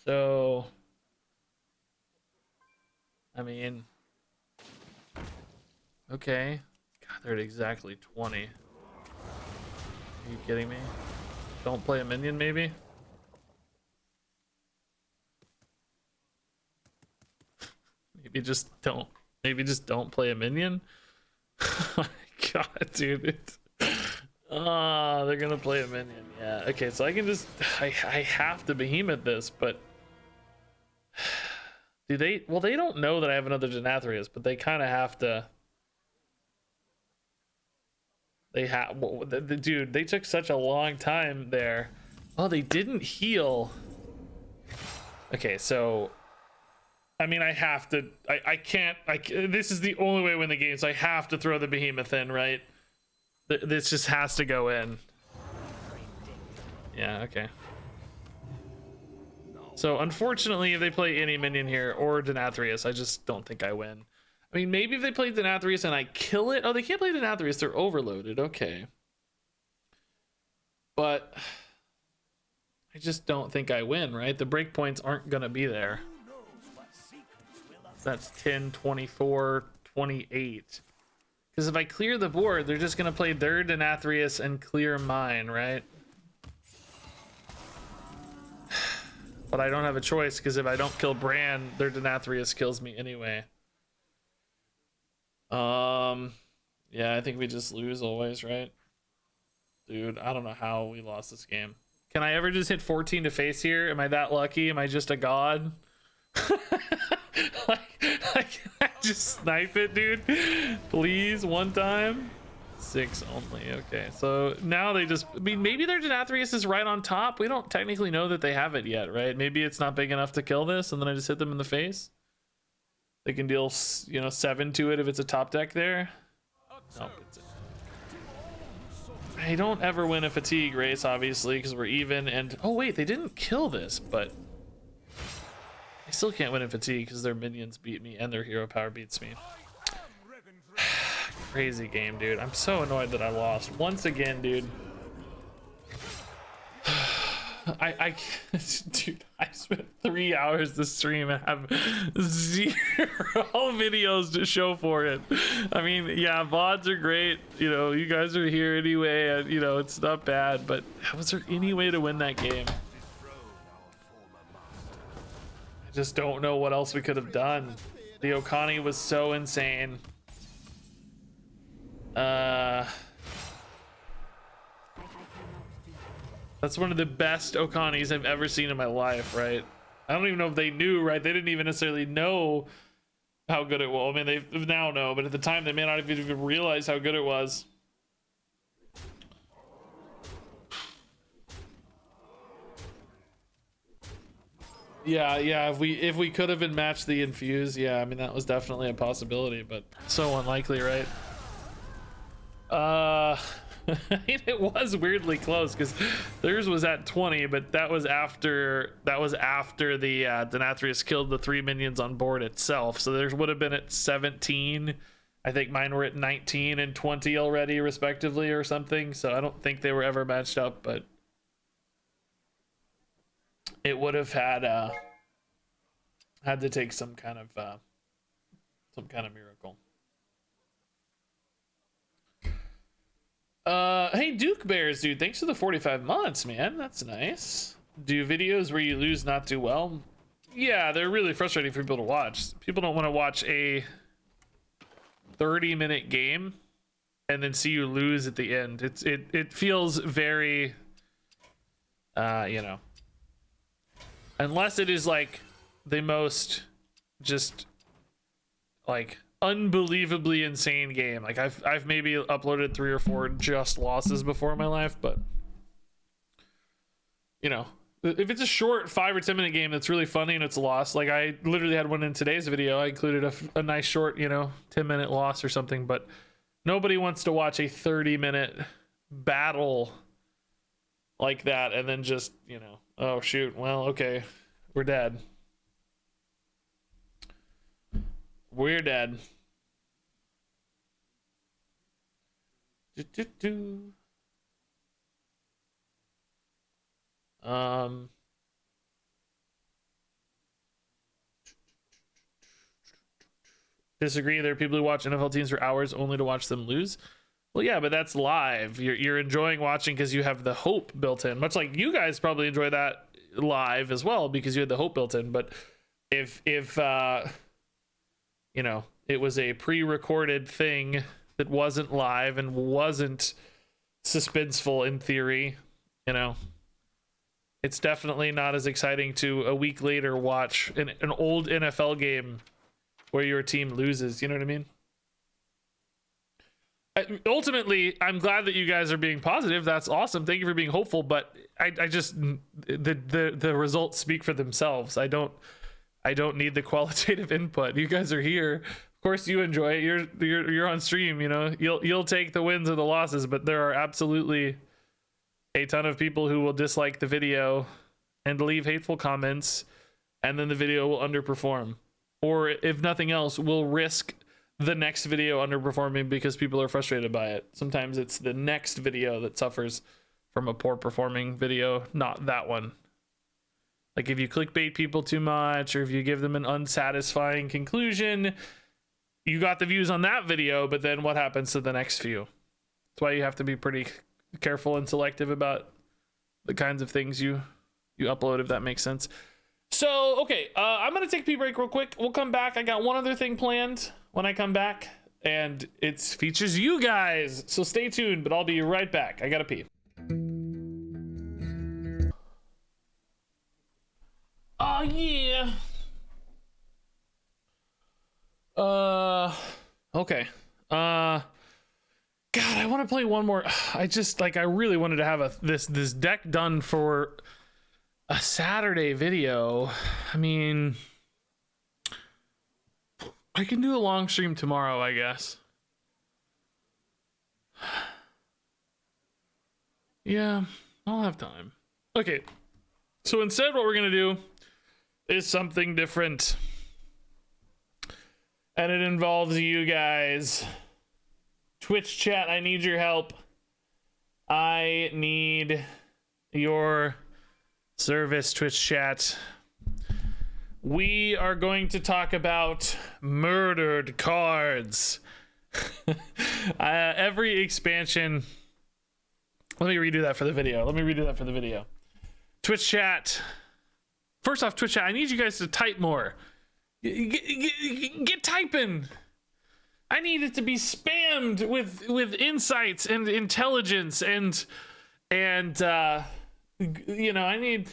So, I mean, okay. God, they're at exactly 20. Are you kidding me? Don't play a minion, maybe? Maybe just don't play a minion. Oh my god, dude. Oh, they're gonna play a minion. Yeah. Okay, so I can just I have to behemoth this, but do they? Well, they don't know that I have another Denathrius, but they kind of have to. They have. Dude, they took such a long time there. Oh, they didn't heal. Okay, so I mean, I have to. I can't. This is the only way to win the game. So I have to throw the behemoth in, right? This just has to go in. Yeah. Okay. So unfortunately, if they play any minion here or Denathrius, I just don't think I win. I mean, maybe if they play Denathrius and I kill it. Oh, they can't play Denathrius. They're overloaded. Okay. But I just don't think I win, right? The breakpoints aren't going to be there. That's 10, 24, 28. Because if I clear the board, they're just going to play their Denathrius and clear mine, right? But I don't have a choice, because if I don't kill Bran, their Denathrius kills me anyway. Yeah, I think we just lose always, right? Dude, I don't know how we lost this game. Can I ever just hit 14 to face here? Am I that lucky? Am I just a god? I just snipe it, dude. Please, one time. 6 only. Okay, so now they just, I mean, maybe their Denathrius is right on top. We don't technically know that they have it yet, right? Maybe it's not big enough to kill this, and then I just hit them in the face. They can deal, you know, 7 to it if it's a top deck there. No, it's it. I don't ever win a fatigue race, obviously, because we're even. And oh wait, they didn't kill this, but I still can't win in fatigue because their minions beat me and their hero power beats me. Crazy game, dude. I'm so annoyed that I lost once again, dude. Dude, I spent 3 hours to stream and have 0 videos to show for it. I mean, yeah, VODs are great. You know, you guys are here anyway, and you know, it's not bad, but was there any way to win that game? I just don't know what else we could have done. The Okani was so insane. That's one of the best Okanis I've ever seen in my life, right? I don't even know if they knew, right? They didn't even necessarily know how good it was. I mean, they now know, but at the time they may not have even realized how good it was. Yeah, if we could have been matched the infuse, yeah, I mean that was definitely a possibility, but so unlikely, right? It was weirdly close because theirs was at 20, but that was after the Denathrius killed the 3 minions on board itself. So theirs would have been at 17. I think mine were at 19 and 20 already, respectively, or something. So I don't think they were ever matched up, but it would have had to take some kind of miracle. Hey Duke Bears, dude, thanks for the 45 months, man. That's nice. Do videos where you lose not do well? Yeah, they're really frustrating for people to watch. People don't want to watch a 30-minute game and then see you lose at the end. It feels very you know, unless it is like the most just like unbelievably insane game. Like I've maybe uploaded 3 or 4 just losses before in my life, but you know, if it's a short 5 or 10 minute game that's really funny and it's a loss, like I literally had one in today's video. I included a nice short, you know, 10-minute loss or something, but nobody wants to watch a 30-minute battle like that and then just, you know, oh shoot, well, okay, we're dead. We're dead. Disagree. There are people who watch NFL teams for hours only to watch them lose. Well, yeah, but that's live. You're enjoying watching because you have the hope built in. Much like you guys probably enjoy that live as well because you had the hope built in. But if you know, it was a pre-recorded thing that wasn't live and wasn't suspenseful in theory, you know, it's definitely not as exciting to a week later watch an old NFL game where your team loses. You know what I mean? ultimately, I'm glad that you guys are being positive. That's awesome. Thank you for being hopeful. But I just the results speak for themselves. I don't need the qualitative input. You guys are here. Of course, you enjoy it. You're on stream. You know, you'll take the wins or the losses. But there are absolutely a ton of people who will dislike the video and leave hateful comments, and then the video will underperform, or if nothing else, will risk the next video underperforming because people are frustrated by it. Sometimes it's the next video that suffers from a poor performing video, not that one. Like if you clickbait people too much, or if you give them an unsatisfying conclusion, you got the views on that video, but then what happens to the next few? That's why you have to be pretty careful and selective about the kinds of things you upload, if that makes sense. So, okay, I'm gonna take a pee break real quick. We'll come back. I got one other thing planned when I come back, and it features you guys. So stay tuned, but I'll be right back. I gotta pee. Oh yeah. Okay. God, I want to play one more. I really wanted to have this deck done for a Saturday video. I mean, I can do a long stream tomorrow, I guess. Yeah, I'll have time. Okay, so instead what we're gonna do is something different, and it involves you guys. Twitch chat, I need your help. I need your service, Twitch chat. We are going to talk about murdered cards. Every expansion. Let me redo that for the video. Twitch chat. First off, Twitch chat, I need you guys to type more. Get typing. I need it to be spammed with insights and intelligence and you know, I need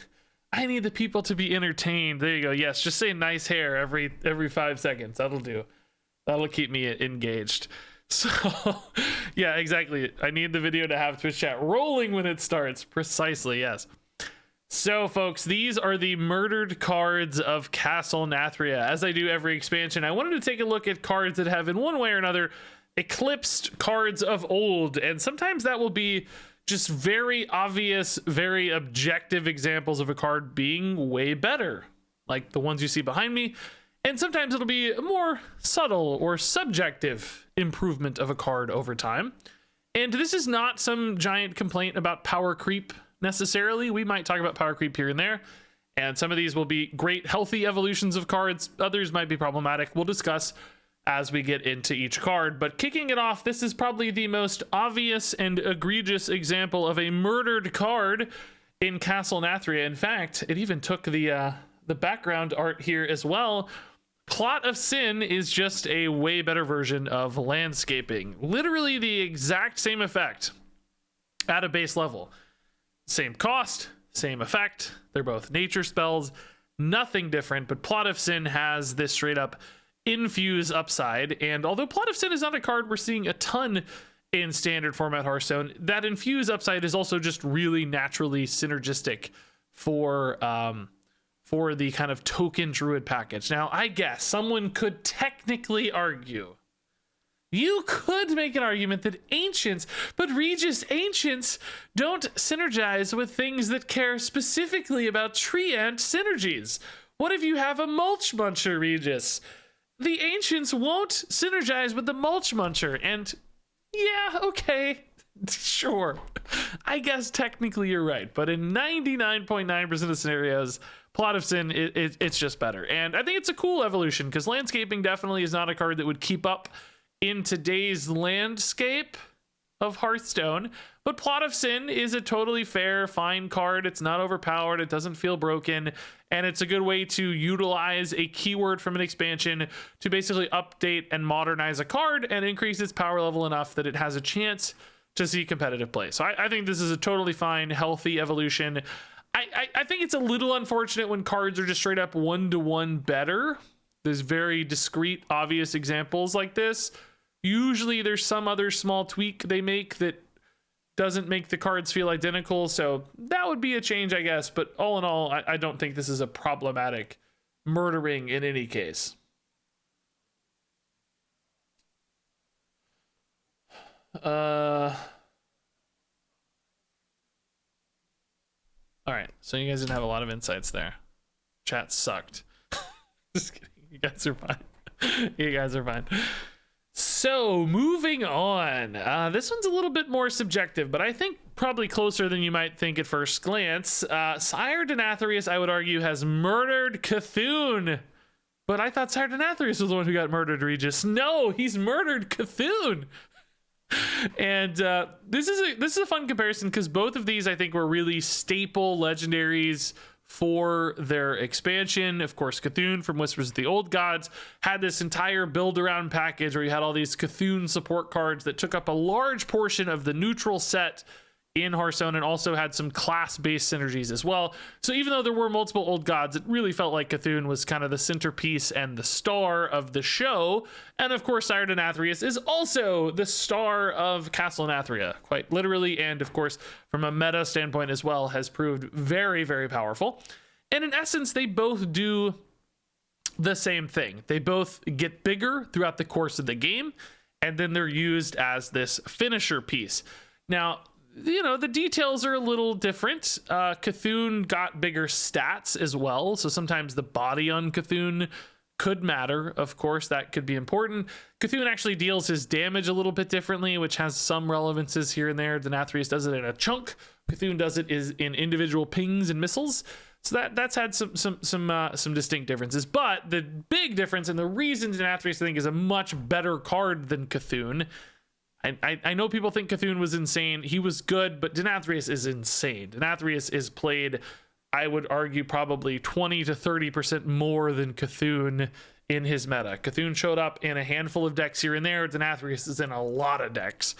the people to be entertained. There you go. Yes, just say nice hair every 5 seconds. That'll do. That'll keep me engaged. So yeah, exactly. I need the video to have Twitch chat rolling when it starts. Precisely, yes. So folks, these are the murdered cards of Castle Nathria. As I do every expansion, I wanted to take a look at cards that have in one way or another eclipsed cards of old, and sometimes that will be just very obvious, very objective examples of a card being way better, like the ones you see behind me. And sometimes it'll be a more subtle or subjective improvement of a card over time. And this is not some giant complaint about power creep necessarily. We might talk about power creep here and there, and some of these will be great healthy evolutions of cards. Others might be problematic. We'll discuss as we get into each card. But kicking it off, this is probably the most obvious and egregious example of a murdered card in Castle Nathria. In fact, it even took the background art here as well. Plot of Sin is just a way better version of landscaping. Literally the exact same effect at a base level. Same cost, same effect. They're both nature spells, nothing different, but Plot of Sin has this straight up infuse upside. And although Plot of Sin is not a card we're seeing a ton in standard format Hearthstone, that infuse upside is also just really naturally synergistic for the kind of token druid package. Now, I guess someone could technically argue, you could make an argument that Ancients, but Regis, Ancients don't synergize with things that care specifically about tree ant synergies. What if you have a Mulch Muncher, Regis? The Ancients won't synergize with the Mulch Muncher, and yeah, okay, sure. I guess technically you're right, but in 99.9% of scenarios, Plot of Sin, it's just better. And I think it's a cool evolution, because landscaping definitely is not a card that would keep up in today's landscape of Hearthstone, but Plot of Sin is a totally fair, fine card. It's not overpowered, it doesn't feel broken, and it's a good way to utilize a keyword from an expansion to basically update and modernize a card and increase its power level enough that it has a chance to see competitive play. So I think this is a totally fine, healthy evolution. I think it's a little unfortunate when cards are just straight up 1-to-1 better. There's very discrete, obvious examples like this. Usually there's some other small tweak they make that doesn't make the cards feel identical, so that would be a change, I guess. But all in all, I don't think this is a problematic murdering in any case. All right, so you guys didn't have a lot of insights there. Chat sucked. Just kidding. You guys are fine. You guys are fine. So moving on, this one's a little bit more subjective, but I think probably closer than you might think at first glance. Sire Denathrius, I would argue, has murdered Cthulhu, but I thought Sire Denathrius was the one who got murdered, Regis. No, he's murdered Cthulhu. And this is a fun comparison because both of these I think were really staple legendaries for their expansion. Of course, Cthulhu from Whispers of the Old Gods had this entire build around package where you had all these Cthulhu support cards that took up a large portion of the neutral set in Hearthstone and also had some class-based synergies as well. So even though there were multiple Old Gods, it really felt like Cthulhu was kind of the centerpiece and the star of the show. And of course, Sire Denathrius is also the star of Castle Nathria, quite literally, and of course, from a meta standpoint as well, has proved very, very powerful. And in essence, they both do the same thing. They both get bigger throughout the course of the game, and then they're used as this finisher piece. Now, you know, the details are a little different. Cthulhu got bigger stats as well, so sometimes the body on Cthulhu could matter. Of course, that could be important. Cthulhu actually deals his damage a little bit differently, which has some relevances here and there. Denathrius does it in a chunk. Cthulhu does it in individual pings and missiles. So that's had some distinct differences. But the big difference, and the reason Denathrius I think is a much better card than Cthulhu. I know people think Cthulhu was insane. He was good, but Denathrius is insane. Denathrius is played, I would argue, probably 20 to 30% more than Cthulhu in his meta. Cthulhu showed up in a handful of decks here and there. Denathrius is in a lot of decks.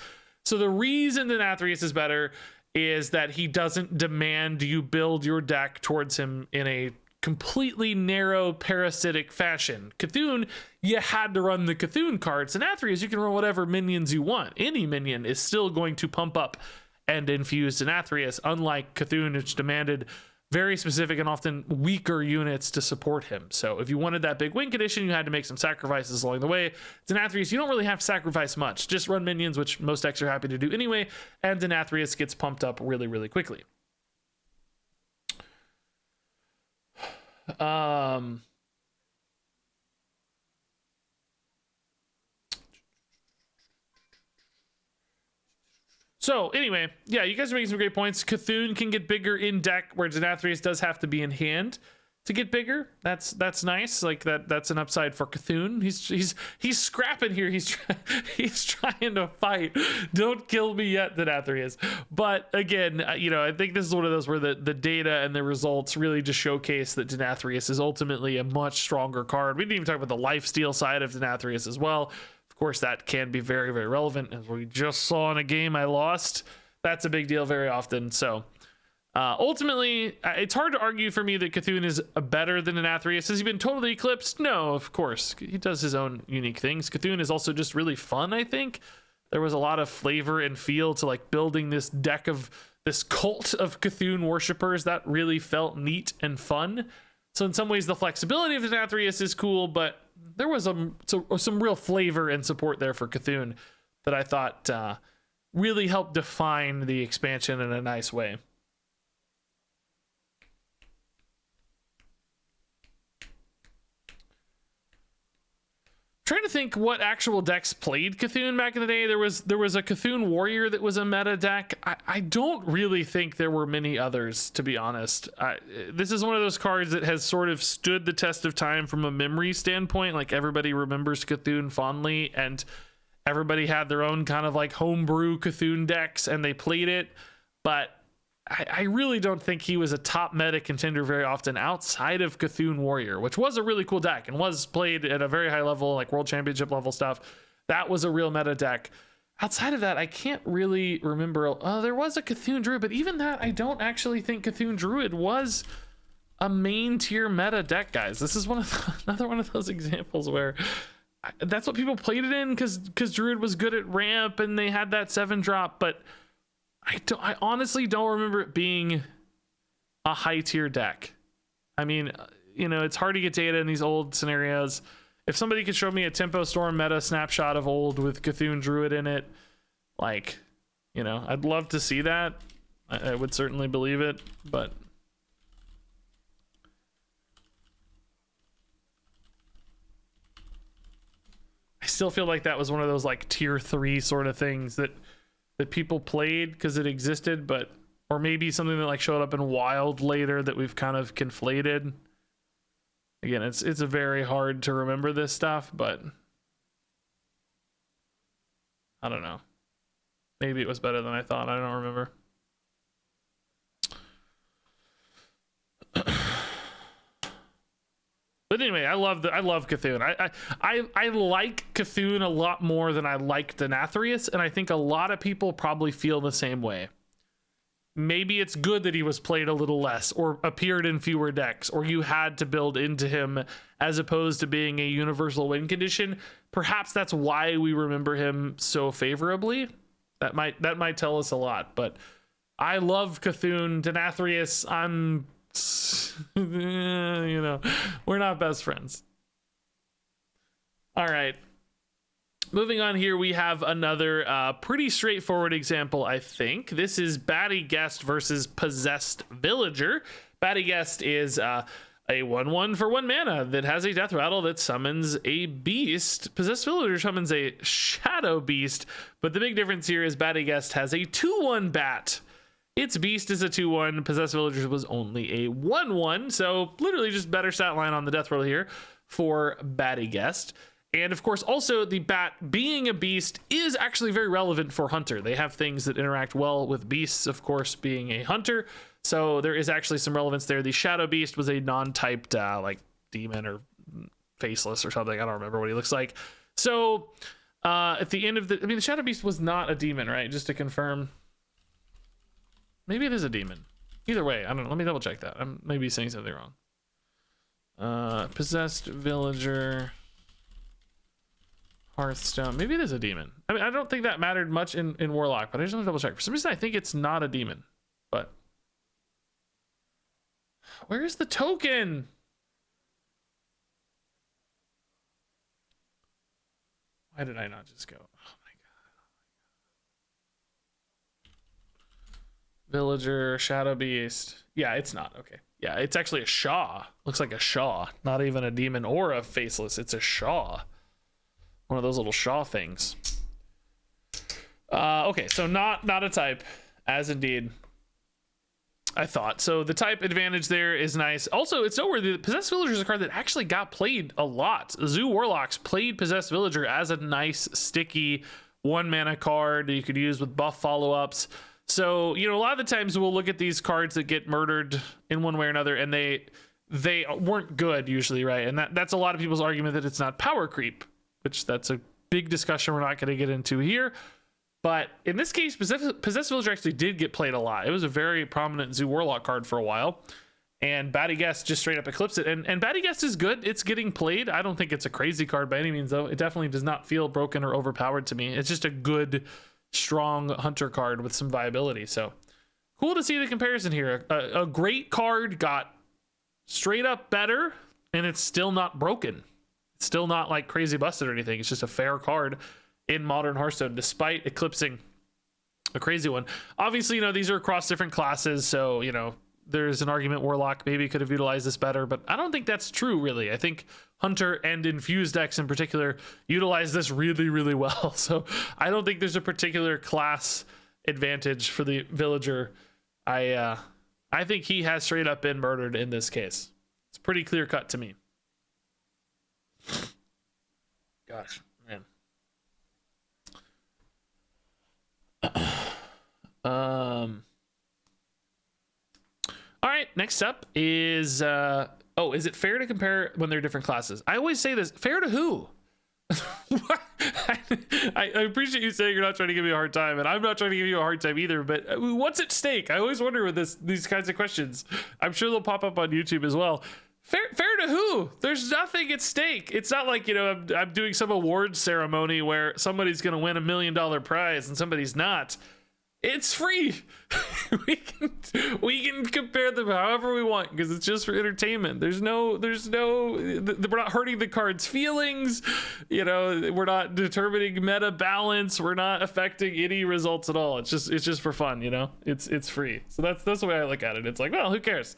So the reason Denathrius is better is that he doesn't demand you build your deck towards him in a completely narrow parasitic fashion. Cthulhu, you had to run the Cthulhu cards. Denathrius, you can run whatever minions you want. Any minion is still going to pump up and infuse Denathrius, unlike Cthulhu, which demanded very specific and often weaker units to support him. So if you wanted that big win condition, you had to make some sacrifices along the way. Denathrius, you don't really have to sacrifice much. Just run minions, which most decks are happy to do anyway, and Denathrius gets pumped up really, really quickly. So anyway, yeah, you guys are making some great points. Cthulhu can get bigger in deck, where Denathrius does have to be in hand to get bigger. That's nice. Like that's an upside for Cthulhu. He's scrapping here. He's trying to fight. Don't kill me yet, Denathrius. But again, you know, I think this is one of those where the data and the results really just showcase that Denathrius is ultimately a much stronger card. We didn't even talk about the lifesteal side of Denathrius as well. Of course, that can be very, very relevant, as we just saw in a game I lost. That's a big deal very often. So ultimately, it's hard to argue for me that Cthulhu is better than Denathrius. Has he been totally eclipsed? No, of course. He does his own unique things. Cthulhu is also just really fun, I think. There was a lot of flavor and feel to like building this deck of this cult of Cthulhu worshippers that really felt neat and fun. So in some ways, the flexibility of Denathrius is cool, but there was some real flavor and support there for Cthulhu that I thought really helped define the expansion in a nice way. Trying to think what actual decks played Cthulhu back in the day. There was a Cthulhu Warrior that was a meta deck. I don't really think there were many others, to be honest. This is one of those cards that has sort of stood the test of time from a memory standpoint. Like everybody remembers Cthulhu fondly, and everybody had their own kind of like homebrew Cthulhu decks, and they played it. But I really don't think he was a top meta contender very often outside of Cthulhu Warrior, which was a really cool deck and was played at a very high level, like World Championship level stuff. That was a real meta deck. Outside of that, I can't really remember. There was a Cthulhu Druid, but even that, I don't actually think Cthulhu Druid was a main tier meta deck, guys. This is another one of those examples where that's what people played it in because Druid was good at ramp and they had that 7-drop, but I honestly don't remember it being a high tier deck. I mean, you know, it's hard to get data in these old scenarios. If somebody could show me a Tempo Storm meta snapshot of old with Cthulhu Druid in it, like, you know, I'd love to see that. I would certainly believe it, but I still feel like that was one of those like tier 3 sort of things that people played because it existed, but or maybe something that like showed up in Wild later that we've kind of conflated. Again, it's very hard to remember this stuff, but I don't know. Maybe it was better than I thought. I don't remember. But anyway, I love Cthulhu. I like Cthulhu a lot more than I like Denathrius, and I think a lot of people probably feel the same way. Maybe it's good that he was played a little less or appeared in fewer decks, or you had to build into him as opposed to being a universal win condition. Perhaps that's why we remember him so favorably. That might tell us a lot, but I love Cthulhu. Denathrius, I'm you know, we're not best friends. All right. Moving on here, we have another pretty straightforward example, I think. This is Batty Guest versus Possessed Villager. Batty Guest is a 1/1 for 1 mana that has a death rattle that summons a beast. Possessed Villager summons a shadow beast, but the big difference here is Batty Guest has a 2/1 bat. Its beast is a 2/1. Possessed Villager was only a 1/1, so literally just better stat line on the death roll here for Batty Guest. And of course, also the bat being a beast is actually very relevant for Hunter. They have things that interact well with beasts, of course, being a hunter. So there is actually some relevance there. The Shadow Beast was a non-typed like demon or faceless or something. I don't remember what he looks like. So at the end of the Shadow Beast was not a demon, right? Just to confirm. Maybe it is a demon. Either way, I don't know. Let me double check that. I'm maybe saying something wrong. Possessed Villager, Hearthstone. Maybe it is a demon. I mean, I don't think that mattered much in Warlock, but I just want to double check. For some reason, I think it's not a demon. But where's the token? Why did I not just go? Oh my god. Villager, Shadow Beast. Yeah, it's not. Okay. Yeah, it's actually a Shaw. Looks like a Shaw. Not even a demon or a faceless. It's a Shaw. One of those little Shaw things. Okay, so not a type, as indeed I thought. So the type advantage there is nice. Also, it's noteworthy that Possessed Villager is a card that actually got played a lot. Zoo Warlocks played Possessed Villager as a nice, sticky 1-mana card that you could use with buff follow-ups. So, you know, a lot of the times we'll look at these cards that get murdered in one way or another, and they weren't good usually, right? And that's a lot of people's argument that it's not power creep, which that's a big discussion we're not going to get into here. But in this case, Possessed Villager actually did get played a lot. It was a very prominent Zoo Warlock card for a while. And Batty Guest just straight up eclipsed it. And Batty Guest is good. It's getting played. I don't think it's a crazy card by any means, though. It definitely does not feel broken or overpowered to me. It's just a good, strong hunter card with some viability. So cool to see the comparison here. A great card got straight up better, and it's still not broken. It's still not like crazy busted or anything. It's just a fair card in modern Hearthstone, despite eclipsing a crazy one. Obviously, you know, these are across different classes, so, you know, there's an argument Warlock maybe could have utilized this better, but I don't think that's true, really. I think Hunter and Infused decks in particular utilize this really, really well. So I don't think there's a particular class advantage for the Villager. I think he has straight up been murdered in this case. It's pretty clear cut to me. Gosh, man. All right, next up is is it fair to compare when they're different classes? I always say this, fair to who? I appreciate you saying you're not trying to give me a hard time, and I'm not trying to give you a hard time either, but what's at stake? I always wonder with these kinds of questions. I'm sure they'll pop up on YouTube as well. Fair to who? There's nothing at stake. It's not like, you know, I'm doing some award ceremony where somebody's going to win $1 million prize and somebody's not. It's free. we can compare them however we want because it's just for entertainment. We're not hurting the card's feelings. You know, we're not determining meta balance. We're not affecting any results at all. It's just for fun. You know, it's free. So that's the way I look at it. It's like, well, who cares?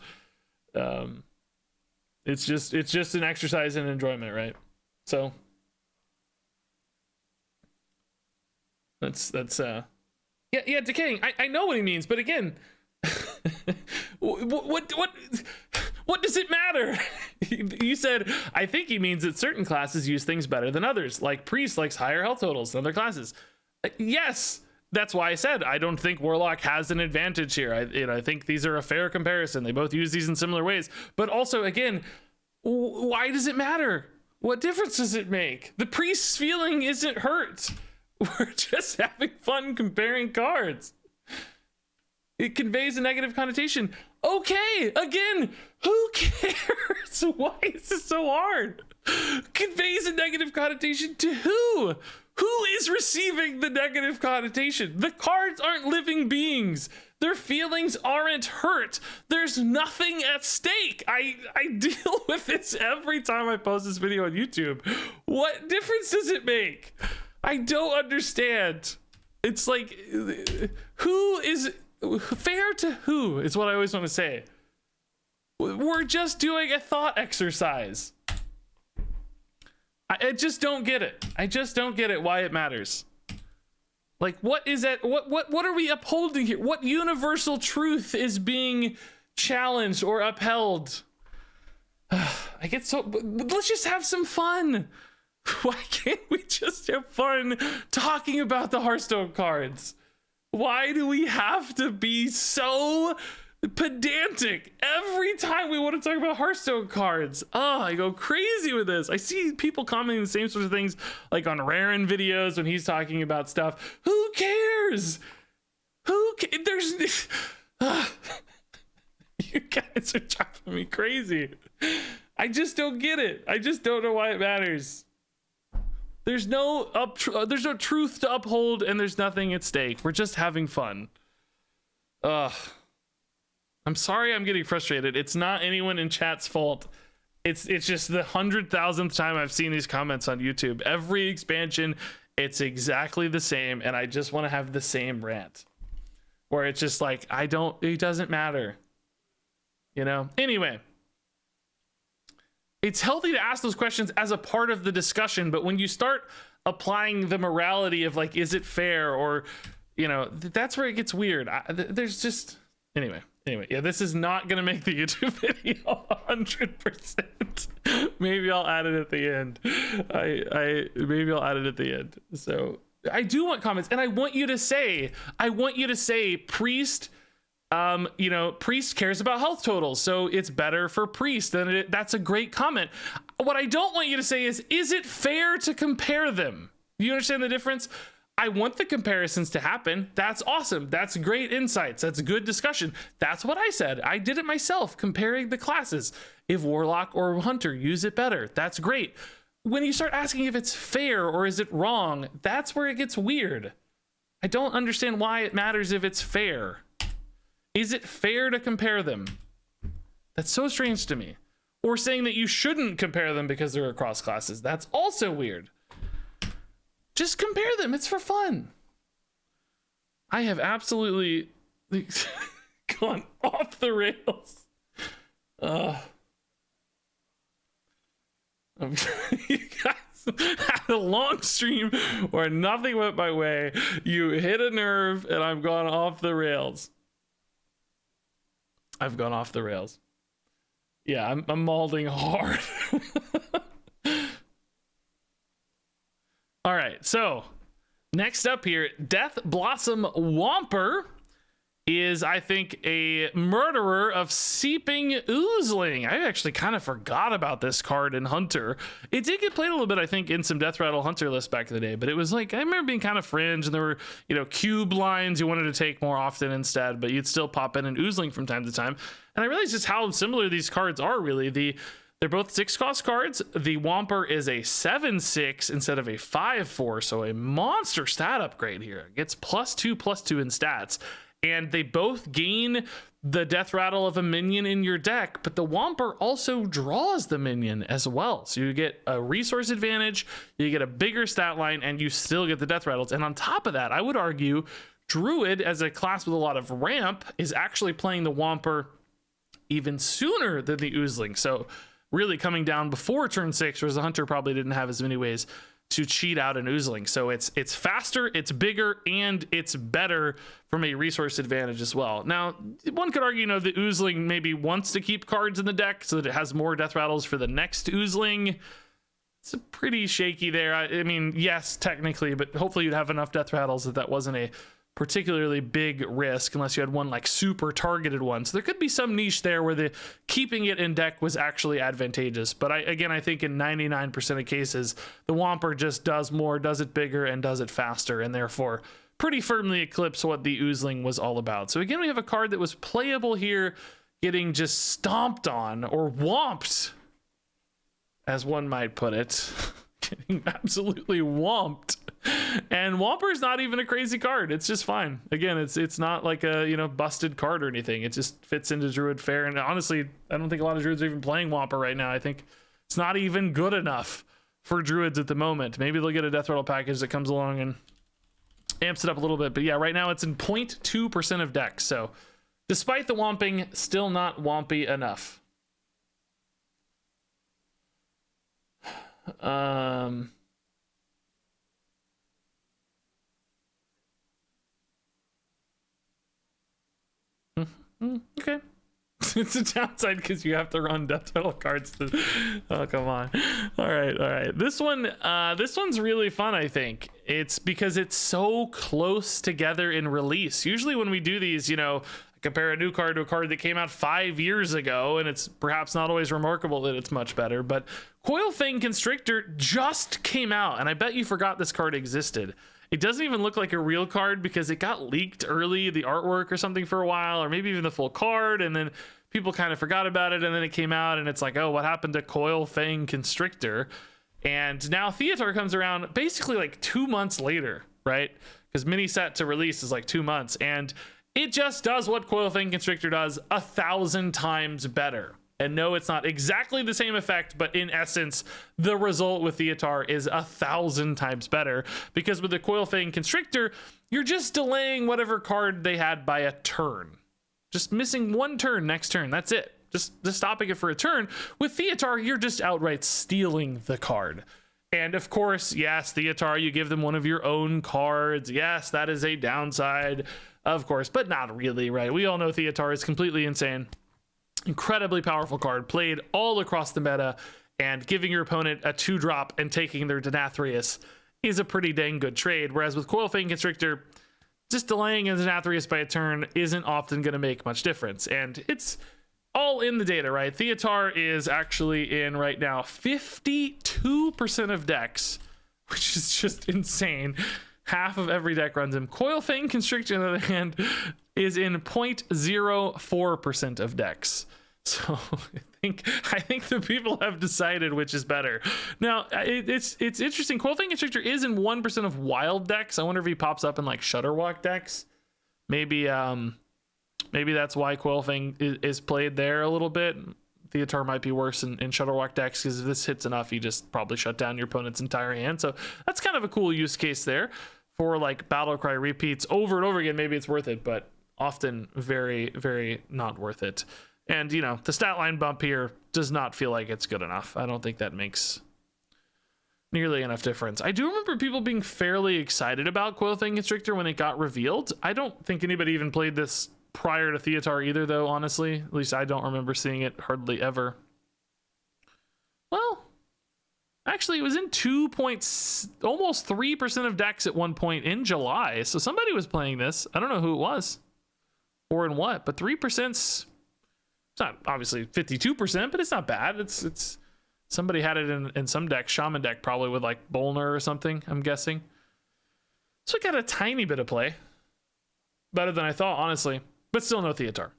It's just an exercise in enjoyment, right? So that's yeah, decaying. I know what he means, but again, what does it matter? You said, I think he means that certain classes use things better than others, like priest likes higher health totals than other classes. Yes, that's why I said I don't think Warlock has an advantage here. I think these are a fair comparison. They both use these in similar ways, but also again, why does it matter? What difference does it make? The priest's feeling isn't hurt. We're just having fun comparing cards. It conveys a negative connotation. Okay, again, who cares? Why is this so hard? Conveys a negative connotation to who? Who is receiving the negative connotation? The cards aren't living beings. Their feelings aren't hurt. There's nothing at stake. I deal with this every time I post this video on YouTube. What difference does it make? I don't understand. It's like, who is fair to who is what I always want to say. We're just doing a thought exercise. I just don't get it. I just don't get it why it matters. Like, what is that? What are we upholding here? What universal truth is being challenged or upheld? I get so, let's just have some fun. Why can't we just have fun talking about the Hearthstone cards? Why do we have to be so pedantic every time we want to talk about Hearthstone cards? Oh, I go crazy with this. I see people commenting the same sorts of things like on Raren videos when he's talking about stuff. Who cares? There's you guys are driving me crazy. I just don't get it. I just don't know why it matters. There's no truth to uphold and there's nothing at stake. We're just having fun. I'm sorry I'm getting frustrated. It's not anyone in chat's fault. It's just the 100,000th time I've seen these comments on YouTube. Every expansion, it's exactly the same, and I just want to have the same rant. Where it's just like, it doesn't matter. You know? Anyway. It's healthy to ask those questions as a part of the discussion, but when you start applying the morality of like, is it fair, or, you know, that's where it gets weird. There's just, anyway, yeah, this is not gonna make the YouTube video 100%. Maybe I'll add it at the end. Maybe I'll add it at the end. So I do want comments, and I want you to say, priest. You know, priest cares about health totals, so it's better for priest. That's a great comment. What I don't want you to say is it fair to compare them? Do you understand the difference? I want the comparisons to happen. That's awesome. That's great insights. That's good discussion. That's what I said. I did it myself, comparing the classes. If Warlock or Hunter use it better, that's great. When you start asking if it's fair or is it wrong, that's where it gets weird. I don't understand why it matters if it's fair. Is it fair to compare them? That's so strange to me. Or saying that you shouldn't compare them because they're across classes. That's also weird. Just compare them. It's for fun. I have absolutely gone off the rails. You guys had a long stream where nothing went my way. You hit a nerve and I've gone off the rails. I've gone off the rails. Yeah, I'm mauling hard. All right, so next up here, Death Blossom Womper is, I think, a murderer of Seeping Oozling. I actually kind of forgot about this card in Hunter. It did get played a little bit, I think, in some Death Rattle Hunter lists back in the day, but it was like, I remember being kind of fringe, and there were, you know, cube lines you wanted to take more often instead, but you'd still pop in an Oozling from time to time. And I realized just how similar these cards are, really. They're both 6-cost cards. The Whomper is a 7/6 instead of a 5/4, so a monster stat upgrade here. It gets +2/+2 in stats. And they both gain the death rattle of a minion in your deck, but the Whomper also draws the minion as well. So you get a resource advantage, you get a bigger stat line, and you still get the death rattles. And on top of that, I would argue Druid, as a class with a lot of ramp, is actually playing the Whomper even sooner than the Oozling. So really coming down before turn 6, whereas the Hunter probably didn't have as many ways to cheat out an Oozling. So it's faster, it's bigger, and it's better from a resource advantage as well. Now, one could argue, you know, the Oozling maybe wants to keep cards in the deck so that it has more death rattles for the next Oozling. It's pretty shaky there. I mean, yes, technically, but hopefully you'd have enough death rattles that wasn't a particularly big risk, unless you had one like super targeted one. So there could be some niche there where the keeping it in deck was actually advantageous. But I think in 99% of cases, the Whomper just does more, does it bigger, and does it faster, and therefore pretty firmly eclipse what the Oozling was all about. So again, we have a card that was playable here, getting just stomped on, or whomped, as one might put it. Getting absolutely whomped. And Whomper's not even a crazy card. It's just fine. Again, it's not like a, you know, busted card or anything. It just fits into Druid fair. And honestly, I don't think a lot of Druids are even playing Whomper right now. I think it's not even good enough for Druids at the moment. Maybe they'll get a Death Rattle package that comes along and amps it up a little bit. But yeah, right now it's in 0.2% of decks. So despite the whomping, still not whompy enough. Okay. It's a downside because you have to run death rattle cards to... Oh, come on. All right. This one's really fun, I think. It's because it's so close together in release. Usually when we do these, you know, compare a new card to a card that came out 5 years ago, and it's perhaps not always remarkable that it's much better, but Coilfang Constrictor just came out, and I bet you forgot this card existed. It doesn't even look like a real card because it got leaked early, the artwork or something, for a while, or maybe even the full card, and then people kind of forgot about it, and then it came out, and it's like, oh, what happened to Coilfang Constrictor? And now Theater comes around basically like 2 months later, right? Because mini set to release is like 2 months, and it just does what Coilfang Constrictor does 1,000 times better. And no, it's not exactly the same effect, but in essence, the result with Theatar is 1,000 times better. Because with the Coilfang Constrictor, you're just delaying whatever card they had by a turn. Just missing one turn next turn, that's it. Just stopping it for a turn. With Theatar, you're just outright stealing the card. And of course, yes, Theatar, you give them one of your own cards. Yes, that is a downside, of course, but not really, right? We all know Theatar is completely insane. Incredibly powerful card, played all across the meta, and giving your opponent a 2-drop and taking their Denathrius is a pretty dang good trade. Whereas with Coilfang Constrictor, just delaying a Denathrius by a turn isn't often going to make much difference. And it's all in the data, right? Theatar is actually in right now 52% of decks, which is just insane. Half of every deck runs him. Coilfang Constrictor, on the other hand, is in 0.04% of decks. So I think the people have decided which is better. Now, it's interesting. Coilfang Constrictor is in 1% of wild decks. I wonder if he pops up in like Shutterwalk decks. Maybe that's why Coilfang is played there a little bit. Theatar might be worse in Shutterwalk decks, because if this hits enough, you just probably shut down your opponent's entire hand. So that's kind of a cool use case there for like Battlecry repeats over and over again. Maybe it's worth it, but often very, very not worth it. And, you know, the stat line bump here does not feel like it's good enough. I don't think that makes nearly enough difference. I do remember people being fairly excited about Coilfang Constrictor when it got revealed. I don't think anybody even played this prior to Theatar either, though, honestly. At least I don't remember seeing it hardly ever. Well, actually, it was in almost 3% of decks at one point in July. So somebody was playing this. I don't know who it was. 4 and what, but 3%'s, it's not obviously 52%, but it's not bad. It's somebody had it in some deck, shaman deck, probably with like Bolner or something, I'm guessing. So it got a tiny bit of play. Better than I thought, honestly, but still no Theatar.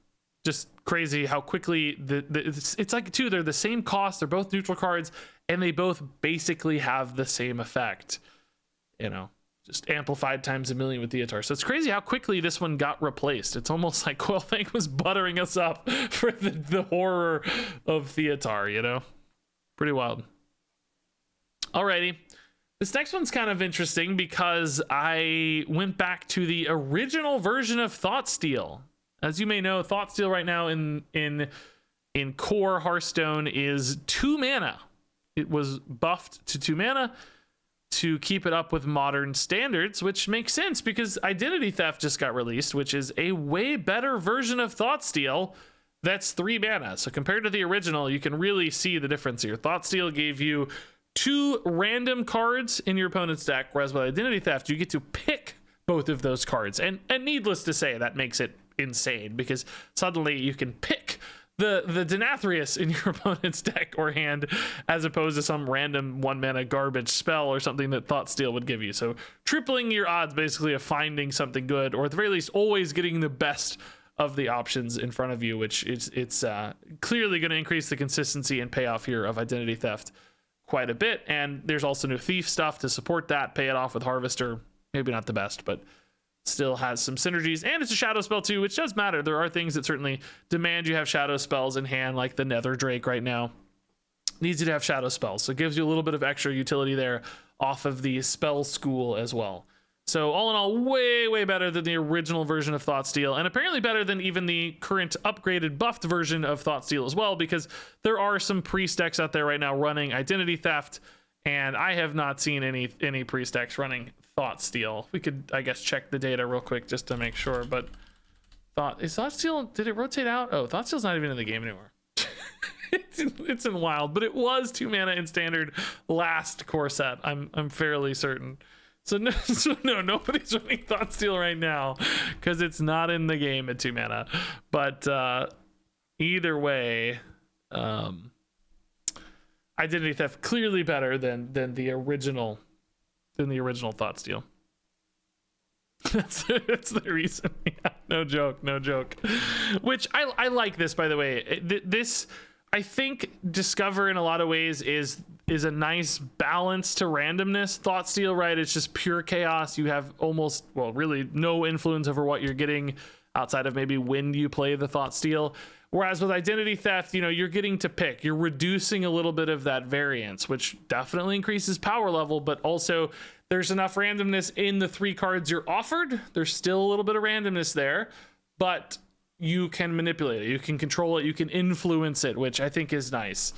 Just crazy how quickly it's like, too, they're the same cost, they're both neutral cards, and they both basically have the same effect, you know, just amplified times a million with Theatar. So it's crazy how quickly this one got replaced. It's almost like Quelfang was buttering us up for the horror of Theatar, you know? Pretty wild. Alrighty. This next one's kind of interesting because I went back to the original version of Thoughtsteal. As you may know, Thoughtsteal right now in core Hearthstone is 2 mana. It was buffed to 2 mana to keep it up with modern standards, which makes sense because Identity Theft just got released, which is a way better version of Thoughtsteal that's 3 mana. So compared to the original, you can really see the difference here. Thoughtsteal gave you 2 random cards in your opponent's deck, whereas with Identity Theft, you get to pick both of those cards. And needless to say, that makes it insane because suddenly you can pick the Denathrius in your opponent's deck or hand as opposed to some random 1 mana garbage spell or something that Thoughtsteal would give you. So tripling your odds basically of finding something good, or at the very least always getting the best of the options in front of you, which it's clearly going to increase the consistency and payoff here of Identity Theft quite a bit. And there's also new Thief stuff to support that, pay it off with Harvester. Maybe not the best, but still has some synergies, and it's a shadow spell too, which does matter. There are things that certainly demand you have shadow spells in hand, like the Nether Drake right now needs you to have shadow spells, so it gives you a little bit of extra utility there off of the spell school as well. So all in all, way better than the original version of Thoughtsteal, and apparently better than even the current upgraded buffed version of Thoughtsteal as well, because there are some priest decks out there right now running Identity Theft, and I have not seen any priest decks running Thoughtsteal. We could, I guess, check the data real quick just to make sure, but is Thoughtsteal, did it rotate out? Oh, Thoughtsteal's not even in the game anymore. it's in Wild, but it was 2 mana in Standard last core set. I'm fairly certain. So no, nobody's running Thoughtsteal right now because it's not in the game at 2 mana. But either way, Identity Theft clearly better than the original Thoughtsteal. That's the reason. Yeah, no joke. Which I like this, by the way. This, I think, Discover in a lot of ways is a nice balance to randomness. Thoughtsteal, right? It's just pure chaos. You have almost, well, really no influence over what you're getting outside of maybe when you play the Thoughtsteal. Whereas with Identity Theft, you know, you're getting to pick. You're reducing a little bit of that variance, which definitely increases power level, but also there's enough randomness in the 3 cards you're offered. There's still a little bit of randomness there, but you can manipulate it. You can control it. You can influence it, which I think is nice.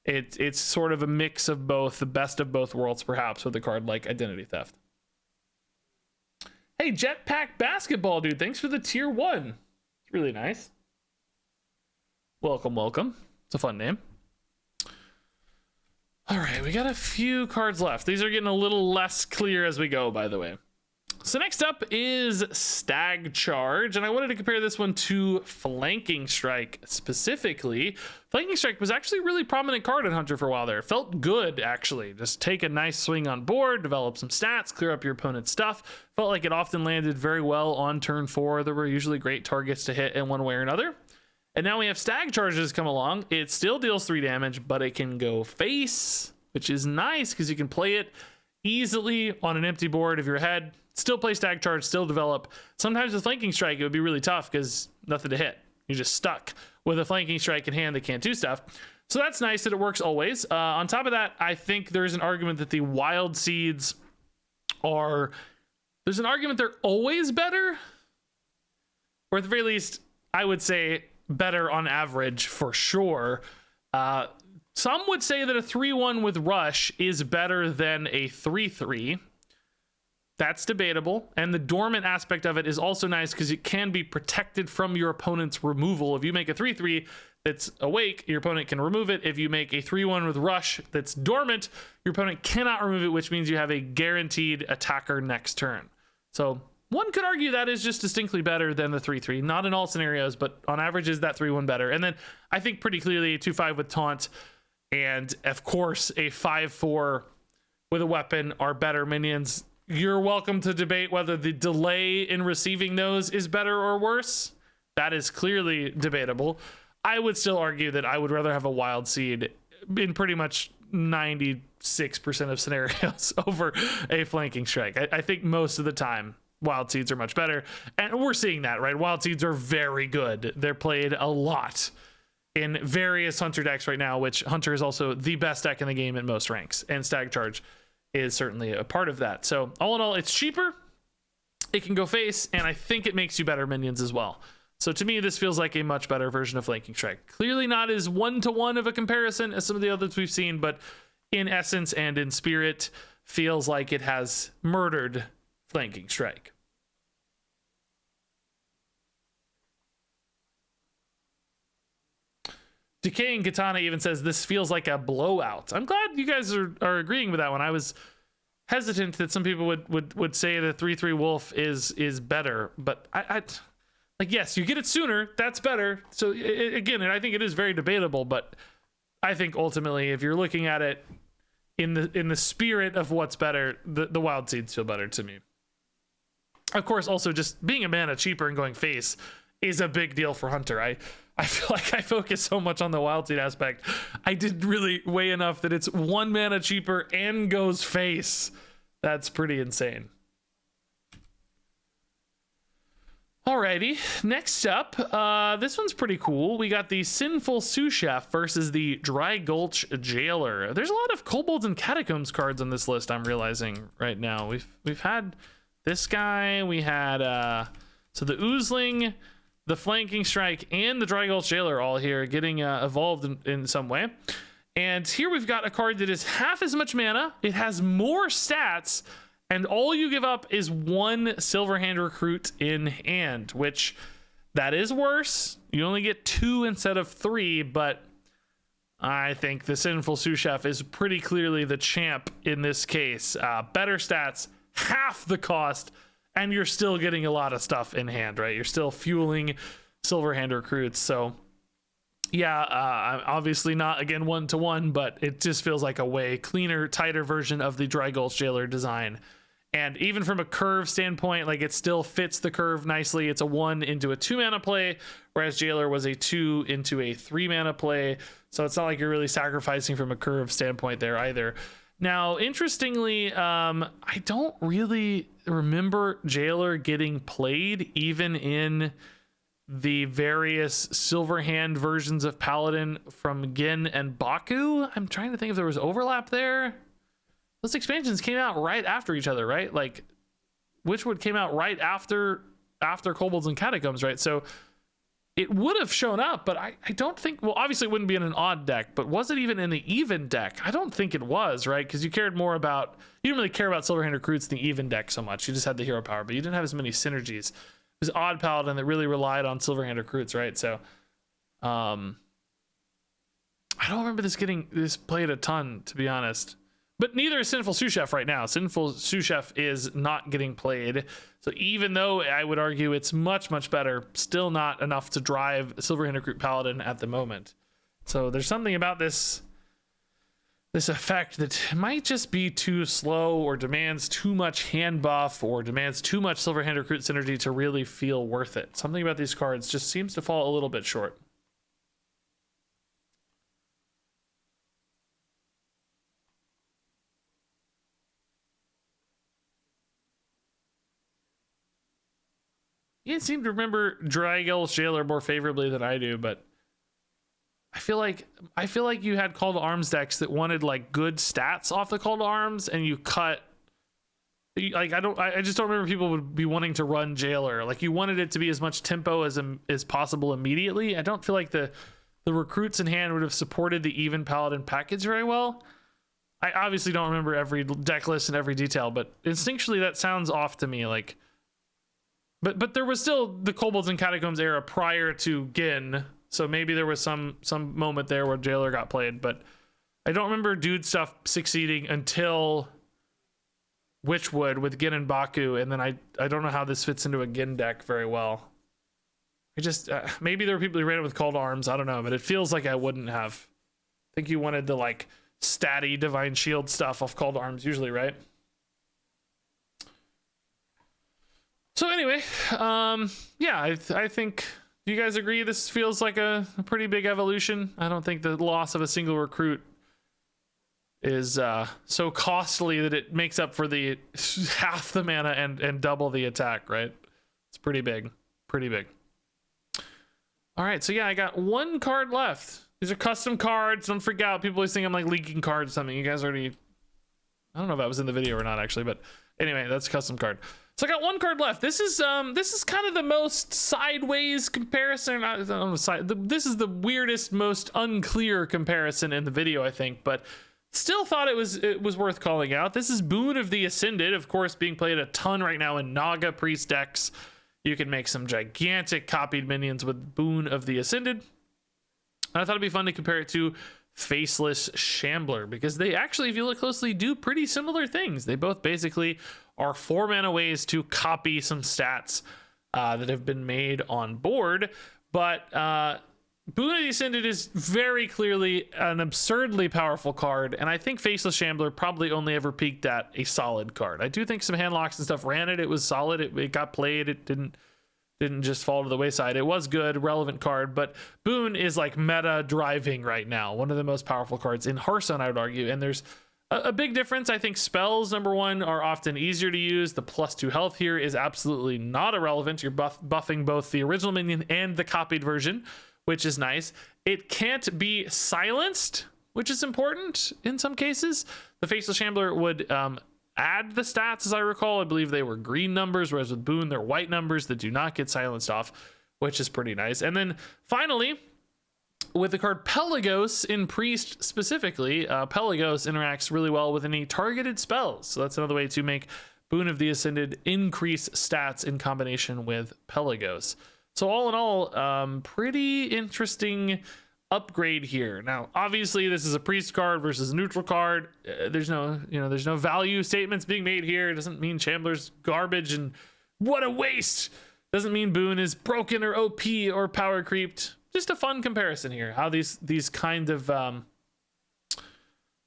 It's sort of a mix of both, the best of both worlds, perhaps, with a card like Identity Theft. Hey, Jetpack Basketball, dude. Thanks for the tier 1. It's really nice. Welcome. It's a fun name. All right, we got a few cards left. These are getting a little less clear as we go, by the way. So next up is Stag Charge, and I wanted to compare this one to Flanking Strike specifically. Flanking Strike was actually a really prominent card in Hunter for a while there. Felt good, actually. Just take a nice swing on board, develop some stats, clear up your opponent's stuff. Felt like it often landed very well on turn 4. There were usually great targets to hit in one way or another. And now we have Stag Charges come along. It still deals 3 damage, but it can go face, which is nice because you can play it easily on an empty board of your head. Still play Stag Charge, still develop. Sometimes with Flanking Strike, it would be really tough because nothing to hit. You're just stuck with a Flanking Strike in hand that can't do stuff. So that's nice that it works always. On top of that, I think there's an argument that the Wild Seeds are... There's an argument they're always better. Or at the very least, I would say better on average for sure. Some would say that a 3-1 with Rush is better than a 3-3. That's debatable. And the dormant aspect of it is also nice because it can be protected from your opponent's removal. If you make a 3-3 that's awake, your opponent can remove it. If you make a 3-1 with Rush that's dormant, your opponent cannot remove it, which means you have a guaranteed attacker next turn. So one could argue that is just distinctly better than the 3/3. Not in all scenarios, but on average is that 3/1 better. And then I think pretty clearly a 2/5 with taunt and of course a 5/4 with a weapon are better minions. You're welcome to debate whether the delay in receiving those is better or worse. That is clearly debatable. I would still argue that I would rather have a wild seed in pretty much 96% of scenarios over a flanking strike. I think most of the time wild seeds are much better, and we're seeing that, right? Wild seeds are very good. They're played a lot in various hunter decks right now, which hunter is also the best deck in the game at most ranks, and stag charge is certainly a part of that. So all in all, it's cheaper, it can go face, and I think it makes you better minions as well. So to me, this feels like a much better version of flanking strike. Clearly not as 1-to-1 of a comparison as some of the others we've seen, but in essence and in spirit feels like it has murdered flanking strike. Decaying Katana even says this feels like a blowout. I'm glad you guys are agreeing with that one. I was hesitant that some people would say the 3/3 wolf is better, but I like, yes, you get it sooner, that's better. So again, and I think it is very debatable, but I think ultimately if you're looking at it in the spirit of what's better, the wild seeds feel better to me. Of course, also just being a mana cheaper and going face is a big deal for hunter. I feel like I focus so much on the wild seed aspect. I didn't really weigh enough that it's 1 mana cheaper and goes face. That's pretty insane. Alrighty, next up, this one's pretty cool. We got the Sinful Sous Chef versus the Dry Gulch Jailer. There's a lot of Kobolds and Catacombs cards on this list, I'm realizing right now. We've had this guy, we had so the Oozling, the Flanking Strike, and the Dry Gulch Jailer all here getting evolved in some way. And here we've got a card that is half as much mana, it has more stats, and all you give up is 1 Silverhand Recruit in hand, which that is worse. You only get 2 instead of 3, but I think the Sinful Sous Chef is pretty clearly the champ in this case. Better stats, half the cost, and you're still getting a lot of stuff in hand, right? You're still fueling Silverhand Recruits. So yeah, obviously not again 1-to-1, but it just feels like a way cleaner, tighter version of the Dry Gulch Jailer design. And even from a curve standpoint, like it still fits the curve nicely. It's a 1 into a 2 mana play, whereas Jailer was a 2 into a 3 mana play. So it's not like you're really sacrificing from a curve standpoint there either. Now, interestingly, I don't really remember Jailer getting played even in the various Silverhand versions of Paladin from Gin and Baku. I'm trying to think if there was overlap there. Those expansions came out right after each other, right? Like Witchwood came out right after Kobolds and Catacombs, right? So it would have shown up, but I don't think, well, obviously it wouldn't be in an odd deck, but was it even in the even deck? I don't think it was, right? Because you cared more about, you didn't really care about Silverhand Recruits in the even deck so much. You just had the hero power, but you didn't have as many synergies. It was odd Paladin that really relied on Silverhand Recruits, right? So I don't remember this played a ton, to be honest. But neither is Sinful Sous Chef right now. Sinful Sous Chef is not getting played. So even though I would argue it's much, much better, still not enough to drive Silverhand Recruit Paladin at the moment. So there's something about this effect that might just be too slow or demands too much hand buff or demands too much Silverhand Recruit synergy to really feel worth it. Something about these cards just seems to fall a little bit short. You seem to remember Dry Gulch Jailer more favorably than I do, but I feel like you had Call to Arms decks that wanted like good stats off the Call to Arms, and you cut like I just don't remember people would be wanting to run Jailer. Like you wanted it to be as much tempo as possible immediately. I don't feel like the recruits in hand would have supported the even Paladin package very well. I obviously don't remember every deck list and every detail, but instinctually that sounds off to me. Like But there was still the Kobolds and Catacombs era prior to Gin, so maybe there was some moment there where Jailer got played, but I don't remember Dude stuff succeeding until Witchwood with Gin and Baku, and then I don't know how this fits into a Gin deck very well. I just maybe there were people who ran it with Call to Arms. I don't know, but it feels like I wouldn't have. I think you wanted the like statty Divine Shield stuff off Call to Arms usually, right? So anyway, yeah, I think. Do you guys agree this feels like a pretty big evolution? I don't think the loss of a single recruit is so costly that it makes up for the half the mana and double the attack, right? It's pretty big. All right, so yeah, I got one card left. These are custom cards. Don't freak out. People always think I'm like leaking cards or something. You guys already, I don't know if that was in the video or not actually, but anyway, that's a custom card. So I got one card left. This is kind of the most sideways comparison. This is the weirdest, most unclear comparison in the video, I think, but still thought it was worth calling out. This is Boon of the Ascended, of course, being played a ton right now in Naga Priest decks. You can make some gigantic copied minions with Boon of the Ascended. And I thought it'd be fun to compare it to Faceless Shambler, because they actually, if you look closely, do pretty similar things. They both basically are 4 mana ways to copy some stats that have been made on board. But Boon of the Ascended is very clearly an absurdly powerful card, and I think Faceless Shambler probably only ever peaked at a solid card. I do think some handlocks and stuff ran it. It was solid. It got played. It didn't just fall to the wayside. It was good, relevant card, but Boon is like meta driving right now. One of the most powerful cards in Hearthstone, I would argue, and there's a big difference. I think spells, number one, are often easier to use. The +2 health here is absolutely not irrelevant. You're buffing both the original minion and the copied version, which is nice. It can't be silenced, which is important in some cases. The Faceless Shambler would add the stats, as I recall. I believe they were green numbers, whereas with Boon, they're white numbers that do not get silenced off, which is pretty nice. And then finally, with the card Pelagos in Priest specifically, Pelagos interacts really well with any targeted spells. So that's another way to make Boon of the Ascended increase stats in combination with Pelagos. So all in all, pretty interesting upgrade here. Now, obviously, this is a priest card versus a neutral card. There's no value statements being made here. It doesn't mean Shambler's garbage and what a waste. Doesn't mean Boon is broken or OP or power creeped. Just a fun comparison here. How these kind of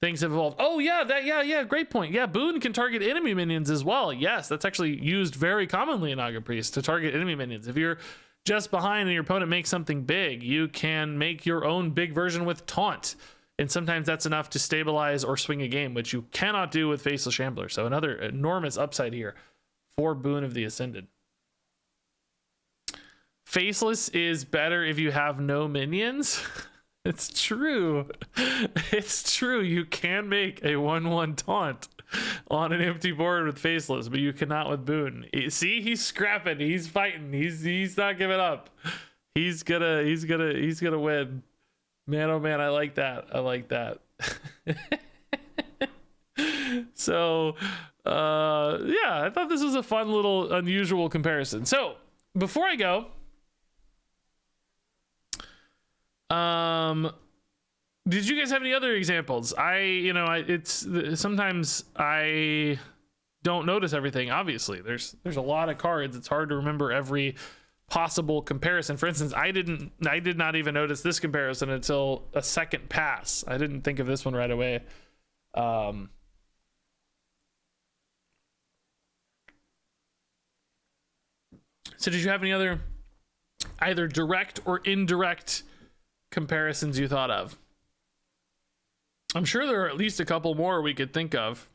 things have evolved. Oh yeah, great point. Yeah, Boon can target enemy minions as well. Yes, that's actually used very commonly in Naga Priest to target enemy minions. If you're just behind and your opponent makes something big, you can make your own big version with Taunt. And sometimes that's enough to stabilize or swing a game, which you cannot do with Faceless Shambler. So another enormous upside here for Boon of the Ascended. Faceless is better if you have no minions. It's true. It's true. You can make a 1/1 Taunt on an empty board with Faceless, but you cannot with Boon. See, he's scrapping, he's fighting, he's not giving up. He's gonna win. Man, oh man, I like that. So yeah, I thought this was a fun little unusual comparison. So before I go, did you guys have any other examples? It's sometimes I don't notice everything. Obviously, there's a lot of cards. It's hard to remember every possible comparison. For instance, I did not even notice this comparison until a second pass. I didn't think of this one right away. So did you have any other either direct or indirect comparisons you thought of? I'm sure there are at least a couple more we could think of.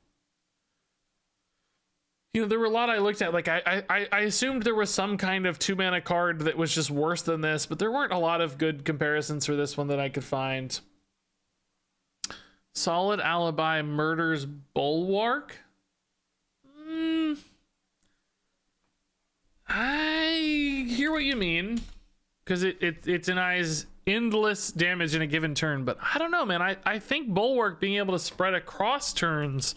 There were a lot I looked at. Like I assumed there was some kind of 2-mana card that was just worse than this, but there weren't a lot of good comparisons for this one that I could find. Solid Alibi murders Bulwark. I hear what you mean, because it denies endless damage in a given turn, but I don't know, man. I think Bulwark being able to spread across turns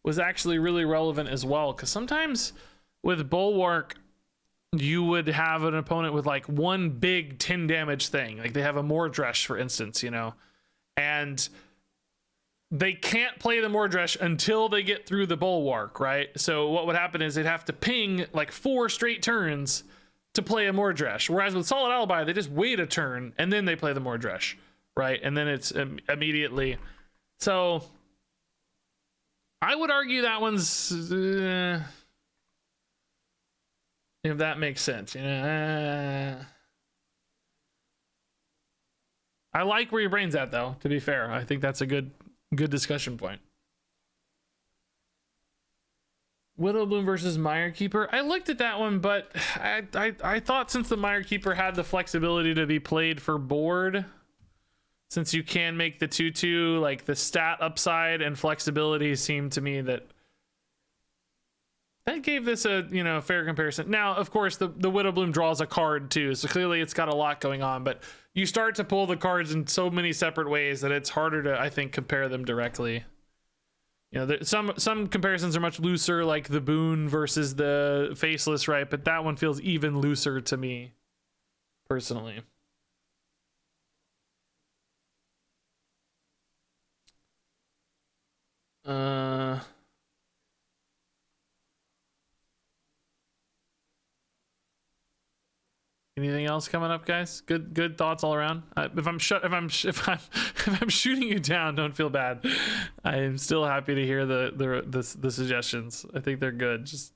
was actually really relevant as well, because sometimes with Bulwark you would have an opponent with like one big 10 damage thing, like they have a Mordresh, for instance, and they can't play the Mordresh until they get through the Bulwark, right? So what would happen is they'd have to ping like 4 straight turns to play a Mordresh. Whereas with Solid Alibi, they just wait a turn and then they play the Mordresh, right? And then it's immediately. So I would argue that one's, if that makes sense, you know. I like where your brain's at, though, to be fair. I think that's a good discussion point. Widowbloom versus Mirekeeper. I looked at that one, but I thought since the Mirekeeper had the flexibility to be played for board, since you can make the 2/2, like the stat upside and flexibility seemed to me that gave this a, you know, fair comparison. Now, of course, the Widowbloom draws a card too, so clearly it's got a lot going on, but you start to pull the cards in so many separate ways that it's harder to, I think, compare them directly. You know, some comparisons are much looser, like the Boon versus the Faceless, right? But that one feels even looser to me, personally. Anything else coming up, guys? Good thoughts all around. If I'm shooting you down, don't feel bad. I am still happy to hear the suggestions. I think they're good. Just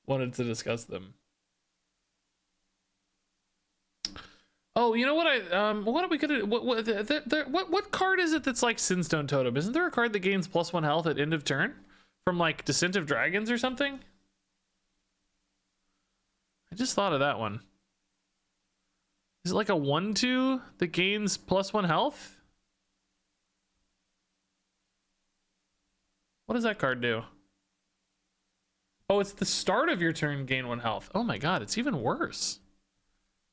wanted to discuss them. Oh, you know what? What are we gonna? What card is it that's like Sinstone Totem? Isn't there a card that gains +1 health at end of turn from like Descent of Dragons or something? I just thought of that one. Is it like a 1/2 that gains +1 health? What does that card do? Oh, it's the start of your turn, gain 1 health. Oh my god, it's even worse.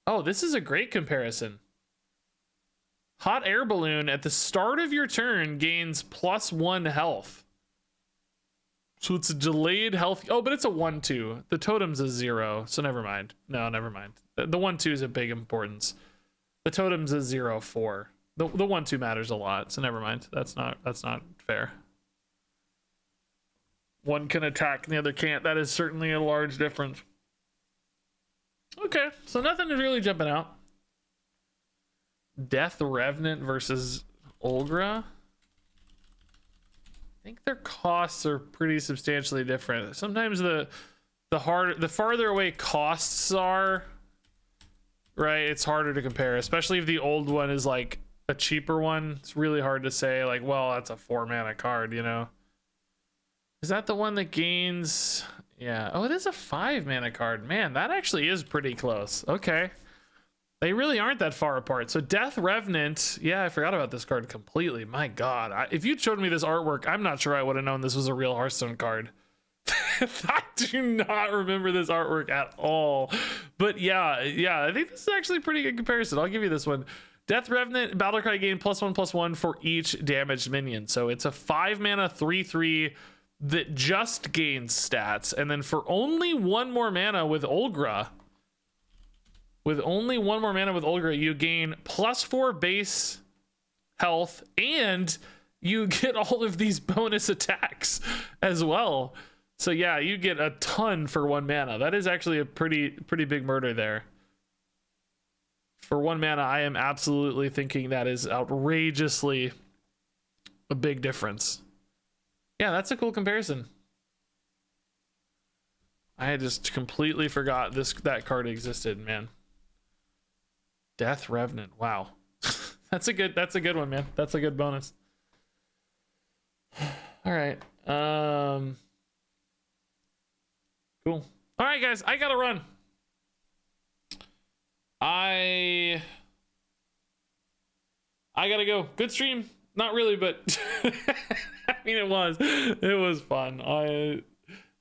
Oh, this is a great comparison. Hot Air Balloon at the start of your turn gains +1 health. So it's a delayed health. Oh, but it's a 1/2. The totem's a 0, so never mind. No, never mind. The 1/2 is a big importance. The totem's a 0/4. The 1/2 matters a lot, so never mind. That's not fair. One can attack and the other can't. That is certainly a large difference. Okay, so nothing is really jumping out. Death Revenant versus Olgra. I think their costs are pretty substantially different. Sometimes the farther away costs are, right, it's harder to compare, especially if the old one is like a cheaper one. It's really hard to say like, well, that's a 4-mana card, you know. Is that the one that gains? Yeah. Oh, it is a 5-mana card. Man, that actually is pretty close. Okay. They really aren't that far apart. So Death Revenant, yeah, I forgot about this card completely. My god, if you'd showed me this artwork, I'm not sure I would have known this was a real Hearthstone card. I do not remember this artwork at all. But yeah, I think this is actually a pretty good comparison. I'll give you this one. Death Revenant, battlecry gain +1/+1 for each damaged minion. So it's a 5-mana 3/3 that just gains stats. And then for only 1 more mana with Olgra, you gain +4 base health, and you get all of these bonus attacks as well. So yeah, you get a ton for 1 mana. That is actually a pretty big murder there. For 1 mana, I am absolutely thinking that is outrageously a big difference. Yeah, that's a cool comparison. I had just completely forgot that card existed, man. Death Revenant. Wow. That's a good one, man. That's a good bonus. All right. Cool. All right, guys, I gotta run. I gotta go. Good stream. Not really, but I mean, it was fun. I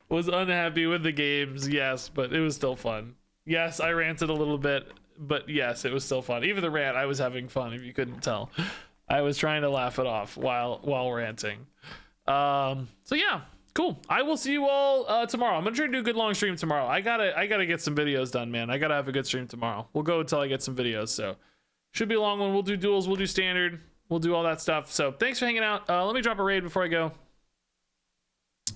was unhappy with the games, yes, but it was still fun. Yes, I ranted a little bit, but yes, it was still fun. Even the rant, I was having fun, if you couldn't tell. I was trying to laugh it off while ranting. So yeah, cool. I will see you all tomorrow. I'm gonna try to do a good long stream tomorrow. I gotta get some videos done, man. I gotta have a good stream tomorrow. We'll go until I get some videos, so should be a long one. We'll do duels, we'll do standard, we'll do all that stuff. So thanks for hanging out. Let me drop a raid before I go.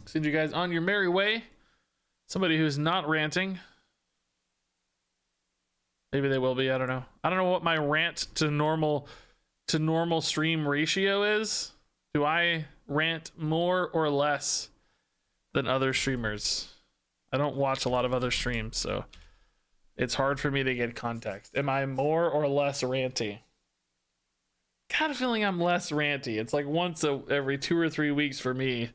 Send you guys on your merry way. Somebody who's not ranting. Maybe they will be. I don't know. I don't know what my rant to normal stream ratio is. Do I rant more or less than other streamers? I don't watch a lot of other streams, so it's hard for me to get context. Am I more or less ranty? Kind of feeling I'm less ranty. It's like once every 2 or 3 weeks for me.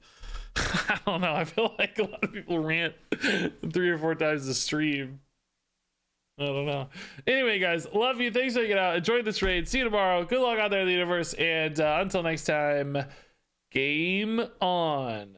I don't know. I feel like a lot of people rant 3 or 4 times a stream. I don't know. Anyway, guys, love you. Thanks for hanging out. Enjoy this raid. See you tomorrow. Good luck out there in the universe. And until next time, game on.